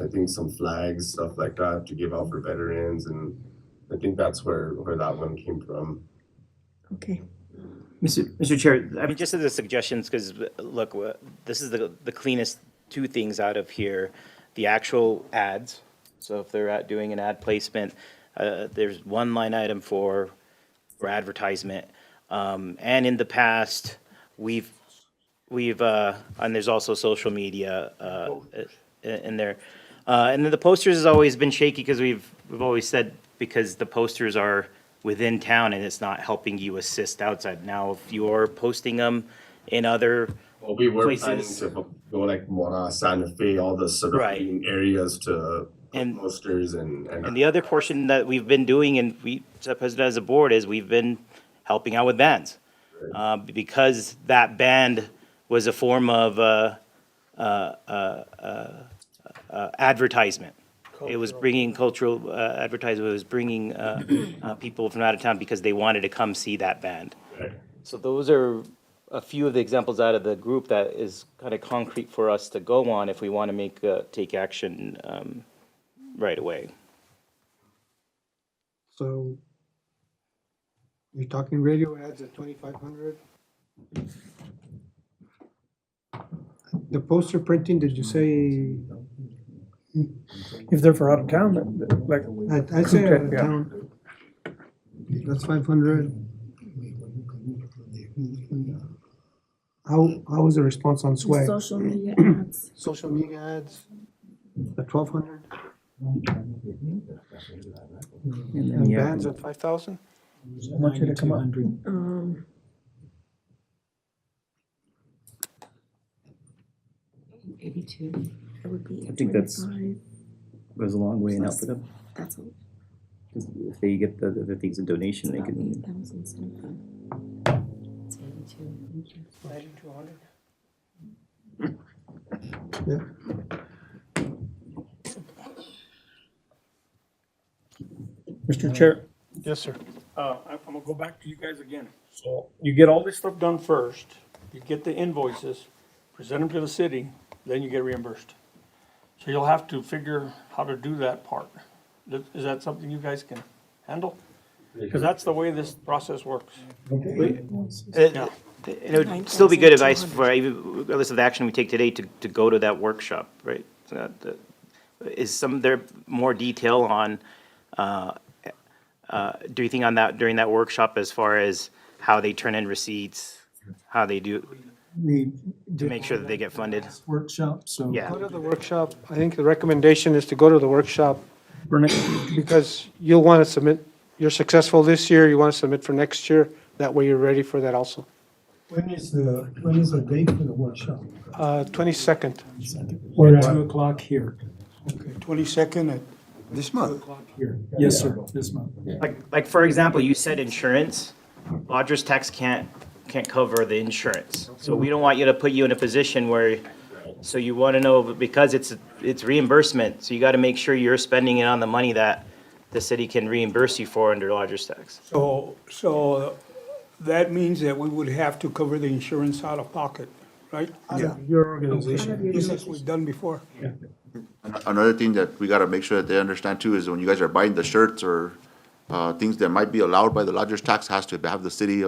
I think some flags, stuff like that to give out for veterans, and I think that's where that one came from. Okay. Mr. Chair, I mean, just as a suggestions, because look, this is the cleanest two things out of here. The actual ads, so if they're doing an ad placement, there's one line item for advertisement. And in the past, we've and there's also social media in there. And then the posters has always been shaky because we've always said, because the posters are within town and it's not helping you assist outside. Now, if you're posting them in other Well, we were planning places, to go like Mora, Santa Fe, all the surrounding areas to put And- posters and the other portion that we've been doing, and we, as a board, is we've been helping out with bands. Because that band was a form of advertisement. It was bringing cultural advertisement, it was bringing people from out of town because they wanted to come see that band. Right. So those are a few of the examples out of the group that is kind of concrete for us to go on if we want to take action right away. So you're talking radio ads at 2,500? The poster printing, did you say? If they're for out of town, like. I'd say out of Yeah. town. That's 500. How was the response on swag? Social media ads. Social media ads at 1,200? And bands at 5,000? I want you to come up. 9,200. 82. That would be. I think that's- 25. Goes a long way in Plus- helping them. That's a. If they get the other things in donation, they can. 8,000 something. It's 82. 9,200. Yeah. Mr. Chair, Yes, sir. I'm gonna go back to you guys again. So you get all this stuff done first, you get the invoices, present them to the city, then you get reimbursed. So you'll have to figure how to do that part. Is that something you guys can handle? Because that's the way this process works. Yeah. It would still be good advice for, even regardless of the action we take today, to go to that workshop, right? So that, is there more detail on, do you think on that, during that workshop, as far as how they turn in receipts, how they do, We to make sure that they get funded? workshop, so. Yeah. Go to the workshop. I think the recommendation is to go to the workshop because you'll want to submit, you're successful this year, you want to submit for next year. That way you're ready for that also. When is the date for the workshop? 22nd. We're at 2:00 here. Okay, 22nd at This month. Here. Yes, sir, this month. Like, for example, you said insurance, lodger's tax can't cover the insurance. So we don't want you to put you in a position where, so you want to know, because it's reimbursement, so you got to make sure you're spending it on the money that the city can reimburse you for under lodger's tax. So that means that we would have to cover the insurance out of pocket, right? Yeah. Your organization. This is was done before. Another thing that we gotta make sure that they understand too is when you guys are buying the shirts or, things that might be allowed by the lodger's tax has to have the city,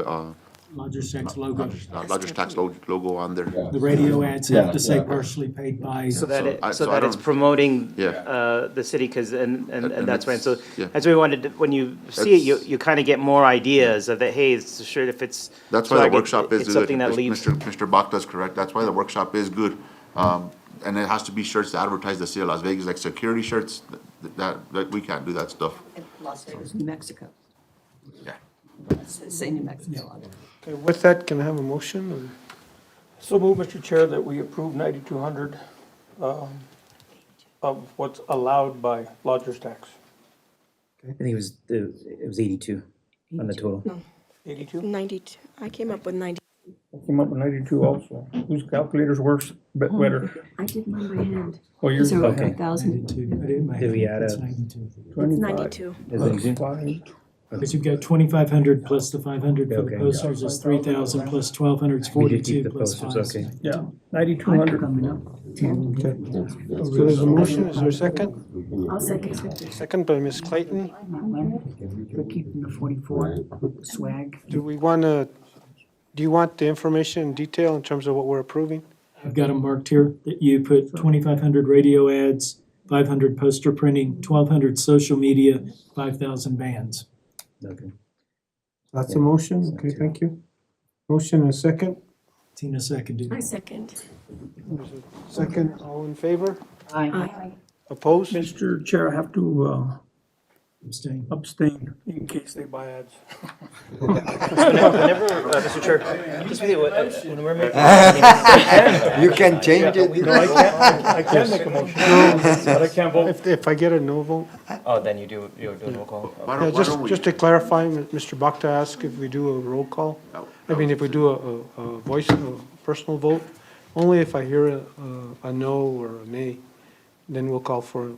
Lodger's tax logo. lodger's tax logo on there. The radio ads have to say partially paid by. So that So I so that it's don't- promoting Yeah. the city, because, and that's right. So it's- yeah. that's what we wanted, when you see it, you kind of get more ideas of that, hey, it's sure if it's. That's why swag, the workshop is it's good. something that leaves. Mr. Bach is correct. That's why the workshop is good. And it has to be shirts that advertise the city of Las Vegas, like security shirts, that we can't do that stuff. Las Vegas, New Mexico. Yeah. Say New Mexico on it. Okay, with that, can I have a motion? or- So move, Mr. Chair, that we approve 9,200 of what's allowed by lodger's tax. I think it was 82 on the total. 82? 92. I came up with 90. I came up with 92 also. Whose calculator's worse, better? I did mine by hand. Oh, yours So, by okay. hand. 92. I did my. Did we add It's a- 92. It's 25. 92. Is it 5. But you've got 2,500 plus the 500 for the Okay. posters is 3,000 plus 1,200 is We did keep 42 the plus posters, 5. okay. Yeah, 9,200. Okay. So there's a motion, is there a second? I'll second. Second by Ms. Clayton. We're keeping the 44 swag. Do you want the information in detail in terms of what we're approving? I've got them marked here, that you put 2,500 radio ads, 500 poster printing, 1,200 social media, 5,000 bands. Okay. That's a motion, okay, thank you. Motion and a second. Tina seconded. I second. There's a second, all in favor? Aye. Opposed? Mr. Chair, I have to Abstain. abstain in case they buy ads. Whenever, Mr. Chair, just with you, when we're making. You can change it. No, I can make a motion, but I can't vote. If I get a no vote? Oh, then you do a roll call. Why Yeah, don't we? just to clarify, Mr. Bakta asked if we do a roll call. I mean, if we do a voice, a personal vote, only if I hear a no or a nay, then we'll call for.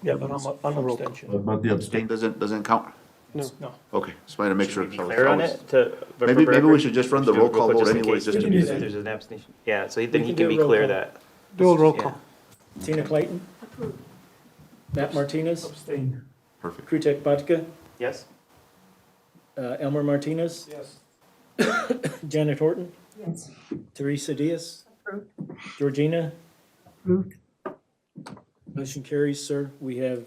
Yeah, but I'm an roll call. abstention. But the abstain doesn't count? No. Okay, just wanted to make sure. Should we be clear on it to? Maybe we record? should just run the Just do roll it real call quick, vote just in anyways, case just to can be do safe. that. There's an abstention. Yeah, so then he can can do be a roll clear call. that. Do a roll Yeah. call. Tina Clayton? Matt Martinez? Abstain. Perfect. Krutek Batka? Yes? Elmer Martinez? Yes. Janet Horton? Yes. Teresa Diaz? Georgina? Approved. Motion carries, sir. We have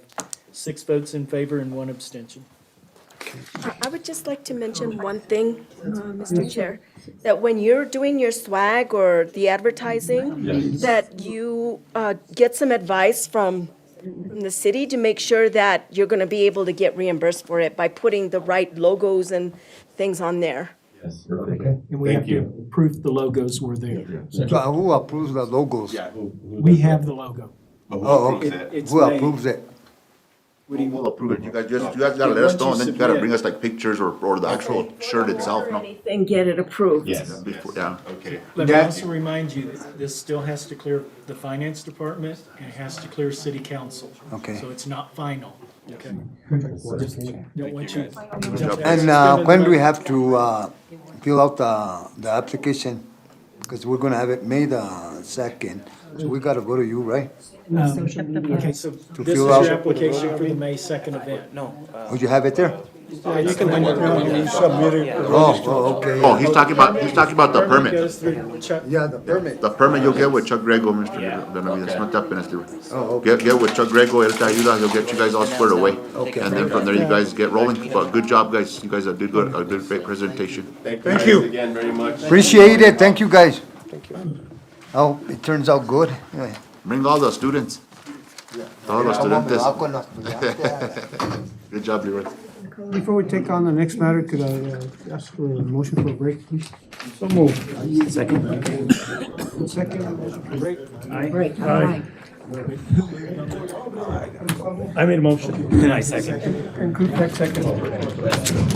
6 votes in favor and 1 abstention. I would just like to mention one thing, Mr. Chair, that when you're doing your swag or the advertising, that you get some advice from the city to make sure that you're going to be able to get reimbursed for it by putting the right logos and things on there. And we have to proof the logos were there. So who approves the logos? We have the logo. Oh, okay. It's Who made. approves it? We'll approve it. You guys gotta let us know, and then you gotta bring us like pictures or the actual shirt itself, Or no? anything, get it approved. Before, yeah. Okay. Let me also remind you that this still has to clear the finance department and it has to clear city council. Okay. So it's not final, okay? Just don't want you. And when do we have to fill out the application? Because we're gonna have it May the 2nd, so we gotta go to you, right? Okay, so this is fill out- your application for the May 2nd event. No. Oh, you have it there? You can hand it around and you submit it. Oh, okay. Oh, he's talking about the permit. Goes through Chuck. Yeah, the permit. The permit you'll get with Chuck Grego, Mr. Benavides, no te apenas, Steve. Oh, okay. Get with Chuck Grego, él te ayuda, he'll get you guys all squared away. Okay. And then from there, you guys get rolling, but good job, guys, you guys did good, a good, great presentation. Thank Thank guys you. again very much. Appreciate it, thank you, guys. Thank you. Oh, it turns out good. Yeah. Bring all the students. Todos los Como me estudiantes. va con los estudiantes. Good job, Leroy. Before we take on the next matter, could I ask for a motion for a break, please? So moved. Second. Second, motion for break. Aye. I made a motion. And I second. And Krutek second.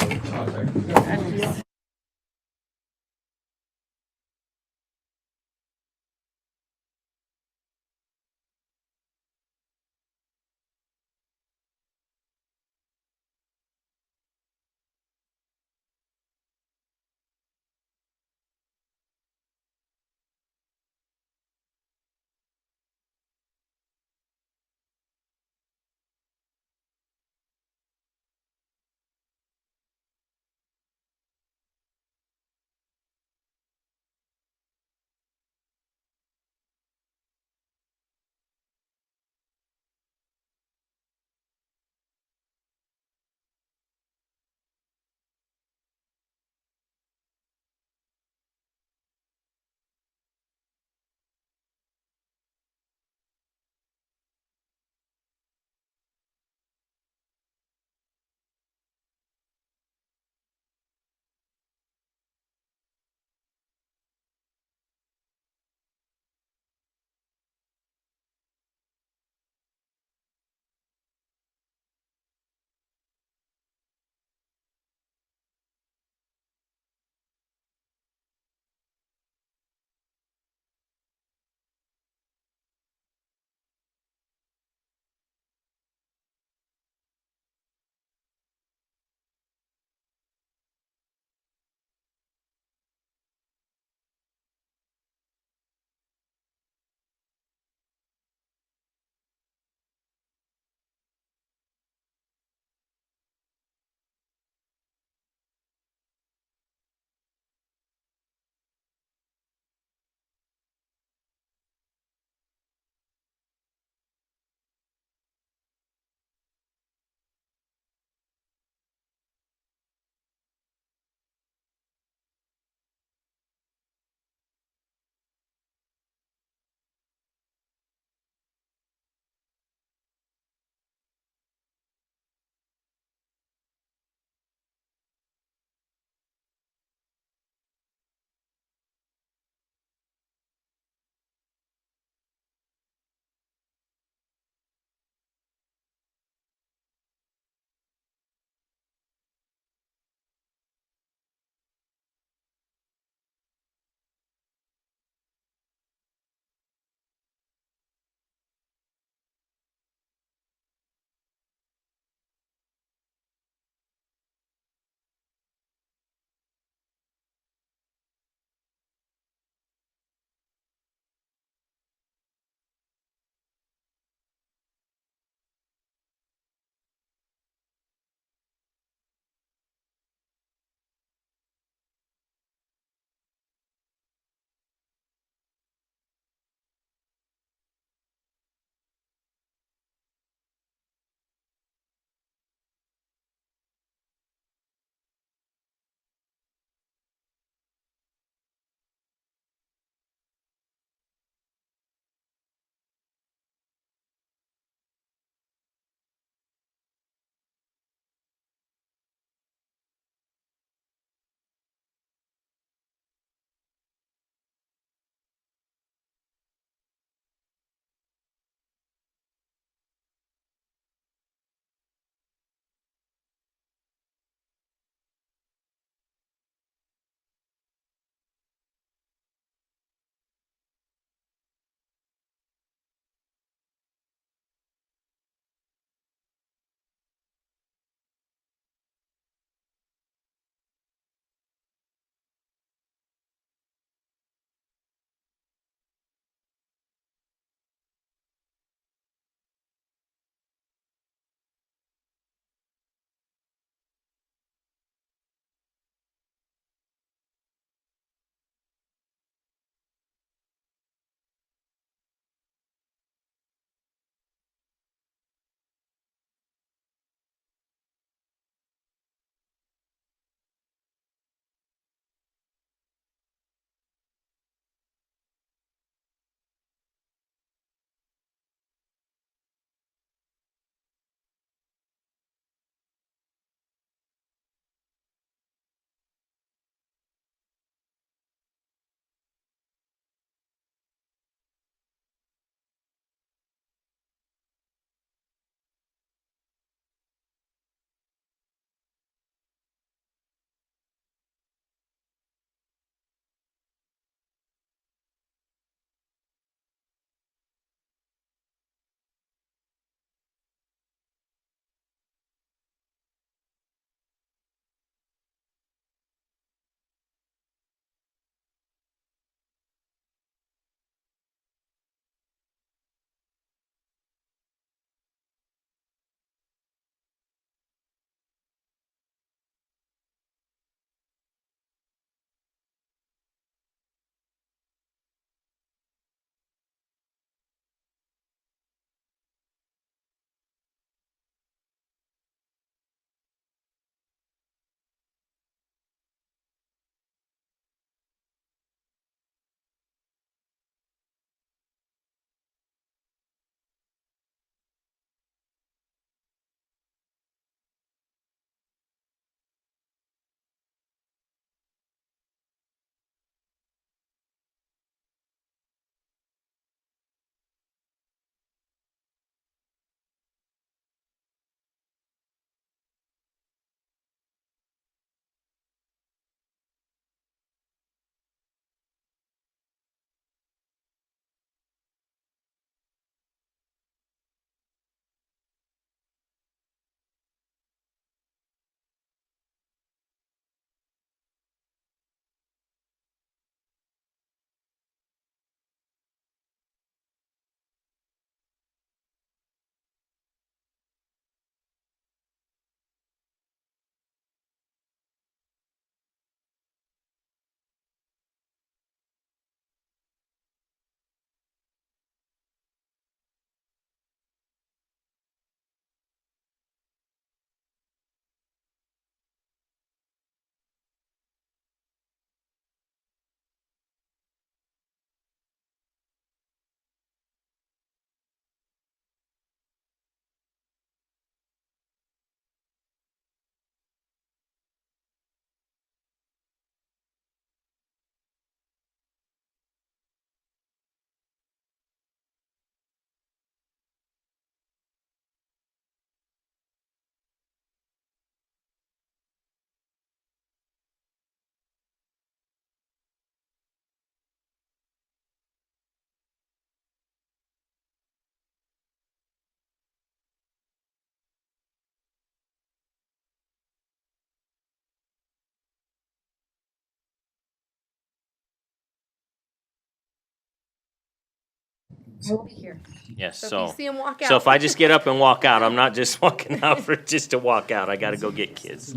We'll be here. Yes, So if so. you see 'em walk So out. if I just get up and walk out, I'm not just walking out for, just to walk out. I gotta go get kids.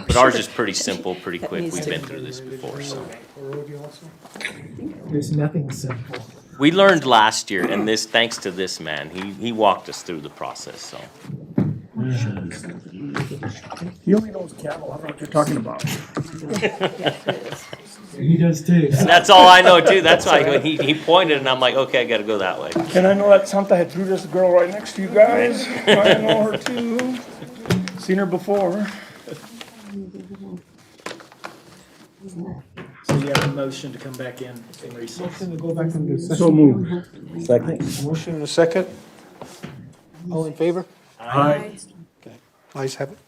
But ours is pretty simple, pretty quick. We've been through this before, so. There's nothing simple. We learned last year, and this, thanks to this man, he walked us through the process, so. He only knows cattle, I don't know what you're talking about. He does too. And that's all I know too. That's why when he pointed and I'm like, okay, I gotta go that way. And I know that Santa had threw this girl right next to you guys. I know her too. Seen her before. So you have a motion to come back in recess. Motion to go back into session. So moved. Motion and a second. All in favor? Aye. Ayes have it.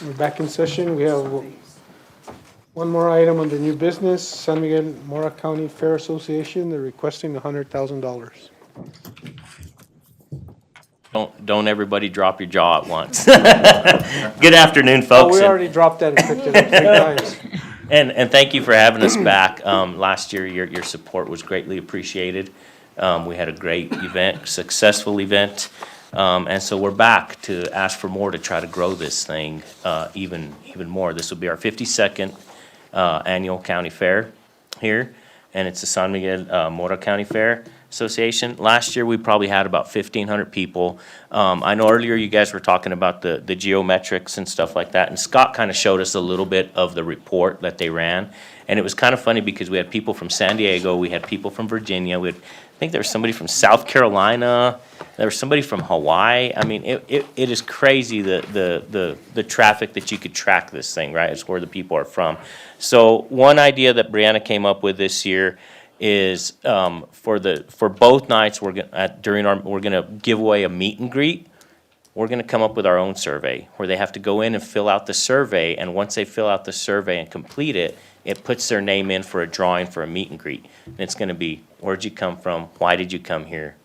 We're back in session. We have one more item under new business. San Miguel Mora County Fair Association, they're requesting $100,000. Don't everybody drop your jaw at once. Good afternoon, folks. We and- already dropped that and picked it up 3 times. And thank you for having us back. Last year, your support was greatly appreciated. We had a great event, successful event. And so we're back to ask for more to try to grow this thing, even more. This will be our 52nd, annual county fair here, and it's the San Miguel, Mora County Fair Association. Last year, we probably had about 1,500 people. I know earlier you guys were talking about the geometrics and stuff like that, and Scott kind of showed us a little bit of the report that they ran. And it was kind of funny because we had people from San Diego, we had people from Virginia, I think there was somebody from South Carolina, there was somebody from Hawaii. I mean, it is crazy the traffic that you could track this thing, right? It's where the people are from. So one idea that Brianna came up with this year is for both nights we're gonna give away a meet and greet. We're gonna come up with our own survey where they have to go in and fill out the survey, and once they fill out the survey and complete it, it puts their name in for a drawing for a meet and greet. And it's gonna be, where'd you come from? Why did you come here?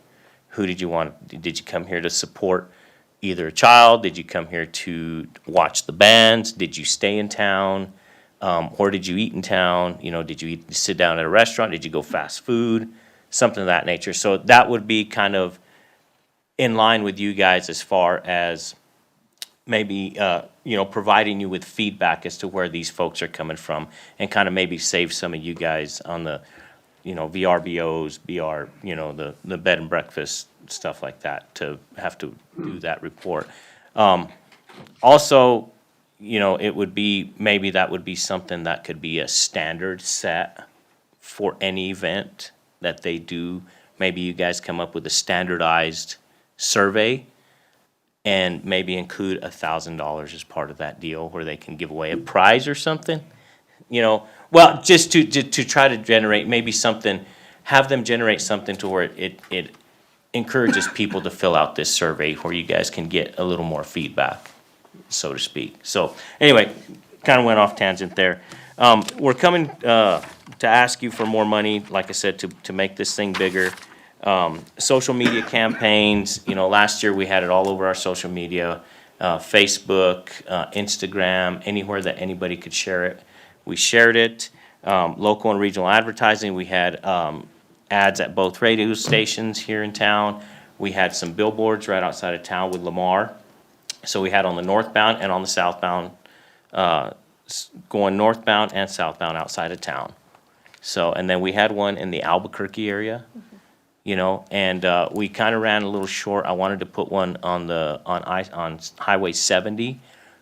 Who did you want? Did you come here to support either a child? Did you come here to watch the bands? Did you stay in town? Or did you eat in town? You know, did you sit down at a restaurant? Did you go fast food? Something of that nature. So that would be kind of in line with you guys as far as maybe, providing you with feedback as to where these folks are coming from and kind of maybe save some of you guys on the, VRBOs, the bed and breakfast, stuff like that, to have to do that report. Also, it would be, maybe that would be something that could be a standard set for any event that they do. Maybe you guys come up with a standardized survey and maybe include $1,000 as part of that deal where they can give away a prize or something. Well, just to try to generate maybe something, have them generate something to where it encourages people to fill out this survey where you guys can get a little more feedback, so to speak. So anyway, kind of went off tangent there. We're coming to ask you for more money, like I said, to make this thing bigger. Social media campaigns, last year we had it all over our social media, Facebook, Instagram, anywhere that anybody could share it. We shared it. Local and regional advertising, we had ads at both radio stations here in town. We had some billboards right outside of town with Lamar. So we had on the northbound and on the southbound, going northbound and southbound outside of town. So, and then we had one in the Albuquerque area, and we kind of ran a little short. I wanted to put one on Highway 70,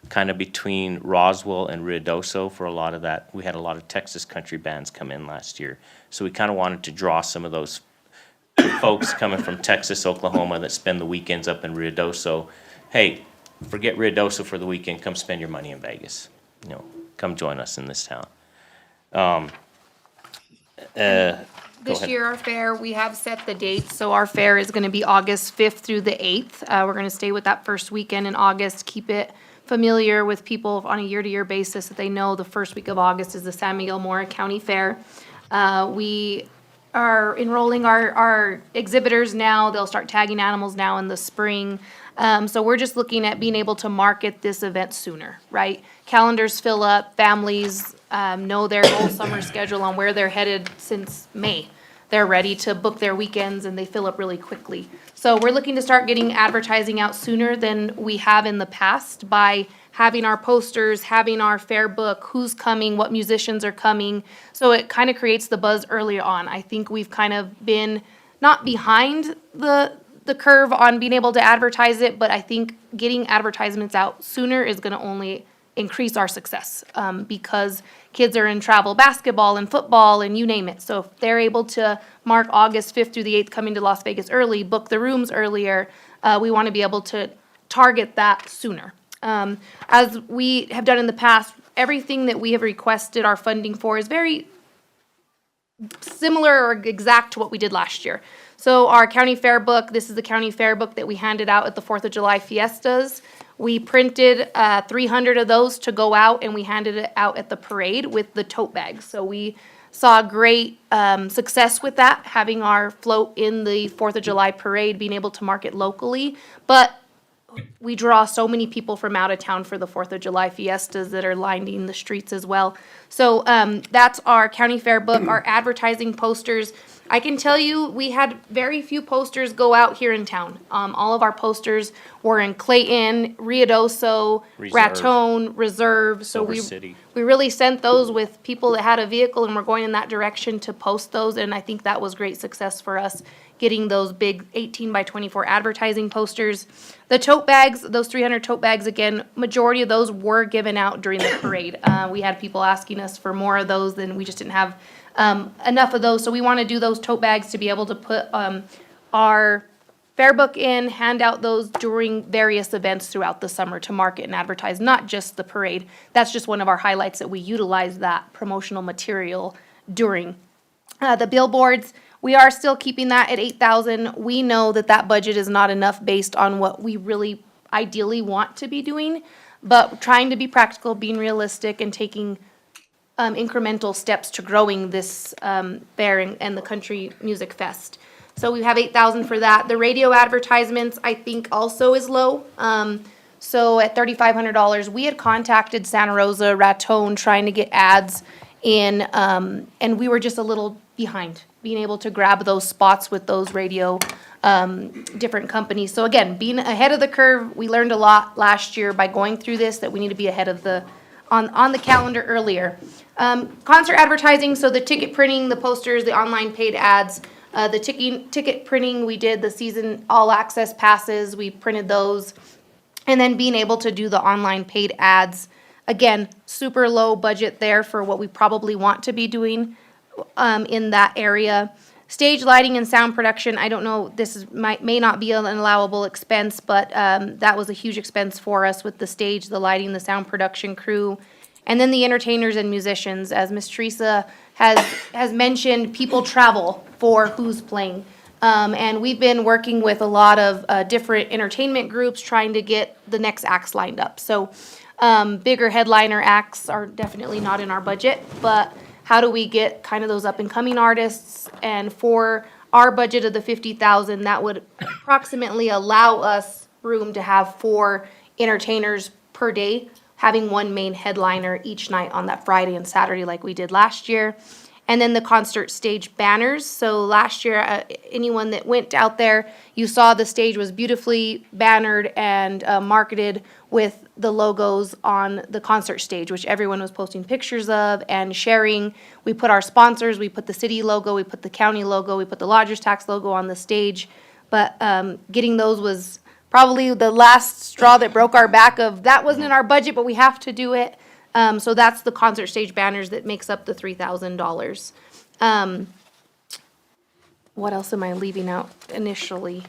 kind of between Roswell and Ruidoso for a lot of that. We had a lot of Texas country bands come in last year. So we kind of wanted to draw some of those folks coming from Texas, Oklahoma that spend the weekends up in Ruidoso. Hey, forget Ruidoso for the weekend, come spend your money in Vegas. Come join us in this town. This year, our fair, we have set the dates, so our fair is gonna be August 5th through the 8th. We're gonna stay with that first weekend in August, keep it familiar with people on a year-to-year basis, that they know the first week of August is the San Miguel Mora County Fair. We are enrolling our exhibitors now. They'll start tagging animals now in the spring. So we're just looking at being able to market this event sooner, right? Calendars fill up, families know their whole summer schedule on where they're headed since May. They're ready to book their weekends and they fill up really quickly. So we're looking to start getting advertising out sooner than we have in the past by having our posters, having our fair book, who's coming, what musicians are coming. So it kind of creates the buzz early on. I think we've kind of been not behind the curve on being able to advertise it, but I think getting advertisements out sooner is going to only increase our success because kids are in travel basketball and football and you name it. So if they're able to mark August 5th through the 8th coming to Las Vegas early, book the rooms earlier, we want to be able to target that sooner. As we have done in the past, everything that we have requested our funding for is very similar or exact to what we did last year. So our county fair book, this is the county fair book that we handed out at the 4th of July fiestas. We printed 300 of those to go out and we handed it out at the parade with the tote bags. So we saw great success with that, having our float in the 4th of July parade, being able to market locally. But we draw so many people from out of town for the 4th of July fiestas that are lining the streets as well. So that's our county fair book, our advertising posters. I can tell you we had very few posters go out here in town. All of our posters were in Clayton, Ruidoso, Raton, Reserve. So we really sent those with people that had a vehicle and were going in that direction to post those. And I think that was great success for us, getting those big 18 by 24 advertising posters. The tote bags, those 300 tote bags, again, majority of those were given out during the parade. We had people asking us for more of those, and we just didn't have enough of those. So we want to do those tote bags to be able to put our fair book in, hand out those during various events throughout the summer to market and advertise, not just the parade. That's just one of our highlights that we utilize that promotional material during. The billboards, we are still keeping that at 8,000. We know that that budget is not enough based on what we really ideally want to be doing, but trying to be practical, being realistic, and taking incremental steps to growing this fair and the Country Music Fest. So we have 8,000 for that. The radio advertisements, I think, also is low. So at $3,500, we had contacted Santa Rosa, Raton, trying to get ads in, and we were just a little behind being able to grab those spots with those radio different companies. So again, being ahead of the curve, we learned a lot last year by going through this, that we need to be ahead of the on the calendar earlier. Concert advertising, so the ticket printing, the posters, the online paid ads, the ticket printing, we did the season all access passes, we printed those, and then being able to do the online paid ads. Again, super low budget there for what we probably want to be doing in that area. Stage lighting and sound production, I don't know, this is may not be an allowable expense, but that was a huge expense for us with the stage, the lighting, the sound production crew. And then the entertainers and musicians, as Ms. Teresa has mentioned, people travel for who's playing. And we've been working with a lot of different entertainment groups trying to get the next acts lined up. So bigger headliner acts are definitely not in our budget, but how do we get kind of those up and coming artists? And for our budget of the 50,000, that would approximately allow us room to have 4 entertainers per day, having one main headliner each night on that Friday and Saturday like we did last year. And then the concert stage banners. So last year, anyone that went out there, you saw the stage was beautifully bannered and marketed with the logos on the concert stage, which everyone was posting pictures of and sharing. We put our sponsors, we put the city logo, we put the county logo, we put the lodger's tax logo on the stage. But getting those was probably the last straw that broke our back of, that wasn't in our budget, but we have to do it. So that's the concert stage banners that makes up the $3,000. What else am I leaving out initially?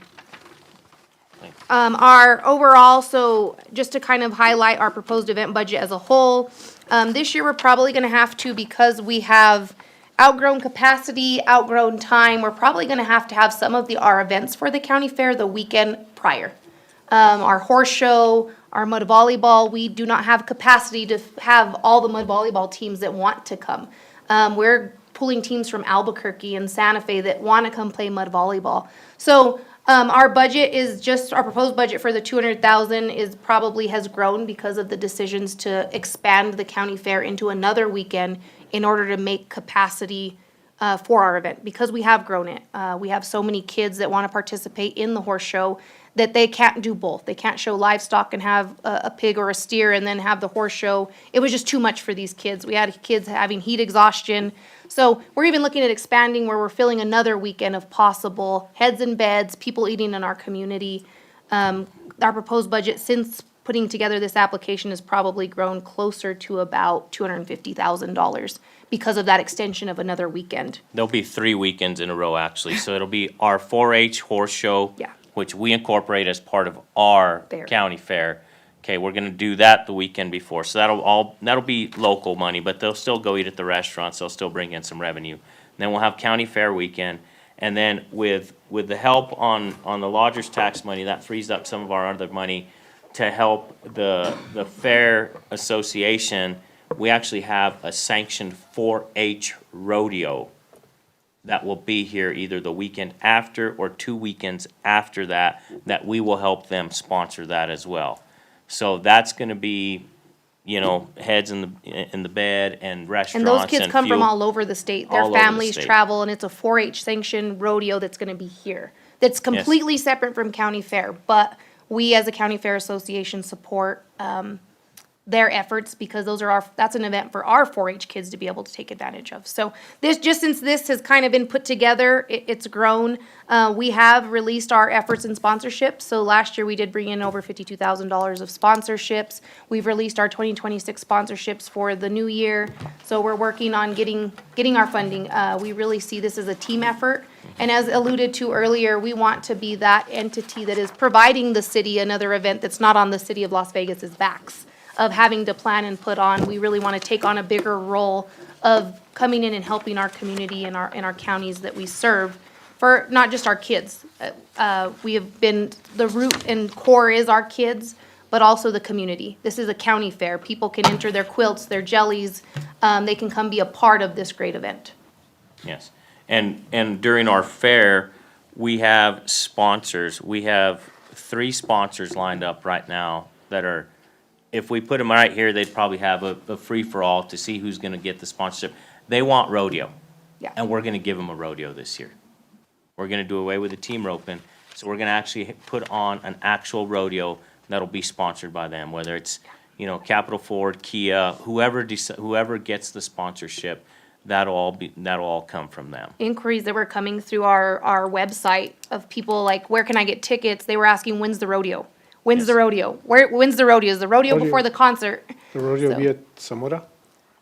Our overall, so just to kind of highlight our proposed event budget as a whole, this year we're probably gonna have to, because we have outgrown capacity, outgrown time, we're probably gonna have to have some of our events for the county fair the weekend prior. Our horse show, our mud volleyball, we do not have capacity to have all the mud volleyball teams that want to come. We're pulling teams from Albuquerque and Santa Fe that want to come play mud volleyball. So Our budget is just, our proposed budget for the 200,000 is probably has grown because of the decisions to expand the county fair into another weekend in order to make capacity for our event, because we have grown it. We have so many kids that want to participate in the horse show that they can't do both. They can't show livestock and have a pig or a steer and then have the horse show. It was just too much for these kids. We had kids having heat exhaustion. So we're even looking at expanding where we're filling another weekend of possible heads and beds, people eating in our community. Our proposed budget since putting together this application has probably grown closer to about $250,000 because of that extension of another weekend. There'll be 3 weekends in a row, actually. So it'll be our 4-H horse show, Yeah. which we incorporate as part of our Fair. county fair. Okay, we're gonna do that the weekend before, so that'll be local money, but they'll still go eat at the restaurants, they'll still bring in some revenue. Then we'll have county fair weekend, and then with the help on the lodger's tax money, that frees up some of our other money to help the fair association. We actually have a sanctioned 4-H rodeo that will be here either the weekend after or 2 weekends after that we will help them sponsor that as well. So that's gonna be, you know, heads in the bed and restaurants And those kids come from fuel. all over the state. Their All over the families state. travel, and it's a 4-H sanctioned rodeo that's gonna be here. That's completely separate from county fair, but we as a county fair association support, their efforts because that's an event for our 4-H kids to be able to take advantage of. So since this has kind of been put together, it's grown. We have released our efforts in sponsorships. So last year we did bring in over $52,000 of sponsorships. We've released our 2026 sponsorships for the new year. So we're working on getting our funding. We really see this as a team effort. And as alluded to earlier, we want to be that entity that is providing the city another event that's not on the city of Las Vegas's backs of having to plan and put on. We really want to take on a bigger role of coming in and helping our community and our counties that we serve for not just our kids. We have been, the root and core is our kids, but also the community. This is a county fair. People can enter their quilts, their jellies. They can come be a part of this great event. Yes, and during our fair, we have sponsors. We have 3 sponsors lined up right now that are, if we put them right here, they'd probably have a free-for-all to see who's gonna get the sponsorship. They want rodeo. Yeah. And we're gonna give them a rodeo this year. We're gonna do away with the team roping, so we're gonna actually put on an actual rodeo that'll be sponsored by them, whether it's, you know, Capital Ford, Kia, whoever gets the sponsorship, that'll all come from them. Inquiries that were coming through our website of people like, where can I get tickets? They were asking, when's the rodeo? When's the rodeo? When's the rodeo? Is the rodeo before the concert? The rodeo So- be at Zamora?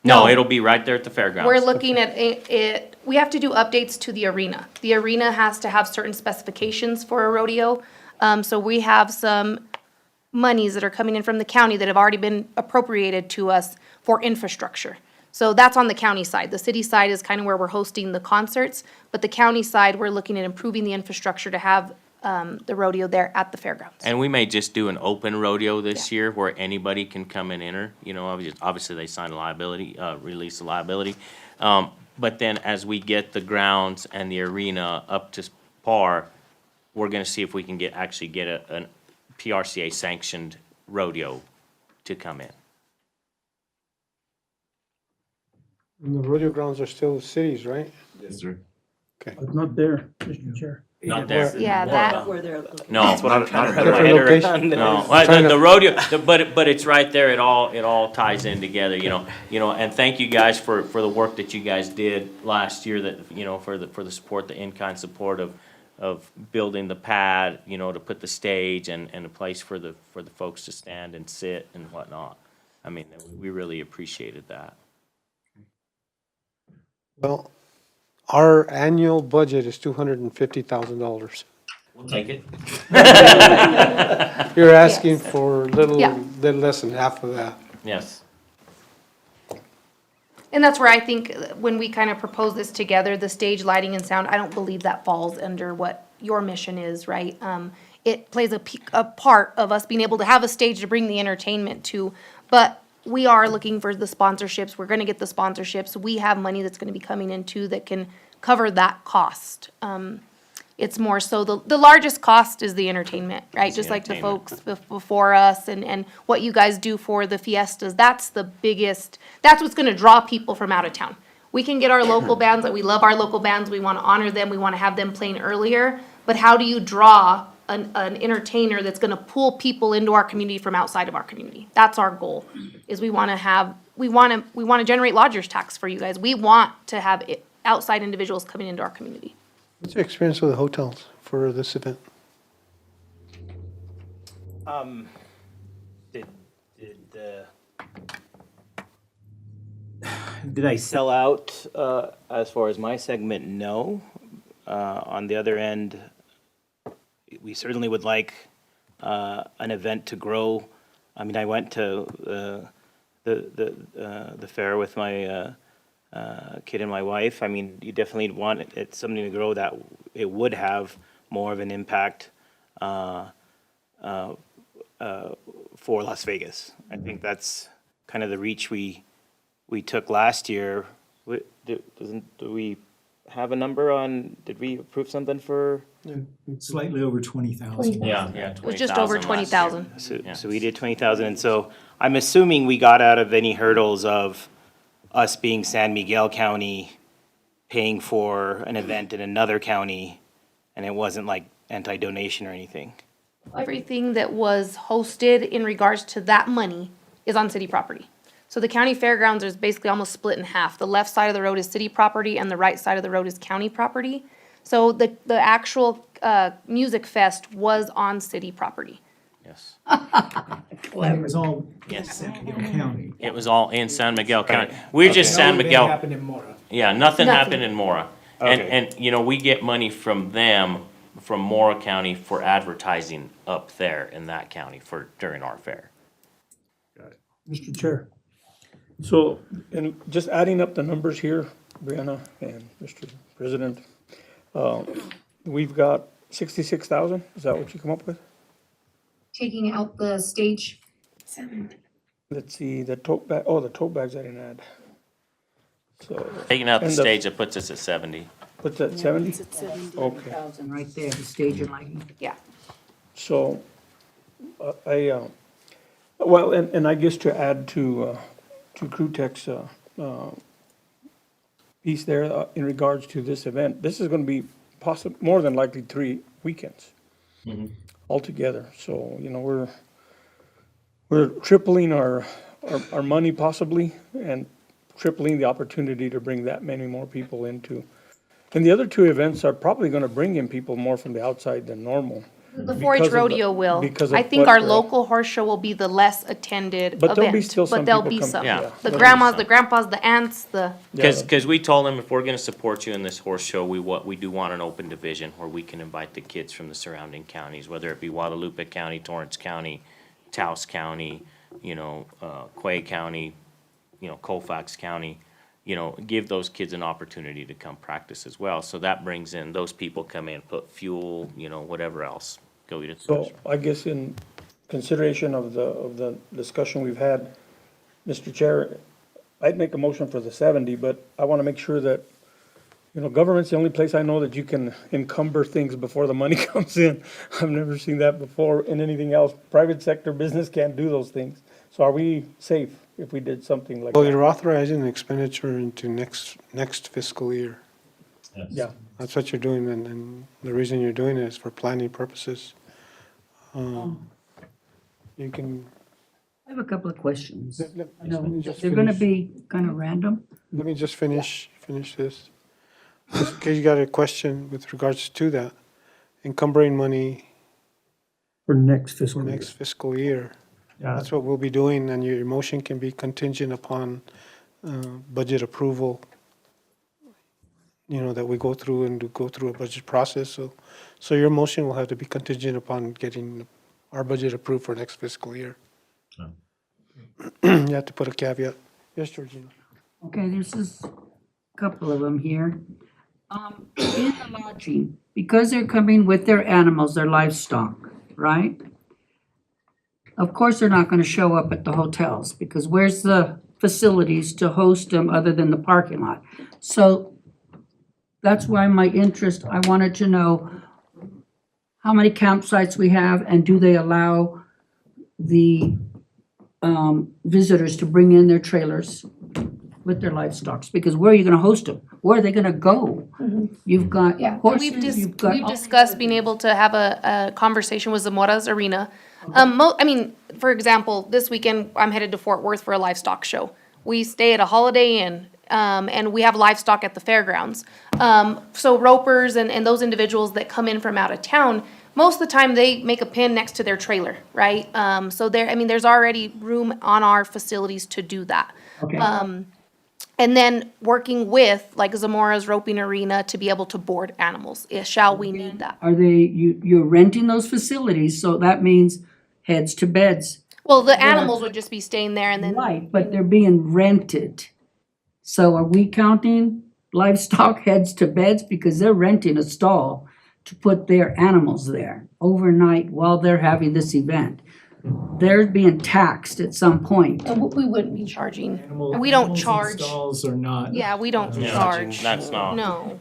No, it'll be right there at the fairgrounds. We're looking at it, we have to do updates to the arena. The arena has to have certain specifications for a rodeo. So we have some monies that are coming in from the county that have already been appropriated to us for infrastructure. So that's on the county side. The city side is kind of where we're hosting the concerts, but the county side, we're looking at improving the infrastructure to have the rodeo there at the fairgrounds. And we may just do an open rodeo this year where anybody can come and enter, you know, obviously they sign a liability, release a liability. But then as we get the grounds and the arena up to par, we're gonna see if we can actually get a PRCA sanctioned rodeo to come in. And the rodeo grounds are still the cities, right? Yes, sir. But not there, Mr. Chair. Not there. Yeah, that, Where they're located. No, That's what I'm trying to Different highlight. location? no, Trying to- the rodeo, but it's right there, it all ties in together, you know, and thank you guys for the work that you guys did last year that, you know, for the support, the in-kind support of building the pad, you know, to put the stage and a place for the folks to stand and sit and whatnot. I mean, we really appreciated that. Well, our annual budget is $250,000. We'll take it. You're asking for little Yeah. less than half of that. Yes. and that's where I think when we kind of propose this together, the stage lighting and sound, I don't believe that falls under what your mission is, right? It plays a part of us being able to have a stage to bring the entertainment to, but we are looking for the sponsorships. We're gonna get the sponsorships. We have money that's gonna be coming in too that can cover that cost. It's more so the largest cost is the entertainment, right? It's the Just like the entertainment. folks before us and what you guys do for the fiestas, that's the biggest, that's what's gonna draw people from out of town. We can get our local bands, like we love our local bands, we wanna honor them, we wanna have them playing earlier, but how do you draw an entertainer that's gonna pull people into our community from outside of our community? That's our goal, is we wanna generate lodgers tax for you guys. We want to have outside individuals coming into our community. What's your experience with the hotels for this event? Did I sell out, as far as my segment? No. On the other end, we certainly would like, an event to grow. I mean, I went to, the fair with my, kid and my wife. I mean, you definitely want it something to grow that it would have more of an impact, for Las Vegas. I think that's kind of the reach we took last year. Do we have a number on, did we approve something for? Slightly over 20,000. Yeah, It was just over 20,000. So we did 20,000, and so I'm assuming we got out of any hurdles of us being San Miguel County paying for an event in another county, and it wasn't like anti-donation or anything. Everything that was hosted in regards to that money is on city property. So the county fairgrounds is basically almost split in half. The left side of the road is city property and the right side of the road is county property. So the actual music fest was on city property. Yes. And it was all Yes. San Miguel County. It was all in San Miguel County. We're just San Miguel. happened in Mora. Yeah, nothing Nothing. happened in Mora. Okay. And, you know, we get money from them, from Mora County for advertising up there in that county during our fair. Mr. Chair. So, and just adding up the numbers here, Brianna and Mr. President, we've got 66,000, is that what you come up with? Taking out the stage. Let's see, the tote bag, oh, the tote bags I didn't add. So, Taking out the And stage, it puts us at 70. what's that, 70? Okay. 1,000 right there, the stage and lighting. Yeah. So, well, and I guess to add to Crew Tech's, piece there, in regards to this event, this is gonna be more than likely 3 weekends altogether. So, you know, we're tripling our money possibly, and tripling the opportunity to bring that many more people into. And the other 2 events are probably gonna bring in people more from the outside than normal. The Because 4-H of the- rodeo will. because I of think what our the- local horse show will be the less attended But there'll be event, still some but there'll people be come- some. Yeah. The there'll be grandmas, some. the grandpas, the aunts, the, Because we told them if we're gonna support you in this horse show, we do want an open division where we can invite the kids from the surrounding counties, whether it be Guadalupe County, Torrance County, Taos County, you know, Quay County, you know, Colfax County. You know, give those kids an opportunity to come practice as well. So that brings in, those people come in, put fuel, you know, whatever else, go eat at the So restaurant. I guess in consideration of the discussion we've had, Mr. Chair, I'd make a motion for the 70, but I want to make sure that, you know, government's the only place I know that you can encumber things before the money comes in. I've never seen that before in anything else. Private sector business can't do those things. So are we safe if we did something like Well, that? you're authorizing expenditure into next fiscal year. Yeah. That's what you're doing, and the reason you're doing it is for planning purposes. You can, I have a couple of questions. let No, just they're gonna finish. be kind of random. Let me just finish this. Just in case you got a question with regards to that, encumbering money For next for fiscal year. next fiscal year. Yeah. That's what we'll be doing, and your motion can be contingent upon budget approval, you know, that we go through and go through a budget process. So your motion will have to be contingent upon getting our budget approved for next fiscal year. You have to put a caveat. Yes, Georgina? Okay, this is a couple of them here. In the lodging, because they're coming with their animals, their livestock, right? Of course, they're not gonna show up at the hotels, because where's the facilities to host them other than the parking lot? So that's why my interest, I wanted to know how many campsites we have, and do they allow the visitors to bring in their trailers with their livestock? Because where are you gonna host them? Where are they gonna go? You've got Yeah, horses, you've got. we've discussed being able to have a conversation with Zamora's Arena. I mean, for example, this weekend, I'm headed to Fort Worth for a livestock show. We stay at a Holiday Inn, and we have livestock at the fairgrounds. So ropers and those individuals that come in from out of town, most of the time they make a pin next to their trailer, right? So there's already room on our facilities to do that. Okay. And then working with like Zamora's Roping Arena to be able to board animals, shall we need that? Are you're renting those facilities, so that means heads to beds. Well, the animals would just be staying there and then. Right, but they're being rented. So are we counting livestock heads to beds? Because they're renting a stall to put their animals there overnight while they're having this event. They're being taxed at some point. And we wouldn't be charging. Animal- We don't animals in charge. Stalls are not. Yeah, we don't Yeah, charge. that's not. No.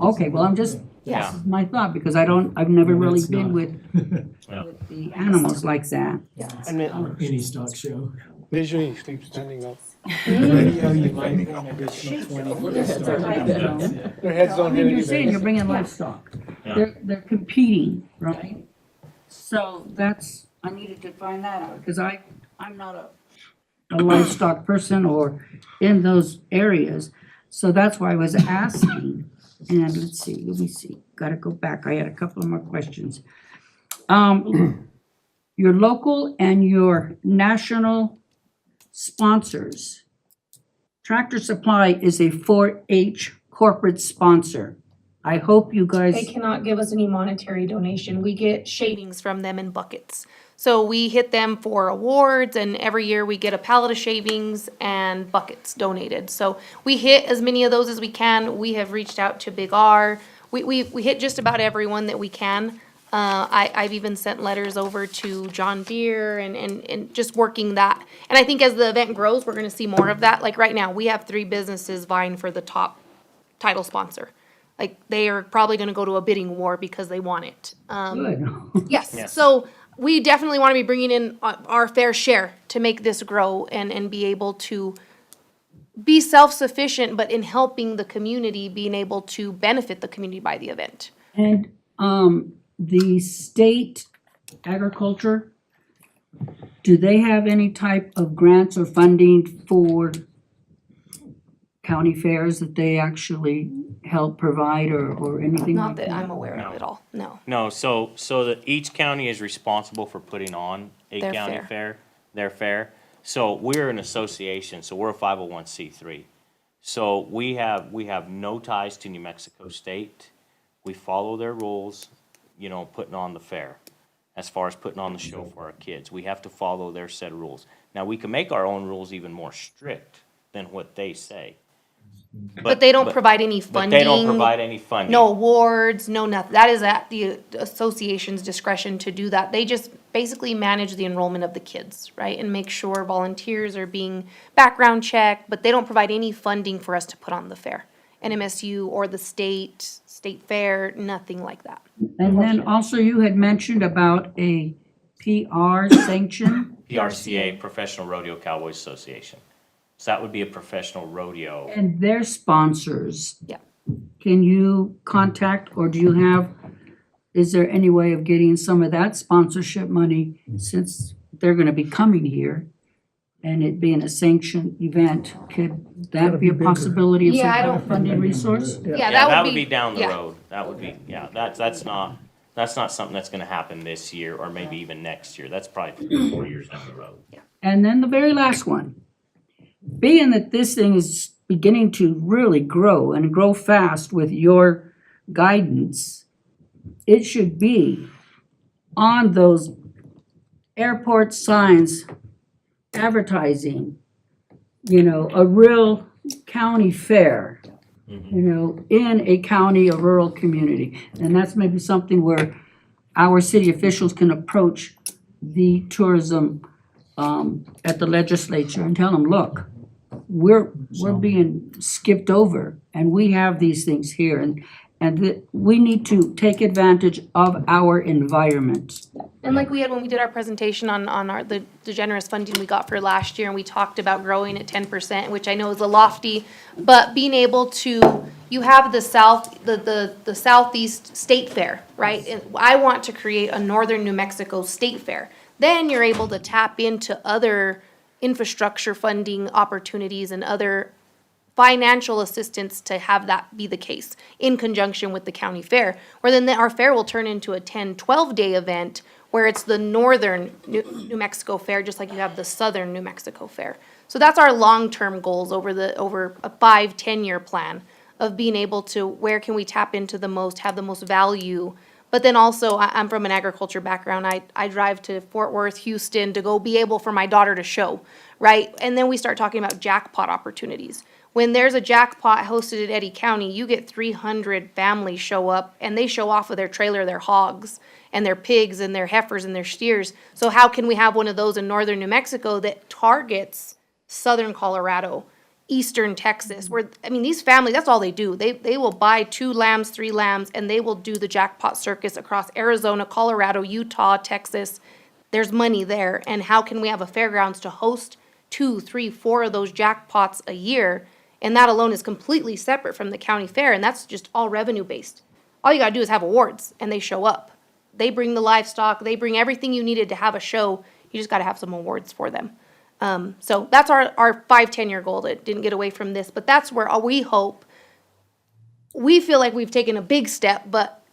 Okay, well, I'm just, Yeah. this is my thought, because I've never really That's been not. with the animals like that. And then Any stock show. they usually sleep standing up. Radio, you might need an additional 20. Their heads don't I hit mean, you're saying anything. you're bringing livestock. Yeah. They're competing, right? So I needed to find that out, because I'm not a livestock person or in those areas. So that's why I was asking. And let me see, gotta go back. I had a couple of more questions. Your local and your national sponsors. Tractor Supply is a 4-H corporate sponsor. I hope you They guys, cannot give us any monetary donation. We get shavings from them in buckets. So we hit them for awards, and every year we get a pallet of shavings and buckets donated. So we hit as many of those as we can. We have reached out to Big R. We hit just about everyone that we can. I've even sent letters over to John Deere and just working that. And I think as the event grows, we're gonna see more of that. Like right now, we have 3 businesses vying for the top title sponsor. Like they are probably gonna go to a bidding war because they want it. good. Yes, so we definitely want to be bringing in our fair share to make this grow and be able to be self-sufficient, but in helping the community, being able to benefit the community by the event. And the state agriculture, do they have any type of grants or funding for county fairs that they actually help provide or anything Not like that that? I'm aware of at all, no. No, so that each county is responsible for putting on a Their county fair. fair, their fair. So we're an association, so we're a 501c3. So we have no ties to New Mexico State. We follow their rules, putting on the fair. As far as putting on the show for our kids, we have to follow their set of rules. Now, we can make our own rules even more strict than what they say. But they don't provide any funding. But they don't provide any funding. No awards, no nothing. That is at the association's discretion to do that. They just basically manage the enrollment of the kids, right? And make sure volunteers are being background checked, but they don't provide any funding for us to put on the fair. NMSU or the state fair, nothing like that. And then also you had mentioned about a PR sanction, PRCA, Professional Rodeo Cowboys Association. So that would be a professional rodeo. and their sponsors. Yeah. Can you contact, or is there any way of getting some of that sponsorship money, since they're gonna be coming here? And it being a sanctioned event, could that be a possibility of some Yeah, I kind of don't- funding resource? Yeah, That would be down the yeah. road. That would be, that's not something that's gonna happen this year or maybe even next year. That's probably 3 or 4 years down the road. And then the very last one, being that this thing is beginning to really grow and grow fast with your guidance, it should be on those airport signs advertising, a real county fair, in a county or rural community. And that's maybe something where our city officials can approach the tourism at the legislature and tell them, look, we're being skipped over, and we have these things here, and that we need to take advantage of our environment. And like we had when we did our presentation on the generous funding we got for last year, and we talked about growing at 10%, which I know is a lofty, but being able to, you have the Southeast State Fair, right? And I want to create a Northern New Mexico State Fair. Then you're able to tap into other infrastructure funding opportunities and other financial assistance to have that be the case in conjunction with the county fair, where then our fair will turn into a 10, 12-day event where it's the northern New Mexico Fair, just like you have the southern New Mexico Fair. So that's our long-term goals over a 5-10-year plan of being able to, where can we tap into the most, have the most value. But then also, I'm from an agriculture background. I drive to Fort Worth, Houston to go be able for my daughter to show, right? And then we start talking about jackpot opportunities. When there's a jackpot hosted in Eddy County, you get 300 families show up, and they show off with their trailer, their hogs, and their pigs, and their heifers, and their steers. So how can we have one of those in northern New Mexico that targets southern Colorado, eastern Texas, where, I mean, these families, that's all they do. They will buy 2 lambs, 3 lambs, and they will do the jackpot circus across Arizona, Colorado, Utah, Texas. There's money there, and how can we have a fairgrounds to host 2, 3, 4 of those jackpots a year? And that alone is completely separate from the county fair, and that's just all revenue-based. All you gotta do is have awards, and they show up. They bring the livestock, they bring everything you needed to have a show, you just gotta have some awards for them. So that's our 5-10-year goal. That didn't get away from this, but that's where we hope. We feel like we've taken a big step, but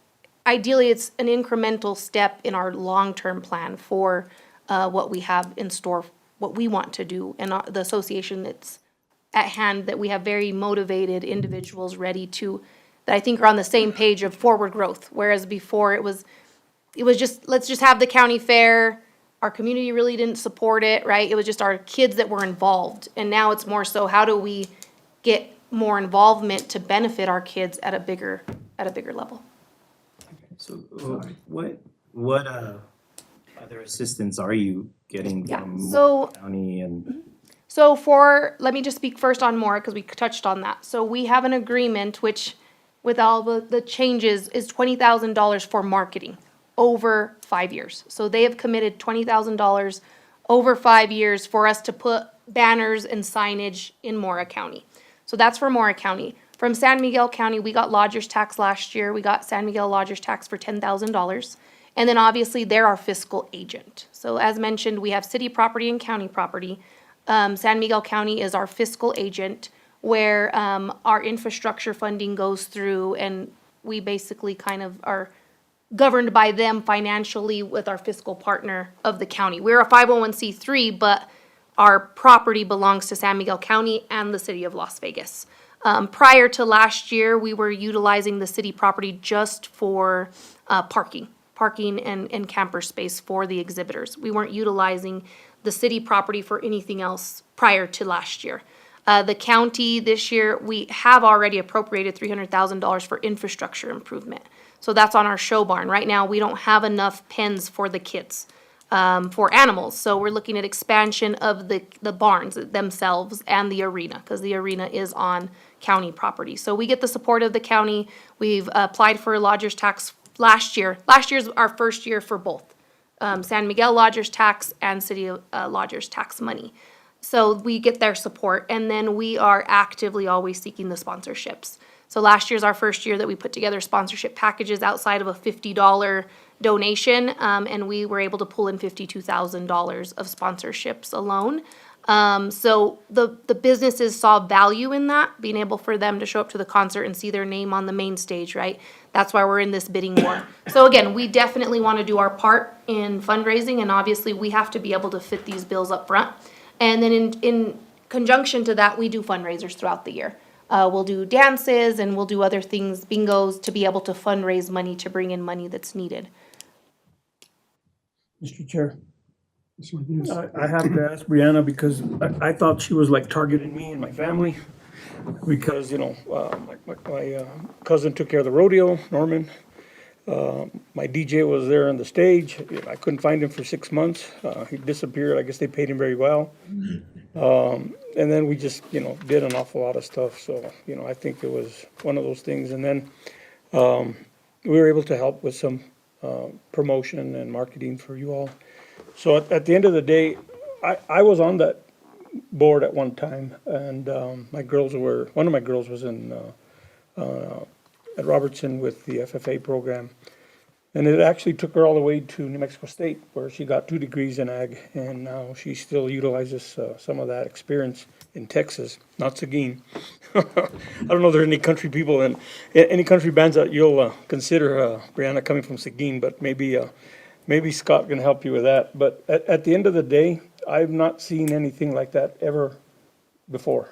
ideally it's an incremental step in our long-term plan for what we have in store, what we want to do, and the association that's at hand, that we have very motivated individuals ready to, that I think are on the same page of forward growth. Whereas before it was just, let's just have the county fair. Our community really didn't support it, right? It was just our kids that were involved. And now it's more so, how do we get more involvement to benefit our kids at a bigger level? So what other assistance are you getting from so- county and? So let me just speak first on Mora, because we touched on that. So we have an agreement, which with all the changes is $20,000 for marketing over 5 years. So they have committed $20,000 over 5 years for us to put banners and signage in Mora County. So that's for Mora County. From San Miguel County, we got lodger's tax last year. We got San Miguel lodger's tax for $10,000. And then obviously they're our fiscal agent. So as mentioned, we have city property and county property. San Miguel County is our fiscal agent, where our infrastructure funding goes through, and we basically kind of are governed by them financially with our fiscal partner of the county. We're a 501c3, but our property belongs to San Miguel County and the city of Las Vegas. Prior to last year, we were utilizing the city property just for parking and camper space for the exhibitors. We weren't utilizing the city property for anything else prior to last year. The county this year, we have already appropriated $300,000 for infrastructure improvement. So that's on our show barn. Right now, we don't have enough pens for the kids, for animals. So we're looking at expansion of the barns themselves and the arena, because the arena is on county property. So we get the support of the county. We've applied for a lodger's tax last year. Last year's our first year for both. San Miguel lodger's tax and city lodger's tax money. So we get their support, and then we are actively always seeking the sponsorships. So last year's our first year that we put together sponsorship packages outside of a $50 donation, and we were able to pull in $52,000 of sponsorships alone. So the businesses saw value in that, being able for them to show up to the concert and see their name on the main stage, right? That's why we're in this bidding war. So again, we definitely want to do our part in fundraising, and obviously we have to be able to fit these bills up front. And then in conjunction to that, we do fundraisers throughout the year. We'll do dances, and we'll do other things, bingos, to be able to fundraise money to bring in money that's needed. Mr. Chair, I have to ask Brianna, because I thought she was like targeting me and my family, because, you know, my cousin took care of the rodeo, Norman. My DJ was there on the stage. I couldn't find him for 6 months. He disappeared. I guess they paid him very well. And then we just, you know, did an awful lot of stuff. So, you know, I think it was one of those things. And then we were able to help with some promotion and marketing for you all. So at the end of the day, I was on that board at one time, and one of my girls was in at Robertson with the FFA program. And it actually took her all the way to New Mexico State, where she got 2 degrees in ag, and now she still utilizes some of that experience in Texas, not Seguin. I don't know if there are any country people and any country bands that you'll consider, Brianna, coming from Seguin, but maybe Scott can help you with that. But at the end of the day, I've not seen anything like that ever before.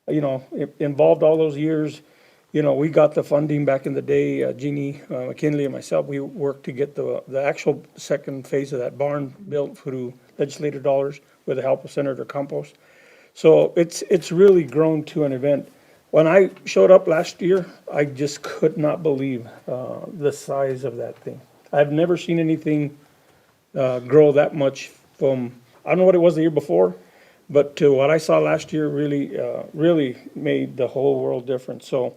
You know, involved all those years. You know, we got the funding back in the day, Jeannie McKinley and myself, we worked to get the actual second phase of that barn built through legislative dollars with the help of Senator Campos. So it's really grown to an event. When I showed up last year, I just could not believe the size of that thing. I've never seen anything grow that much from, I don't know what it was the year before, but to what I saw last year really made the whole world difference. So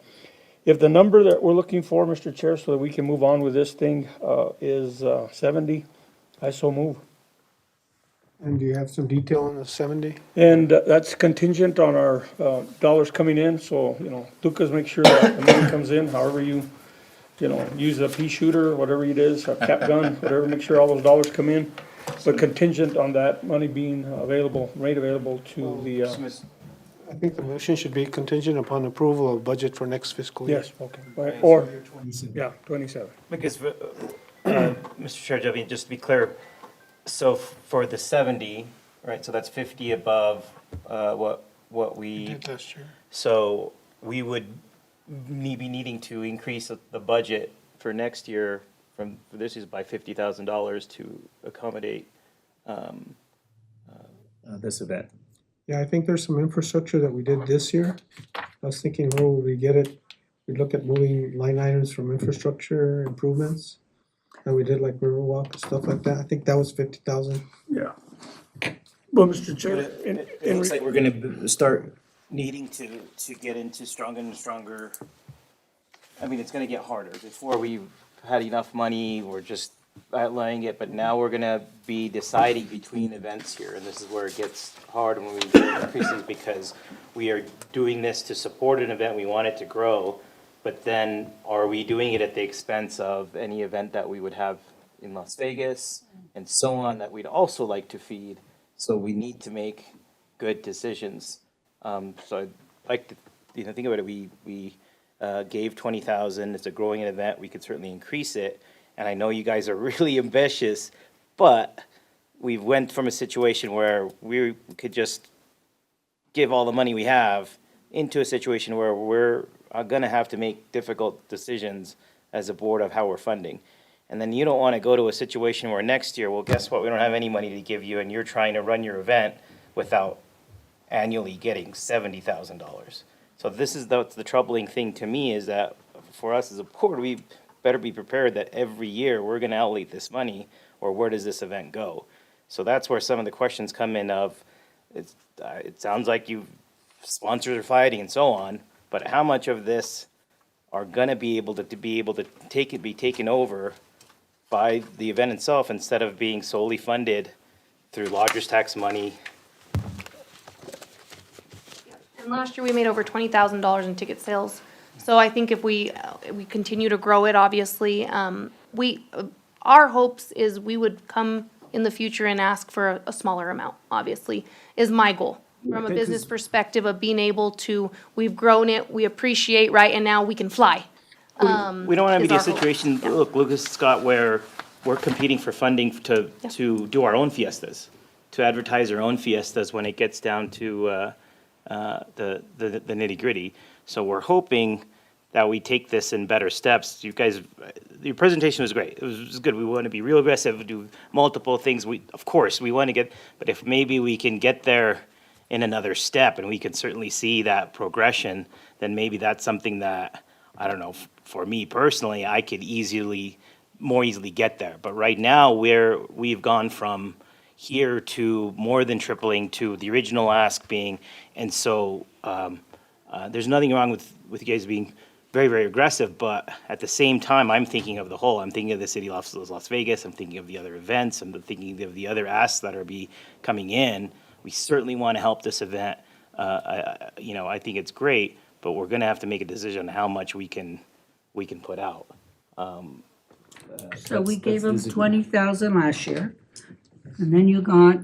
if the number that we're looking for, Mr. Chair, so that we can move on with this thing, is 70, I so move. And do you have some detail on the 70? And that's contingent on our dollars coming in, so, you know, Lucas, make sure that the money comes in, however you know, use a pea shooter, whatever it is, a cap gun, whatever, make sure all those dollars come in. But contingent on that money being made available to the, I think the motion should be contingent upon approval of budget for next fiscal year. yes, okay, or, 27. yeah, 27. Because, Mr. Chair, Jovi, just to be clear, so for the 70, right, so that's 50 above what we. Did last year. So we would be needing to increase the budget for next year for this is by $50,000 to accommodate this event. Yeah, I think there's some infrastructure that we did this year. I was thinking, where would we get it? We'd look at moving line items from infrastructure improvements. And we did like Riverwalk and stuff like that. I think that was 50,000. Yeah. Well, Mr. Chair, It looks like we're gonna start needing to get into stronger and stronger. I mean, it's gonna get harder. Before we had enough money, we're just outlaying it, but now we're gonna be deciding between events here, and this is where it gets hard when we increase these, because we are doing this to support an event, we want it to grow, but then are we doing it at the expense of any event that we would have in Las Vegas and so on that we'd also like to feed? So we need to make good decisions. So I'd like to, think about it, we gave 20,000, it's a growing event, we could certainly increase it. And I know you guys are really ambitious, but we went from a situation where we could just give all the money we have into a situation where we're gonna have to make difficult decisions as a board of how we're funding. And then you don't wanna go to a situation where next year, well, guess what, we don't have any money to give you, and you're trying to run your event without annually getting $70,000. So this is the troubling thing to me, is that for us as a board, we better be prepared that every year we're gonna outlay this money, or where does this event go? So that's where some of the questions come in of, it sounds like sponsors are fighting and so on, but how much of this are gonna be able to be taken over by the event itself, instead of being solely funded through lodger's tax money? And last year, we made over $20,000 in ticket sales. So I think if we continue to grow it, obviously, our hopes is we would come in the future and ask for a smaller amount, obviously, is my goal. From a business perspective of being able to, we've grown it, we appreciate, right, and now we can fly. We don't want to be in a situation, look, Lucas, Scott, where we're competing for funding to do our own fiestas, to advertise our own fiestas when it gets down to the nitty gritty. So we're hoping that we take this in better steps. You guys, your presentation was great. It was good. We want to be real aggressive, do multiple things. Of course, we want to get, but if maybe we can get there in another step, and we can certainly see that progression, then maybe that's something that, I don't know, for me personally, I could more easily get there. But right now, we've gone from here to more than tripling to the original ask being, and so there's nothing wrong with you guys being very, very aggressive, but at the same time, I'm thinking of the whole. I'm thinking of the city of Las Vegas, I'm thinking of the other events, I'm thinking of the other asks that are coming in. We certainly want to help this event. You know, I think it's great, but we're gonna have to make a decision on how much we can put out. So we gave them 20,000 last year, and then you got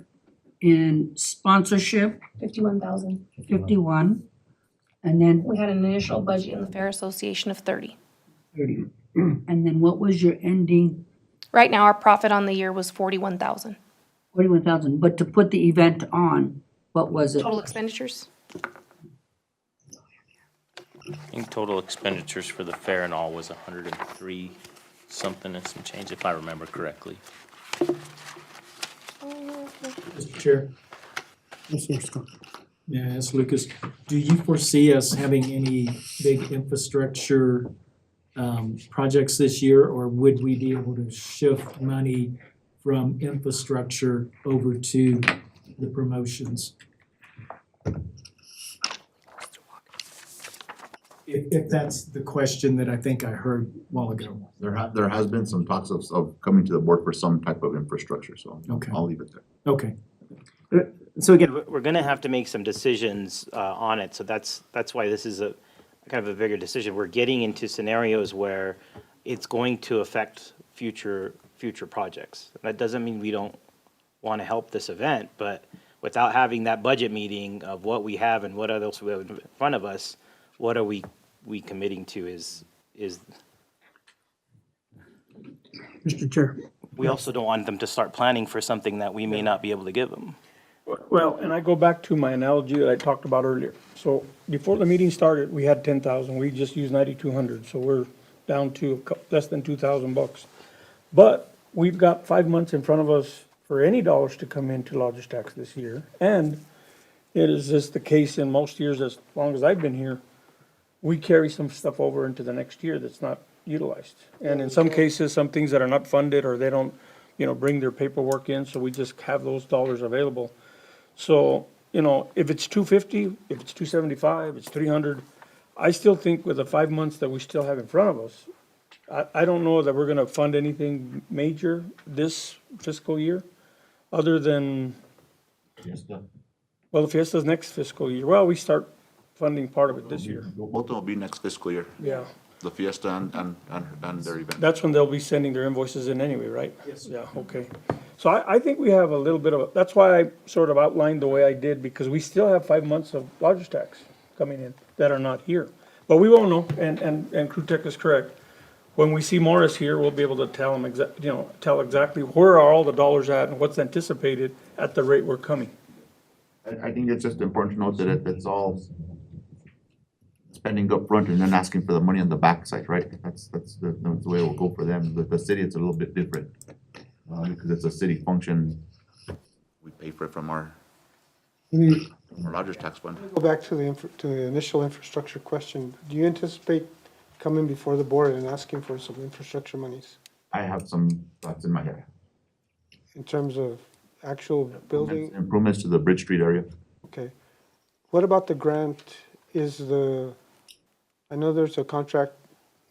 in sponsorship 51,000. 51, and then We had an initial budget in the Fair Association of 30. 30. And then what was your ending? Right now, our profit on the year was 41,000. 41,000, but to put the event on, what was it? Total expenditures? I think total expenditures for the fair and all was 103 something and some change, if I remember correctly. Mr. Chair. Yeah, ask Lucas, do you foresee us having any big infrastructure projects this year, or would we be able to shift money from infrastructure over to the promotions? If that's the question that I think I heard a while ago. There has been some talks of coming to the board for some type of infrastructure, so Okay. I'll leave it there. Okay. So again, we're gonna have to make some decisions on it, so that's why this is a kind of a bigger decision. We're getting into scenarios where it's going to affect future projects. That doesn't mean we don't want to help this event, but without having that budget meeting of what we have and what else we have in front of us, what are we committing to is Mr. Chair. we also don't want them to start planning for something that we may not be able to give them. Well, and I go back to my analogy that I talked about earlier. So before the meeting started, we had 10,000, we just used 9,200, so we're down to less than $2,000. But we've got 5 months in front of us for any dollars to come into lodgers tax this year. And it is just the case in most years, as long as I've been here, we carry some stuff over into the next year that's not utilized. And in some cases, some things that are not funded or they don't, bring their paperwork in, so we just have those dollars available. So, if it's 250, if it's 275, it's 300, I still think with the 5 months that we still have in front of us, I don't know that we're gonna fund anything major this fiscal year, other than, well, the Fiesta's next fiscal year. Well, we start funding part of it this year. Both of them will be next fiscal year. Yeah. The Fiesta and their event. That's when they'll be sending their invoices in anyway, right? Yes. Yeah, okay. So I think we have a little bit of, that's why I sort of outlined the way I did, because we still have 5 months of lodgers tax coming in that are not here. But we won't know, and Crew Tech is correct. When we see Morris here, we'll be able to tell him tell exactly where are all the dollars at and what's anticipated at the rate we're coming. I think it's just important to note that it's all spending up front and then asking for the money on the backside, right? That's the way it will go for them. The city, it's a little bit different. Because it's a city function, we pay for it from our lodgers tax fund. Go back to the initial infrastructure question. Do you anticipate coming before the board and asking for some infrastructure monies I have some thoughts in my head. in terms of actual building? Improvements to the Bridge Street area. Okay. What about the grant? I know there's a contract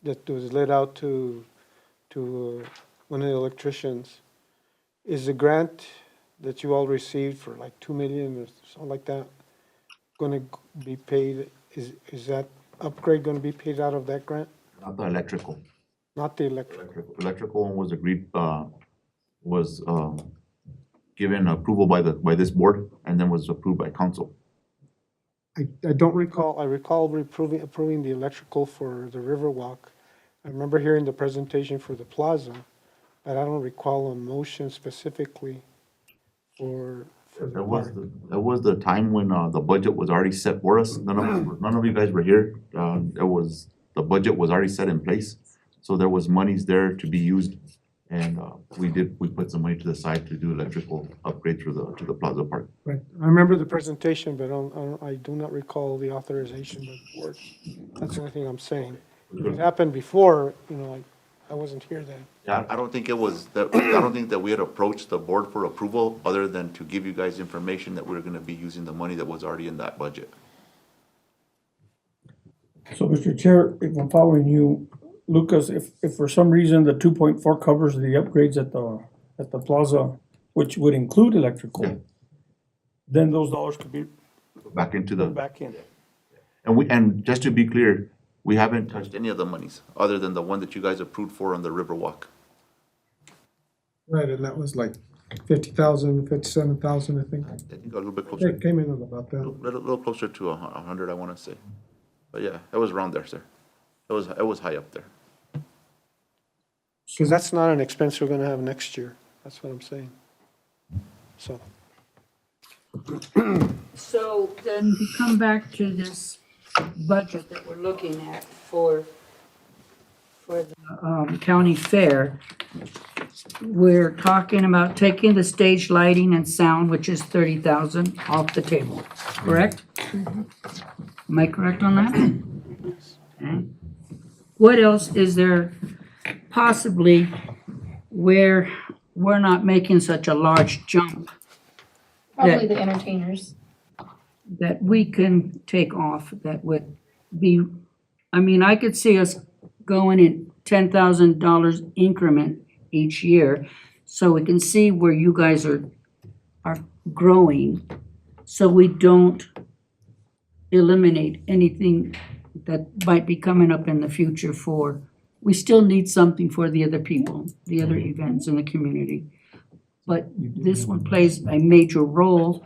that was let out to one of the electricians. Is the grant that you all received for like 2 million or something like that gonna be paid? Is that upgrade gonna be paid out of that grant? Not the electrical. Not the electric? Electrical one was agreed, was given approval by this board and then was approved by council. I don't recall, I recall approving the electrical for the Riverwalk. I remember hearing the presentation for the plaza, but I don't recall a motion specifically for the park. That was the time when the budget was already set for us. None of you guys were here. The budget was already set in place. So there was monies there to be used. And we put some money to the side to do electrical upgrades to the plaza park. Right, I remember the presentation, but I do not recall the authorization by the board. That's the only thing I'm saying. If it happened before, I wasn't here then. Yeah, I don't think that we had approached the board for approval, other than to give you guys information that we're gonna be using the money that was already in that budget. So, Mr. Chair, if I'm following you, Lucas, if for some reason the 2.4 covers the upgrades at the plaza, which would include electrical, then those dollars could be Back into the, put back in. and just to be clear, we haven't touched any of the monies, other than the one that you guys approved for on the Riverwalk. Right, and that was like 50,000, 57,000, I think. I think a little bit closer, It came in at about that. little closer to 100, I wanna say. But yeah, it was around there, sir. It was high up there. Because that's not an expense we're gonna have next year. That's what I'm saying. So. So then to come back to this budget that we're looking at for the county fair, we're talking about taking the stage lighting and sound, which is 30,000, off the table, correct? Am I correct on that? Okay. What else is there possibly where we're not making such a large jump Probably the entertainers. that we can take off that would be, I mean, I could see us going in $10,000 increment each year, so we can see where you guys are growing, so we don't eliminate anything that might be coming up in the future for, we still need something for the other people, the other events in the community. But this one plays a major role,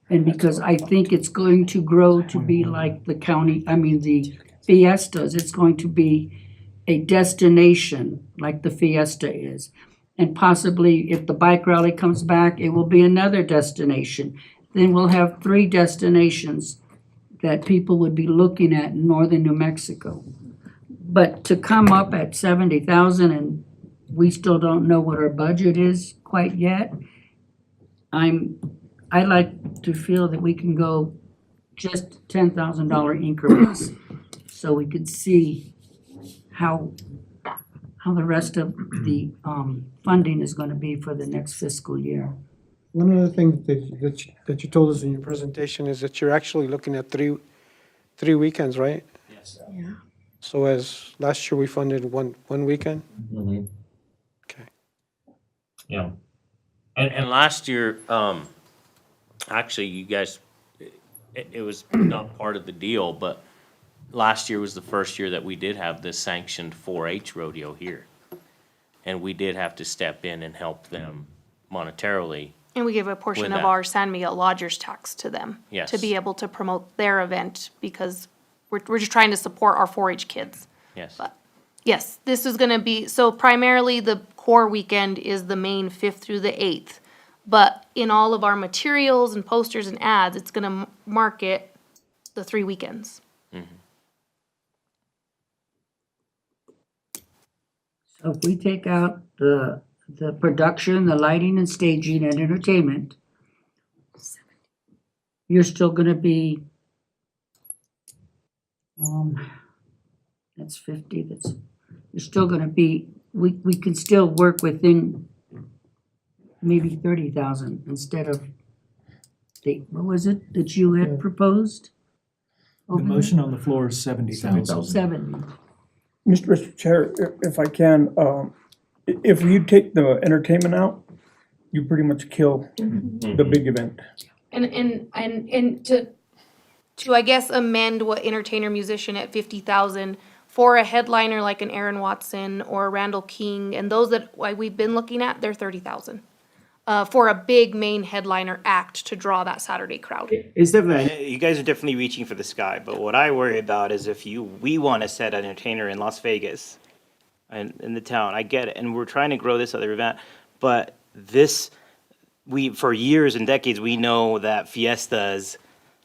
and because I think it's going to grow to be like the county, I mean, the fiestas, it's going to be a destination like the fiesta is. And possibly if the bike rally comes back, it will be another destination. Then we'll have 3 destinations that people would be looking at in northern New Mexico. But to come up at 70,000 and we still don't know what our budget is quite yet, I like to feel that we can go just $10,000 increments, so we could see how the rest of the funding is gonna be for the next fiscal year. One other thing that you told us in your presentation is that you're actually looking at three weekends, right? Yes. Yeah. So as last year we funded one weekend? Okay. Yeah. And last year, actually, you guys, it was not part of the deal, but last year was the first year that we did have this sanctioned 4-H rodeo here. And we did have to step in and help them monetarily. And we give a portion With of that. our San Miguel Lodgers tax to them. Yes. To be able to promote their event, because we're just trying to support our 4-H kids. Yes. But, yes, this is gonna be, so primarily the core weekend is the main 5th through the 8th. But in all of our materials and posters and ads, it's gonna market the 3 weekends. So if we take out the production, the lighting and staging and entertainment, you're still gonna be, that's 50, you're still gonna be, we can still work within maybe 30,000 instead of what was it that you had proposed? The motion on the floor is 70,000. 70. Mr. Chair, if I can, if you take the entertainment out, you pretty much kill the big event. And to I guess amend what entertainer musician at 50,000 for a headliner like an Aaron Watson or a Randall King, and those that we've been looking at, they're 30,000. For a big main headliner act to draw that Saturday crowd. It's definitely, you guys are definitely reaching for the sky, but what I worry about is if we want to set an entertainer in Las Vegas and in the town, I get it, and we're trying to grow this other event, but for years and decades, we know that fiestas,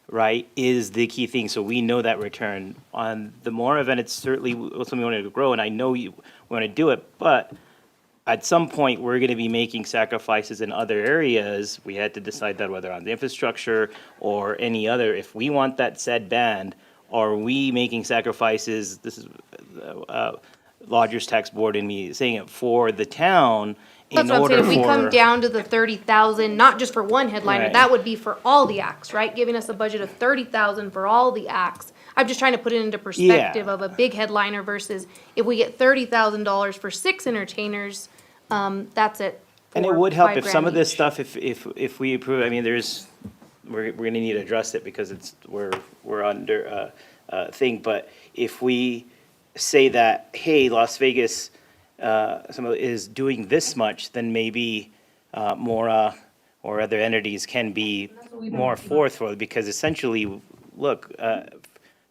right, is the key thing, so we know that return. On the more event, it's certainly something we want to grow, and I know you want to do it, but at some point, we're going to be making sacrifices in other areas. We had to decide that whether on the infrastructure or any other. If we want that said band, are we making sacrifices? This is Lodgers Tax Board and me saying it for the town That's in what I'm order saying, if we come for, down to the 30,000, not just for one headliner, Right. that would be for all the acts, right? Giving us a budget of 30,000 for all the acts. I'm just trying to put it into perspective of a big headliner versus if we get $30,000 for 6 entertainers, that's it. and it would help if some of this stuff, if we approve, I mean, we're gonna need to address it because we're under a thing, but if we say that, hey, Las Vegas, is doing this much, then maybe, Mora or other entities can be more forthright, because essentially, look,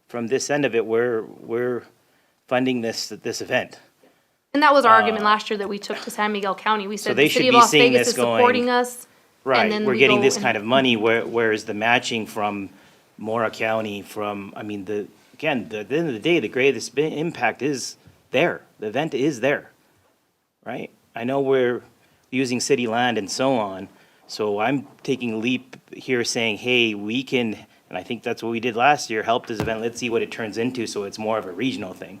from this end of it, we're funding this event. And that was our argument last year that we took to San Miguel County. We So said they the should city of be Las seeing Vegas this is supporting going, us. Right, and then we're we getting go this and- kind of money, whereas the matching from Mora County, at the end of the day, the greatest impact is there. The event is there, right? I know we're using city land and so on, so I'm taking a leap here saying, hey, we can, and I think that's what we did last year, help this event, let's see what it turns into, so it's more of a regional thing.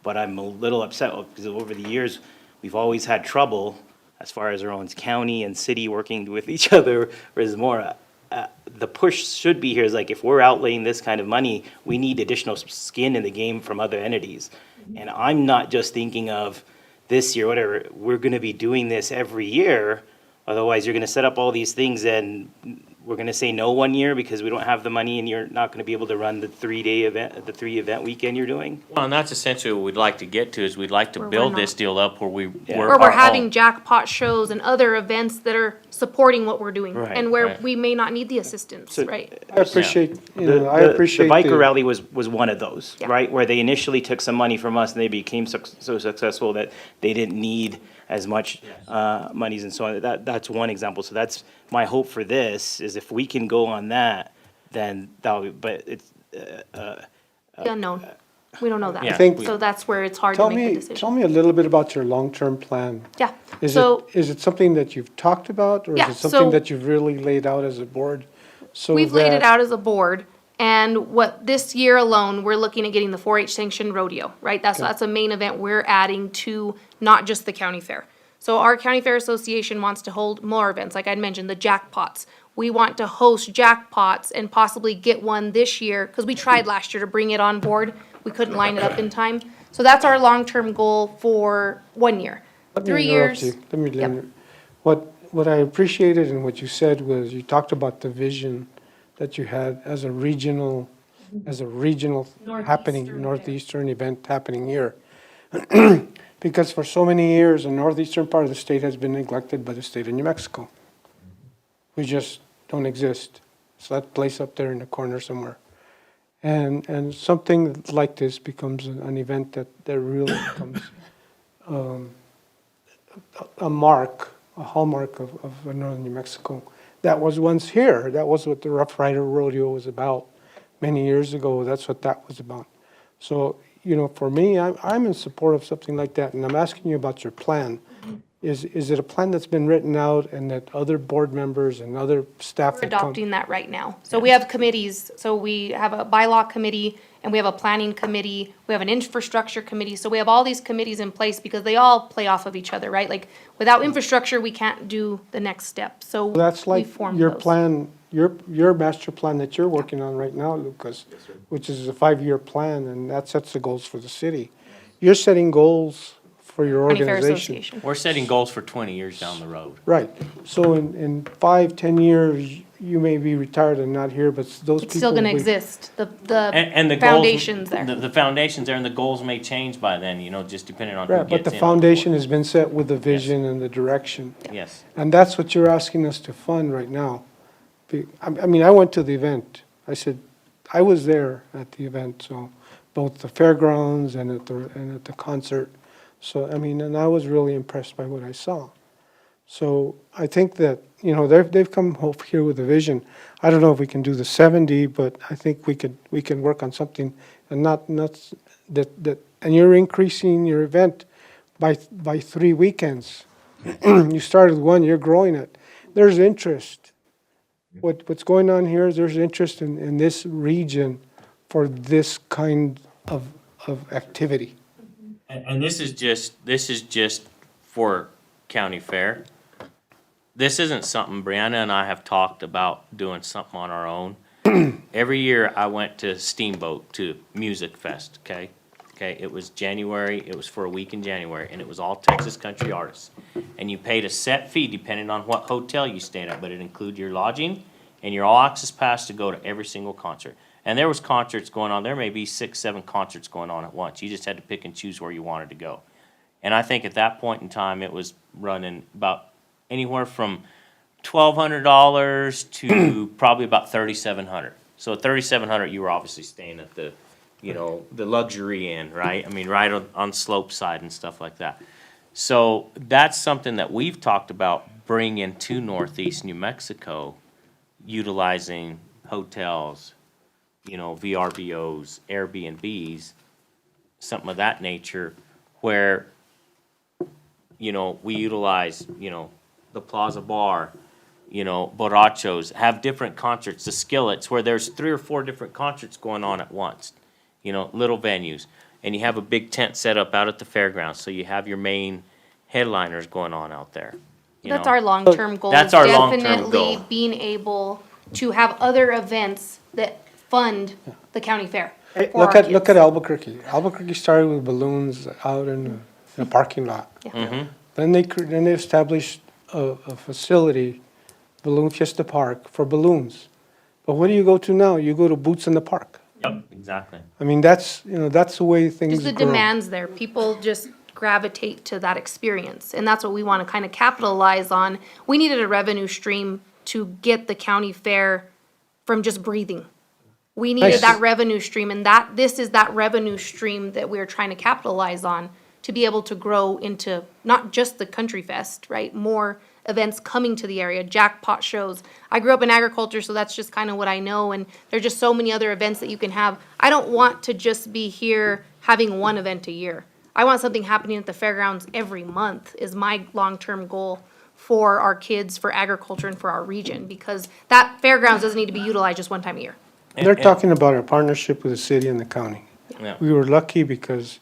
But I'm a little upset because over the years, we've always had trouble as far as our own county and city working with each other, whereas more, the push should be here is like, if we're outlaying this kind of money, we need additional skin in the game from other entities. And I'm not just thinking of this year, whatever, we're gonna be doing this every year. Otherwise, you're gonna set up all these things and we're gonna say no one year because we don't have the money and you're not gonna be able to run the 3-day event, the 3-event weekend you're doing. Well, and that's essentially what we'd like to get to, is we'd like to Where we're build not. this deal up where we, Where we're we're our having own. jackpot shows and other events that are supporting what we're doing. Right, And where right. we may not need the assistance, So- right? I appreciate, you The, know, I the appreciate biker rally was one of those, Yeah. right? Where they initially took some money from us and they became so successful that they didn't need as much monies and so on. That's one example. So that's my hope for this, is if we can go on that, then that'll be, but it's, The unknown. We don't know that. Yeah. I think- So that's where it's hard to Tell make the me, decision. tell me a little bit about your long-term plan. Yeah, Is so is it something that you've talked about, or Yeah, is it something so- that you've really laid out as a board? So we've laid it that- out as a board. And what, this year alone, we're looking at getting the 4-H sanctioned rodeo, right? That's a main event we're adding to not just the county fair. So our county fair association wants to hold more events, like I'd mentioned, the jackpots. We want to host jackpots and possibly get one this year, because we tried last year to bring it on board. We couldn't line it up in time. So that's our long-term goal for 1 year. Let me 3 interrupt years. you. Let me, Yep. what I appreciated in what you said was, you talked about the vision that you had as a regional happening, northeastern event happening here. Because for so many years, the northeastern part of the state has been neglected by the state of New Mexico. We just don't exist. It's that place up there in the corner somewhere. And something like this becomes an event that really becomes a hallmark of northern New Mexico. That was once here. That was what the Rough Rider Rodeo was about many years ago. That's what that was about. So, you know, for me, I'm in support of something like that, and I'm asking you about your plan. Is it a plan that's been written out and that other board members and other staff We're that come? adopting that right now. So we have committees, so we have a bylaw committee, and we have a planning committee, we have an infrastructure committee, so we have all these committees in place because they all play off of each other, right? Like, without infrastructure, we can't do the next step, so That's we like formed your those. plan, your master plan that you're working on right now, Lucas, which is a 5-year plan, and that sets the goals for the city. You're setting goals for your County Fair organization. Association. We're setting goals for 20 years down the road. Right. So in 5-10 years, you may be retired and not here, but those people. It's still gonna will- exist, the And the goals, foundation's there. the foundation's there, and the goals may change by then, you know, just depending on who Right, gets in. but the on foundation board. has been set with the vision and the direction. Yes. And that's what you're asking us to fund right now. I mean, I went to the event. I said, I was there at the event, so both the fairgrounds and at the concert. So, I mean, and I was really impressed by what I saw. So I think that, you know, they've come here with a vision. I don't know if we can do the 70, but I think we can work on something and not that, and you're increasing your event by 3 weekends. You started one, you're growing it. There's interest. What's going on here is there's interest in this region for this kind of activity. And this is just for county fair. This isn't something Brianna and I have talked about doing something on our own. Every year I went to Steamboat to Music Fest, okay? Okay, it was January, it was for a week in January, and it was all Texas country artists. And you paid a set fee depending on what hotel you stayed at, but it included your lodging and your all-access pass to go to every single concert. And there was concerts going on, there may be 6, 7 concerts going on at once. You just had to pick and choose where you wanted to go. And I think at that point in time, it was running about anywhere from $1,200 to probably about $3,700. So at $3,700, you were obviously staying at the, the luxury inn, right? I mean, right on slope side and stuff like that. So that's something that we've talked about bringing to Northeast New Mexico, utilizing hotels, VRBOs, Airbnbs, something of that nature, where, we utilize, the Plaza Bar, Borrachos, have different concerts, the Skillets, where there's 3 or 4 different concerts going on at once, little venues. And you have a big tent set up out at the fairgrounds, so you have your main headliners going on out there. That's our long-term goal. That's is our long-term definitely goal. being able to have other events that fund the county fair. Hey, for our look kids. at Albuquerque. Albuquerque started with balloons out in a parking lot. Mm-hmm. Then they established a facility, Balloon Fiesta Park, for balloons. But what do you go to now? You go to Boots in the Park. Yep, exactly. I mean, that's the way things Just the grow. demands there. People just gravitate to that experience. And that's what we want to kind of capitalize on. We needed a revenue stream to get the county fair from just breathing. We needed Nice. that revenue stream, and this is that revenue stream that we're trying to capitalize on to be able to grow into not just the Country Fest, right? More events coming to the area, jackpot shows. I grew up in agriculture, so that's just kind of what I know, and there's just so many other events that you can have. I don't want to just be here having one event a year. I want something happening at the fairgrounds every month is my long-term goal for our kids, for agriculture, and for our region, because that fairgrounds doesn't need to be utilized just one time a year. They're talking about our partnership with the city and the county. Yeah. We were lucky because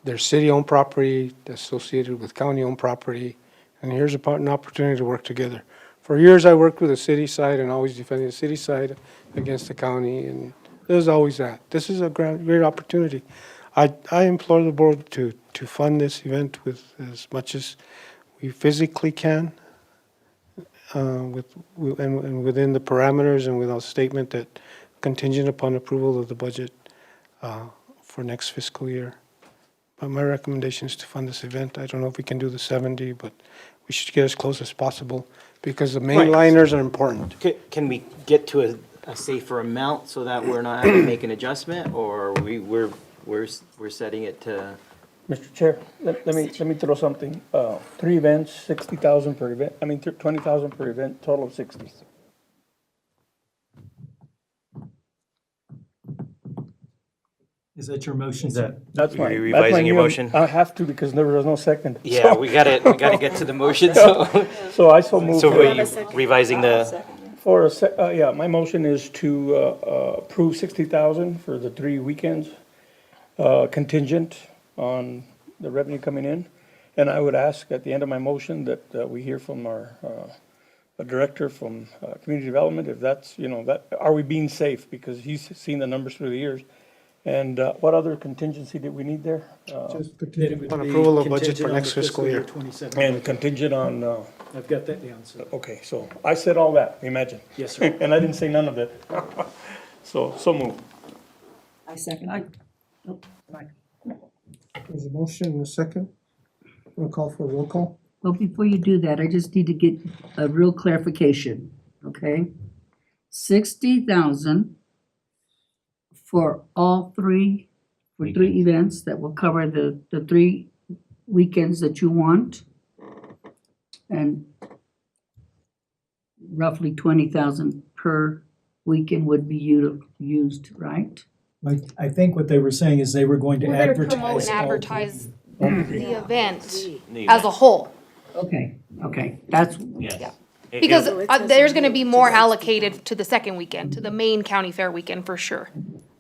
there's city-owned property associated with county-owned property, and here's an opportunity to work together. For years, I worked with the city side and always defending the city side against the county, and there's always that. This is a great opportunity. I implore the board to fund this event with as much as we physically can, and within the parameters and without statement that contingent upon approval of the budget for next fiscal year. But my recommendation is to fund this event. I don't know if we can do the 70, but we should get as close as possible because the mainliners are important. Can we get to a safer amount so that we're not having to make an adjustment, or we're setting it to? Mr. Chair, let me throw something. 3 events, 60,000 per event, 20,000 per event, total of 60. Is that your motion? That's my. Are you revising your motion? I have to because there was no second. Yeah, we gotta get to the motion, so. So I so moved. So are you revising the? My motion is to approve 60,000 for the 3 weekends, contingent on the revenue coming in. And I would ask at the end of my motion that we hear from our director from community development, if that's, are we being safe? Because he's seen the numbers through the years. And what other contingency did we need there? Just contingent on approval of budget for next fiscal year. 27. And contingent on, I've got that down, so. okay, so I said all that, imagine. Yes, sir. And I didn't say none of it. So move. I second. There's a motion and a second. We'll call for a roll call. Well, before you do that, I just need to get a real clarification, okay? 60,000 for all 3 events that will cover the 3 weekends that you want. And roughly 20,000 per weekend would be used, right? I think what they were saying is they were going to We're gonna advertise. promote and all advertise three. the event The as a event. whole. Okay, that's, Yes. Yeah. It- Because it- there's gonna be more allocated to the second weekend, to the main county fair weekend for sure.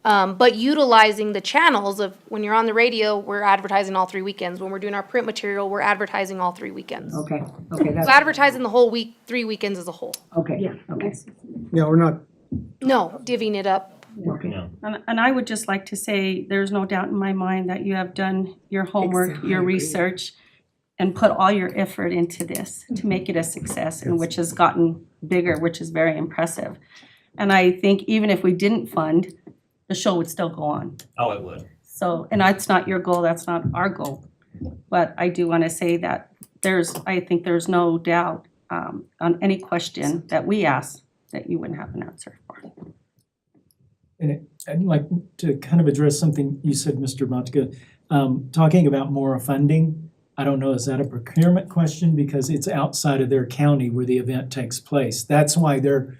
But utilizing the channels of, when you're on the radio, we're advertising all 3 weekends. When we're doing our print material, we're advertising all 3 weekends. Okay, So advertising the whole week, 3 weekends as a whole. okay, okay. Yeah, we're not, No, divvying it up. And I would just like to say, there's no doubt in my mind that you have done your homework, your research, and put all your effort into this to make it a success, and which has gotten bigger, which is very impressive. And I think even if we didn't fund, the show would still go on. Oh, it would. So, and that's not your goal, that's not our goal. But I do want to say that I think there's no doubt on any question that we ask that you wouldn't have an answer for. And I'd like to kind of address something you said, Mr. Montega, talking about more funding. I don't know, is that a procurement question? Because it's outside of their county where the event takes place. That's why they're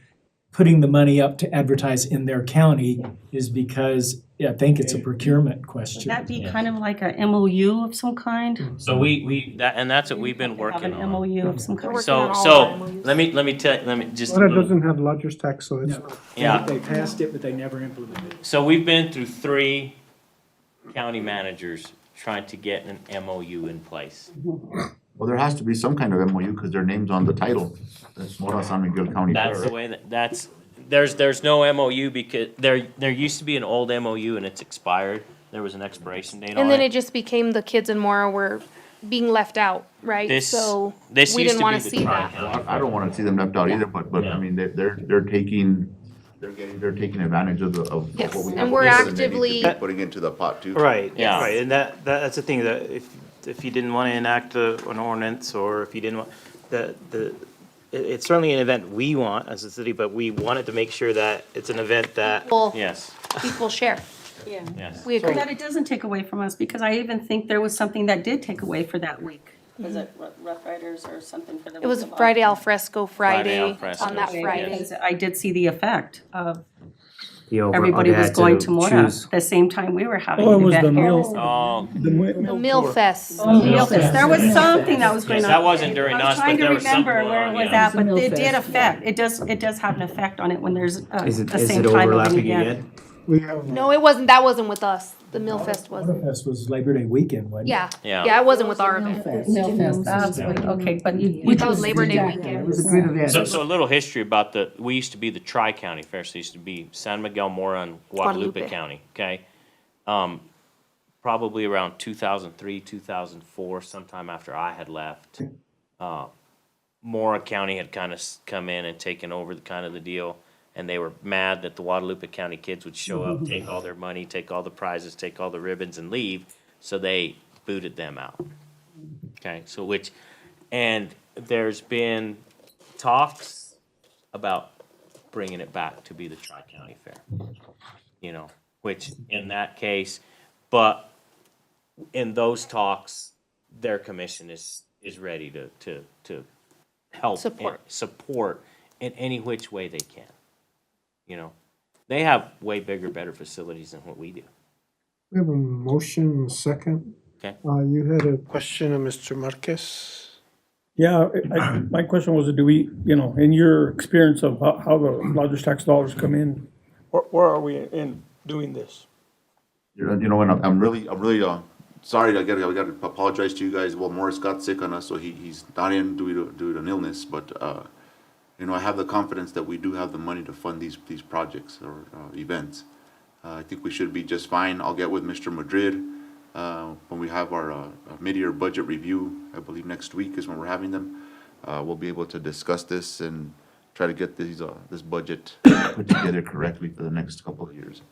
putting the money up to advertise in their county, is because I think it's a procurement question. Would that be kind of like a MOU of some kind? So that's what we've been Have working an on. MOU of some kind? So, let me just. a Florida little- doesn't have lodger's tax, so it's, Yeah. They passed it, but they never implemented it. So we've been through 3 county managers trying to get an MOU in place. Well, there has to be some kind of MOU because their name's on the title. That's Mora San Miguel County That's Fair. the way there's no MOU because there used to be an old MOU and it's expired. There was an expiration date on And then it. it just became the kids in Mora were being left out, right? This So used we to didn't be want the to see that. tri-county. I don't want to see them left out either, but I mean, they're taking advantage of what Yes, we have. and we're Yes, and they need to actively, be Putting into the pot too. Right, Yeah. right, and that's the thing, that if you didn't want to enact an ordinance, or if you didn't want, it's certainly an event we want as a city, but we wanted to make sure that it's an event that, people Yes, share. Yeah. yes. We agree. That it doesn't take away from us, because I even think there was something that did take away for that week. Was it Rough Riders or something for the It was week of Friday al fresco Friday Friday al fresco, on that yes. Friday. Because I did see the effect of the overall, everybody they was had going to Mora choose. the same time we were having Oh, it an was the event here. meal, Oh, the The Mill Fest. Meal Fest. There was something that was going yes, on. that wasn't during I was us, trying but to there was something remember going where it on, was yeah. at, but Mill it did Fest, affect, it does have an effect on it when there's Is it, the is same it time of an overlapping event. again? we have, No, that wasn't with us. The Mill Fest wasn't. Fest was Labor Day weekend, wasn't it? Yeah, Yeah. yeah, it wasn't with our event. Mill Fest. That's what, okay, but you. That was Labor Day It weekend. was a great event. So a little history about we used to be the Tri-County Fair, so it used to be San Miguel, Mora, and Guadalupe Guadalupe. County, okay? Probably around 2003, 2004, sometime after I had left, Mora County had kind of come in and taken over the deal, and they were mad that the Guadalupe County kids would show up, take all their money, take all the prizes, take all the ribbons, and leave, so they booted them out. Okay, and there's been talks about bringing it back to be the Tri-County Fair, which in that case, but in those talks, their commission is ready to help. Support in any which way they can. They have way bigger, better facilities than what we do. we have a motion, second. Okay. You had a question, Mr. Marquez? yeah, my question was, do we, in your experience of how the lodger's tax dollars come in, where are we in doing this? And I'm really sorry. I gotta apologize to you guys. Well, Morris got sick on us, so he's not in due to an illness. But I have the confidence that we do have the money to fund these projects or events. I think we should be just fine. I'll get with Mr. Madrid when we have our mid-year budget review. I believe next week is when we're having them. We'll be able to discuss this and try to get this budget Put together correctly for the next couple of years.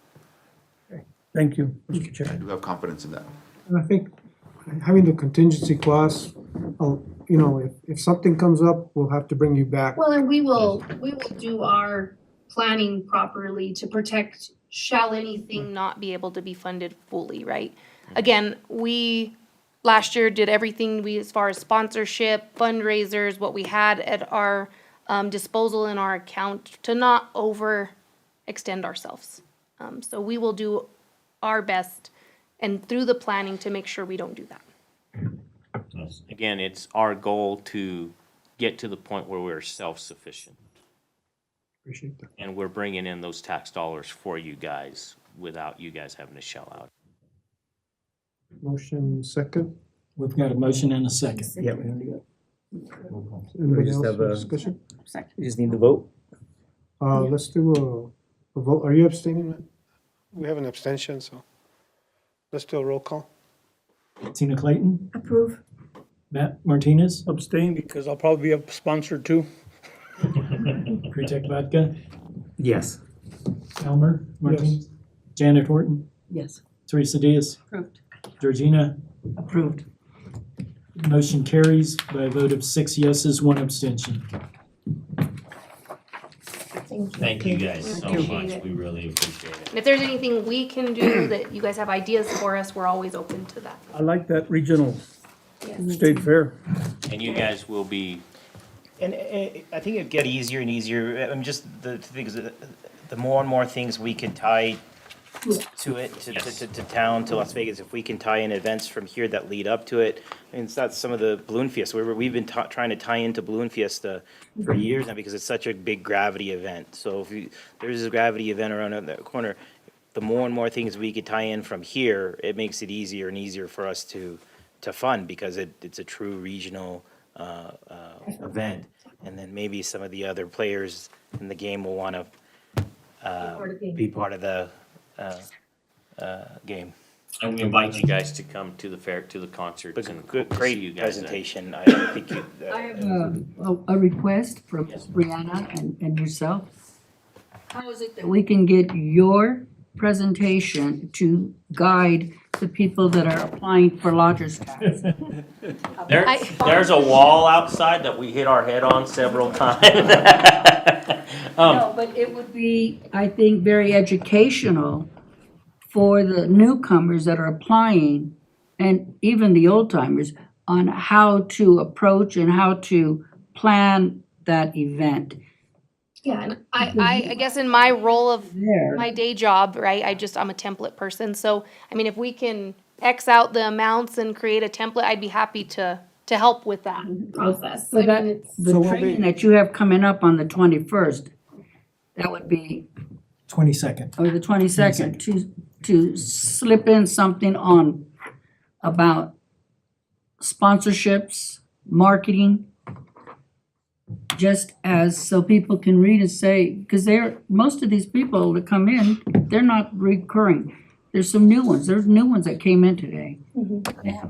Thank you, Mr. I Chair. do have confidence in that. And I think having the contingency clause, if something comes up, we'll have to bring you back. Well, and we will do our planning properly to protect, shall anything not be able to be funded fully, right? Again, we last year did everything as far as sponsorship, fundraisers, what we had at our disposal in our account to not overextend ourselves. So we will do our best and through the planning to make sure we don't do that. Again, it's our goal to get to the point where we're self-sufficient. Appreciate that. And we're bringing in those tax dollars for you guys without you guys having to shell out. Motion second. We've got a motion and a second. Yeah, we already got. Anybody just else have for a- discussion? You just need to vote. Let's do a vote. Are you abstaining, Matt? We have an abstention, so let's do a roll call. Tina Clayton, Approve. Matt Martinez, Abstain because I'll probably be a sponsor too. Kritek Vodka, Yes. Elmer Martinez, Janet Horton, Yes. Teresa Diaz, Approved. Georgina. Approved. Motion carries by a vote of 6 yeses, 1 abstention. Thank you guys so Appreciate much. it. We really appreciate it. And if there's anything we can do that you guys have ideas for us, we're always open to that. I like that regional Yes. state fair. And you guys will be, And I think it'd get easier and easier. I mean, just the thing is, the more and more things we can tie to it, to town, to Las Vegas, if we can tie in events from here that lead up to it. I mean, it's not some of the Balloon Fiesta. We've been trying to tie into Balloon Fiesta for years now because it's such a big gravity event. So if there's a gravity event around that corner, the more and more things we could tie in from here, it makes it easier and easier for us to fund because it's a true regional event. And then maybe some of the other players in the game will want to be part of the game. and we invite you guys to come to the fair, to the concerts But and good, see great you guys there. presentation. I think you. I have a request from Brianna and yourself. How is it that we can get your presentation to guide the people that are applying for lodger's tax? There's a wall outside that we hit our head on several times. No, but it would be, I think, very educational for the newcomers that are applying and even the old timers on how to approach and how to plan that event. Yeah, and I guess in my role of There. my day job, right, I'm a template person, so, I mean, if we can X out the amounts and create a template, I'd be happy to help with that process. So that, the training that you have coming up on the 21st, that would be, 22nd. or the 22nd, to slip in something on about sponsorships, marketing, just as, so people can read and say, because most of these people that come in, they're not recurring. There's some new ones. There's new ones that came in today. Yeah.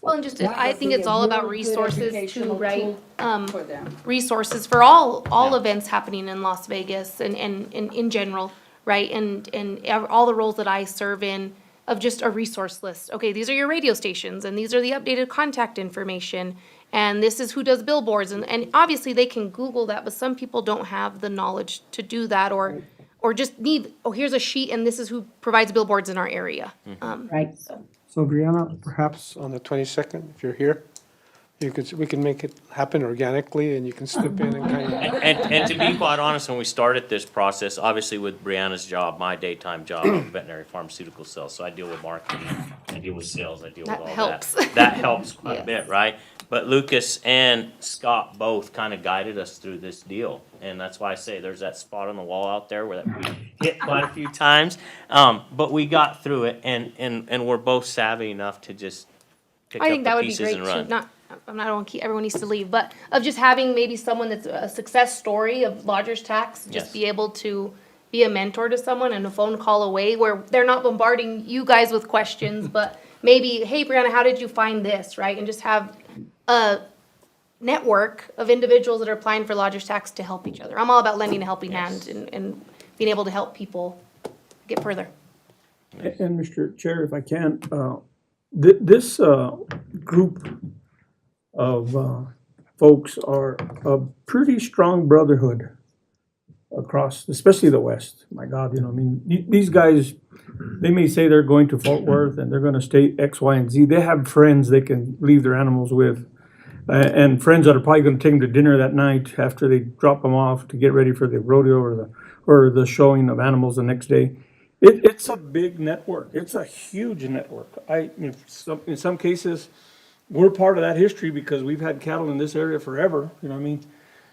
Well, and just, That I would think be it's a all about really good resources too, educational right? tool for them. Resources for all events happening in Las Vegas and in general, right? And all the roles that I serve in, of just a resource list. Okay, these are your radio stations, and these are the updated contact information, and this is who does billboards, and obviously they can Google that, but some people don't have the knowledge to do that, or just need, here's a sheet, and this is who provides billboards in our area. Right. So Brianna, perhaps on the 22nd, if you're here, we can make it happen organically and you can slip in and kind of. And to be quite honest, when we started this process, obviously with Brianna's job, my daytime job, I'm veterinary pharmaceutical sales, so I deal with marketing, I deal with sales, I deal with all That that. helps. That helps quite a Yes. bit, right? But Lucas and Scott both kind of guided us through this deal, and that's why I say there's that spot on the wall out there where we hit quite a few times. But we got through it, and we're both savvy enough to just pick I up think that the would be pieces great and too, run. I don't want to keep, everyone needs to leave, but of just having maybe someone that's a success story of lodger's tax, Yes. just be able to be a mentor to someone and a phone call away where they're not bombarding you guys with questions, but maybe, hey, Brianna, how did you find this, right? And just have a network of individuals that are applying for lodger's tax to help each other. I'm all about lending a helping hand and being able to help people get further. And Mr. Chair, if I can, this group of folks are a pretty strong brotherhood across, especially the West. My God, I mean, these guys, they may say they're going to Fort Worth and they're going to stay X, Y, and Z. They have friends they can leave their animals with. And friends that are probably going to take them to dinner that night after they drop them off to get ready for the rodeo or the showing of animals the next day. It's a big network. It's a huge network. In some cases, we're part of that history because we've had cattle in this area forever. You know what I mean?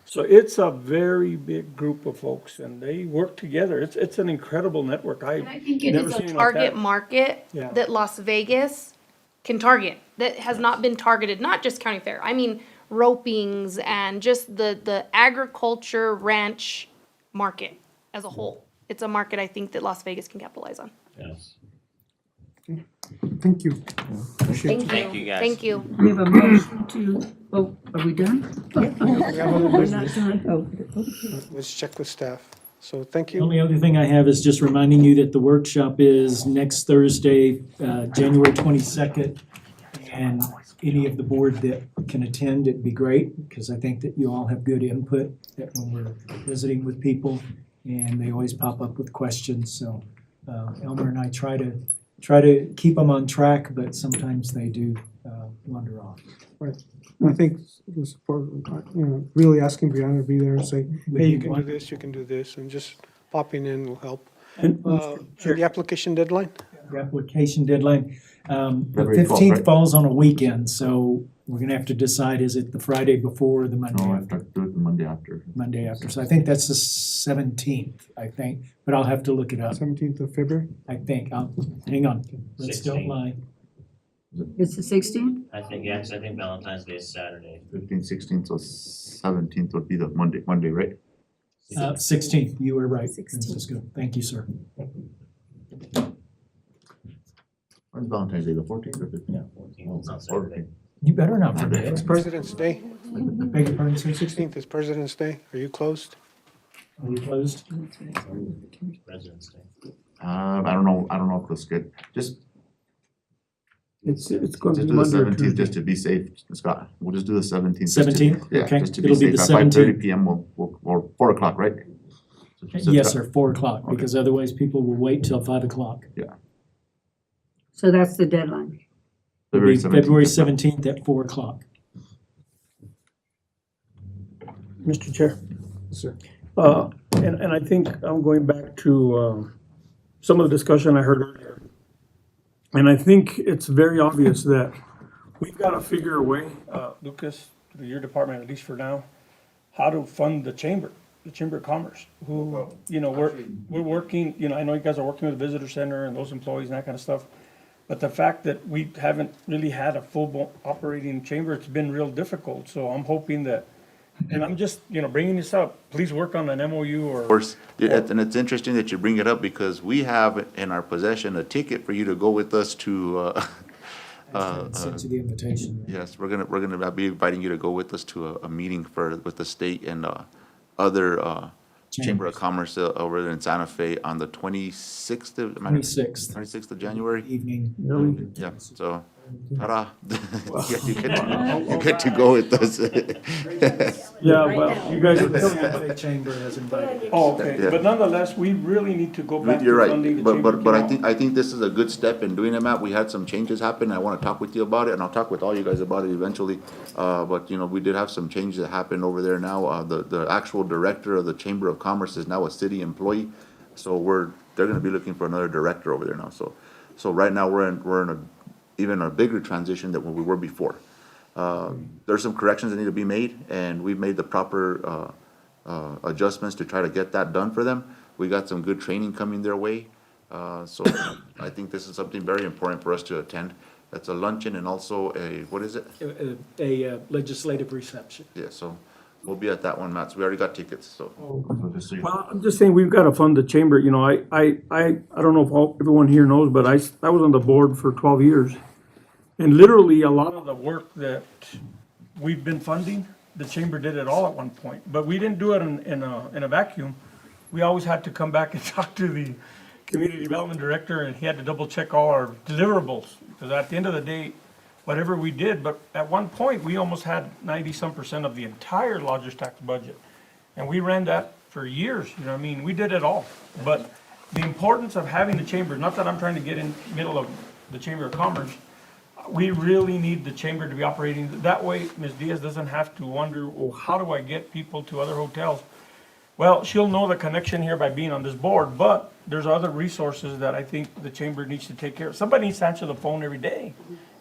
So it's a very big group of folks and they work together. It's an incredible network. And I think it never is seen a it like target that. market Yeah. that Las Vegas can target, that has not been targeted, not just county fair. I mean, ropings and just the agriculture ranch market as a whole. It's a market I think that Las Vegas can capitalize on. Yes. Thank you. Thank you. Thank you, guys. Thank you. We have a motion to, oh, are we done? We're not done. Oh. Let's check with staff. So thank The you. only other thing I have is just reminding you that the workshop is next Thursday, January 22nd. And any of the board that can attend, it'd be great, because I think that you all have good input that when we're visiting with people, and they always pop up with questions. So Elmer and I try to keep them on track, but sometimes they do wander off. Right. I think the support, really asking Brianna to be there and say, hey, you can do this, you can do this, and just popping in will help. And The application deadline? The application deadline, the February 12th, 15th right? falls on a weekend, so we're gonna have to decide, is it the Friday before or the Monday No, I after? have to do it the Monday after. Monday after, so I think that's the 17th, I think, but I'll have to look it up. 17th of February? I think, hang on, let's don't 16th. lie. It's the 16th? I think, yes, I think Valentine's Day is Saturday. 15th, 16th, so 17th would be the Monday, right? 16th, you were right, 16th. Francisco, thank you, sir. When's Valentine's Day, the 14th or 15th? Yeah, 14th, it's on Saturday. You better not forget It's it. President's Day. Beg your pardon, sir? 16th is President's Day. Are you closed? Are we closed? President's Day. I don't know if the schedule, just It's going to just be do the Monday or 17th, Tuesday. just to be safe, Scott. We'll just do the 17th. 17th? Yeah, Okay. just to be It'll be safe. the At 5:30 17th. PM, or 4 o'clock, right? So Yes, Scott- sir, 4 o'clock, because otherwise people will wait till 5 o'clock. So that's the deadline. It'll be February 17th. February 17th at 4 o'clock. Mr. Chair. Sir. And I think I'm going back to some of the discussion I heard earlier. And I think it's very obvious that we've got to figure a way, Lucas, through your department, at least for now, how to fund the Chamber of Commerce, who, we're working, I know you guys are working with the Visitor Center and those employees and that kind of stuff. But the fact that we haven't really had a full operating chamber, it's been real difficult. So I'm hoping that, and I'm just, bringing this up, please work on an MOU or. Of course, and it's interesting that you bring it up because we have in our possession a ticket for you to go with us to, Sent you the invitation. yes, we're gonna be inviting you to go with us to a meeting with the state and, other, Chamber of Commerce over there in Santa Fe on the 26th of. 26th. 26th of January. Evening. Yeah, so, ta-da. Yeah, you get to go with us. Yeah, well, you guys are The chamber has invited. Oh, okay, Yeah. but nonetheless, we really need to go back You're to right, funding the but, chamber. but I think this is a good step in doing it, Matt. We had some changes happen. I wanna talk with you about it, and I'll talk with all you guys about it eventually. But, we did have some changes that happened over there now. The actual director of the Chamber of Commerce is now a city employee. So they're gonna be looking for another director over there now. So right now, we're in even a bigger transition than what we were before. There's some corrections that need to be made, and we've made the proper, adjustments to try to get that done for them. We got some good training coming their way. So I think this is something very important for us to attend. It's a luncheon and also what is it? A legislative reception. Yeah, so we'll be at that one, Matt. So we already got tickets, so. So just so you- Well, I'm just saying, we've got to fund the chamber, I don't know if everyone here knows, but I was on the board for 12 years. And literally, a lot of the work that we've been funding, the chamber did it all at one point. But we didn't do it in a vacuum. We always had to come back and talk to the community development director, and he had to double check all our deliverables. Because at the end of the day, whatever we did, but at one point, we almost had 90-some% of the entire lodger's tax budget. And we ran that for years, we did it all. But the importance of having the chamber, not that I'm trying to get in the middle of the Chamber of Commerce, we really need the chamber to be operating. That way, Ms. Diaz doesn't have to wonder, how do I get people to other hotels? Well, she'll know the connection here by being on this board, but there's other resources that I think the chamber needs to take care of. Somebody needs to answer the phone every day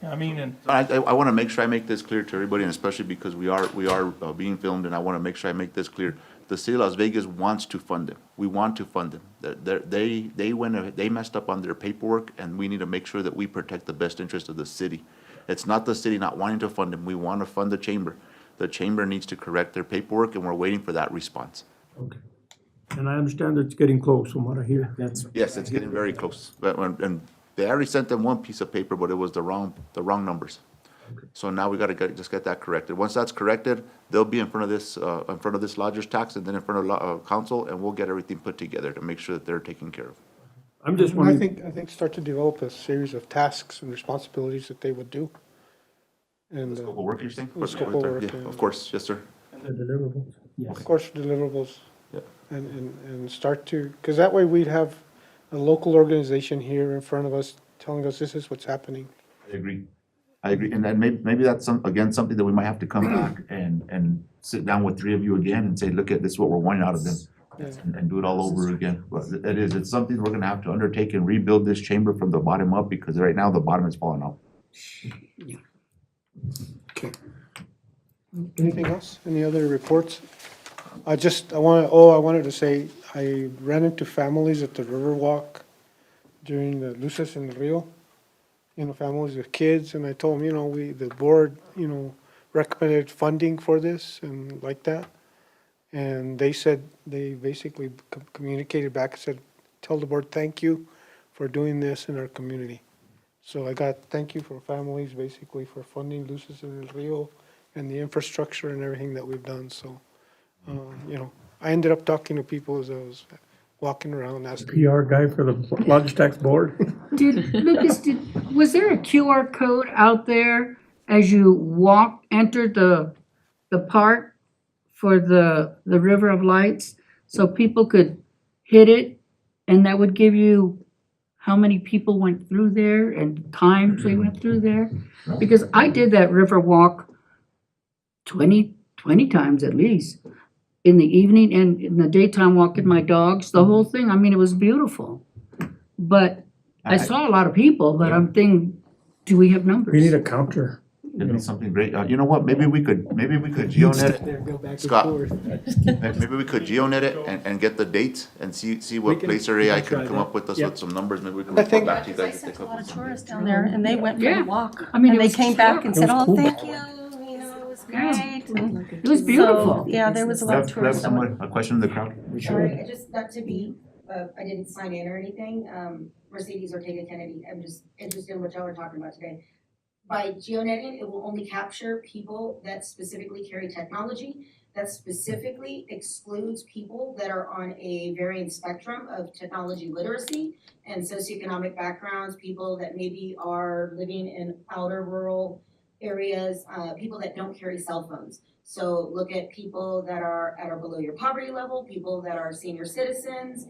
I mean, and I want to make sure I make this clear to everybody, and especially because we are being filmed, and I want to make sure I make this clear. The city of Las Vegas wants to fund them. We want to fund them. They messed up on their paperwork, and we need to make sure that we protect the best interest of the city. It's not the city not wanting to fund them. We want to fund the chamber. The chamber needs to correct their paperwork, and we're waiting for that response. okay. And I understand it's getting close from what I hear. Yes, it's getting very close. And they already sent them one piece of paper, but it was the wrong numbers. So now we gotta just get that corrected. Once that's corrected, they'll be in front of this lodger's tax and then in front of council, and we'll get everything put together to make sure that they're taken care of. I'm just I wondering, think start to develop a series of tasks and responsibilities that they would do. And, Scope of work, you're saying? The scope of work, Yeah, yeah. of course, yes, sir. the deliverables. Of course, deliverables. Yeah. And start to, because that way we'd have a local organization here in front of us telling us this is what's happening. I agree. And then maybe that's something that we might have to come back and sit down with three of you again and say, look at this, is what we're wanting out of them. And do it all over again. But it's something we're gonna have to undertake and rebuild this chamber from the bottom up, because right now the bottom is falling out. Okay. Anything else? Any other reports? I wanted to say, I ran into families at the Riverwalk during the Luces en el Rio. Families with kids, and I told them, the board, recommended funding for this and like that. And they said, they basically communicated back and said, tell the board, thank you for doing this in our community. So I got thank you for families, basically, for funding Luces en el Rio and the infrastructure and everything that we've done. So, I ended up talking to people as I was walking around asking. PR guy for the lodging tax board. Lucas, was there a QR code out there as you entered the park for the River of Lights? So people could hit it and that would give you how many people went through there and times they went through there? Because I did that river walk 20 times at least. In the evening and in the daytime walking my dogs, the whole thing. I mean, it was beautiful. But I saw a lot of people, but I'm thinking, do we have numbers? We need a counter. It'd be something great. You know what? Maybe we could GeoNet There, go back and Scott. forth. Maybe we could GeoNet it and get the dates and see what Placer AI can come up with us with some numbers. Maybe we can report back to you guys. I sent a lot of tourists down there and they went for Yeah. a walk. I mean, And it they was came back and said, was oh, cool. thank you, it was great. And It was beautiful. so, yeah, there was a lot of tourists. that went. A question in the crowd? Sorry, just not to be, I didn't sign in or anything, Mercedes Ortega Kennedy, I'm just interested in what y'all are talking about today. By geonetting, it will only capture people that specifically carry technology, that specifically excludes people that are on a varying spectrum of technology literacy and socioeconomic backgrounds, people that maybe are living in outer rural areas, people that don't carry cell phones. So look at people that are at or below your poverty level, people that are senior citizens,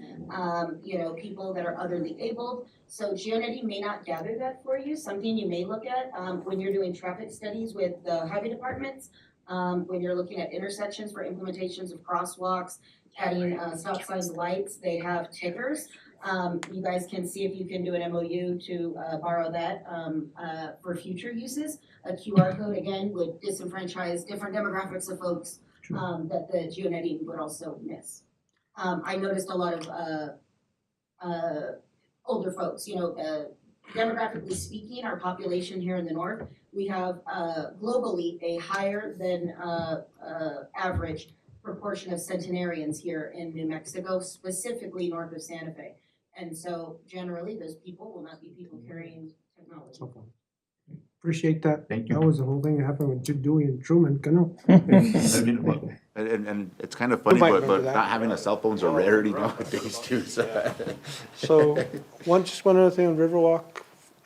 people that are otherly abled. So GeoNetting may not gather that for you. Something you may look at when you're doing traffic studies with the highway departments, when you're looking at intersections for implementations of crosswalks, adding stop signs, lights, they have tickers. You guys can see if you can do an MOU to borrow that for future uses. A QR code, again, would disenfranchise different demographics of folks that the geonetting would also miss. I noticed a lot of older folks, demographically speaking, our population here in the north, we have globally a higher than average proportion of centenarians here in New Mexico, specifically north of Santa Fe. And so generally, those people will not be people carrying technology. Appreciate that. Thank you. That was the whole thing that happened with Dewey and Truman, Cano. And it's kind of funny, might but remember that. not having a cell phone's a rarity nowadays too, so. So, one other thing on Riverwalk,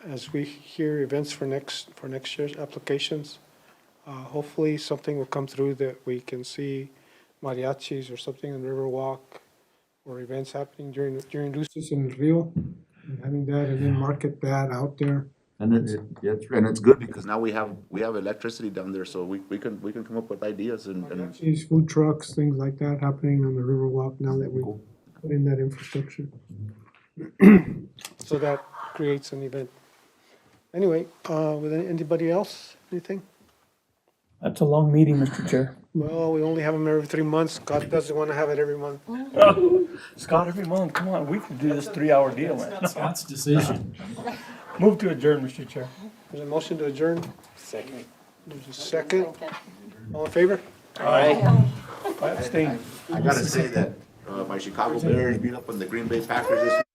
as we hear events for next year's applications, hopefully something will come through that we can see mariachis or something on Riverwalk or events happening during Luces en el Rio, and having that and then market that out there. And It's good because now we have electricity down there, so we can come up with ideas and Mariachis, food trucks, things like that happening on the Riverwalk now that we put in that infrastructure. So that creates an event. Anyway, with anybody else, anything? That's a long meeting, Mr. Chair. Well, we only have them every 3 months. God doesn't want to have it every month. Scott, every month, come on, we can do this 3-hour deal, man. Scott's decision. Move to adjourn, Mr. Chair. There's a motion to adjourn. Second. There's a second. All in favor? Aye. I abstain. I gotta say that, my Chicago Bears beat up on the Green Bay Packers this week.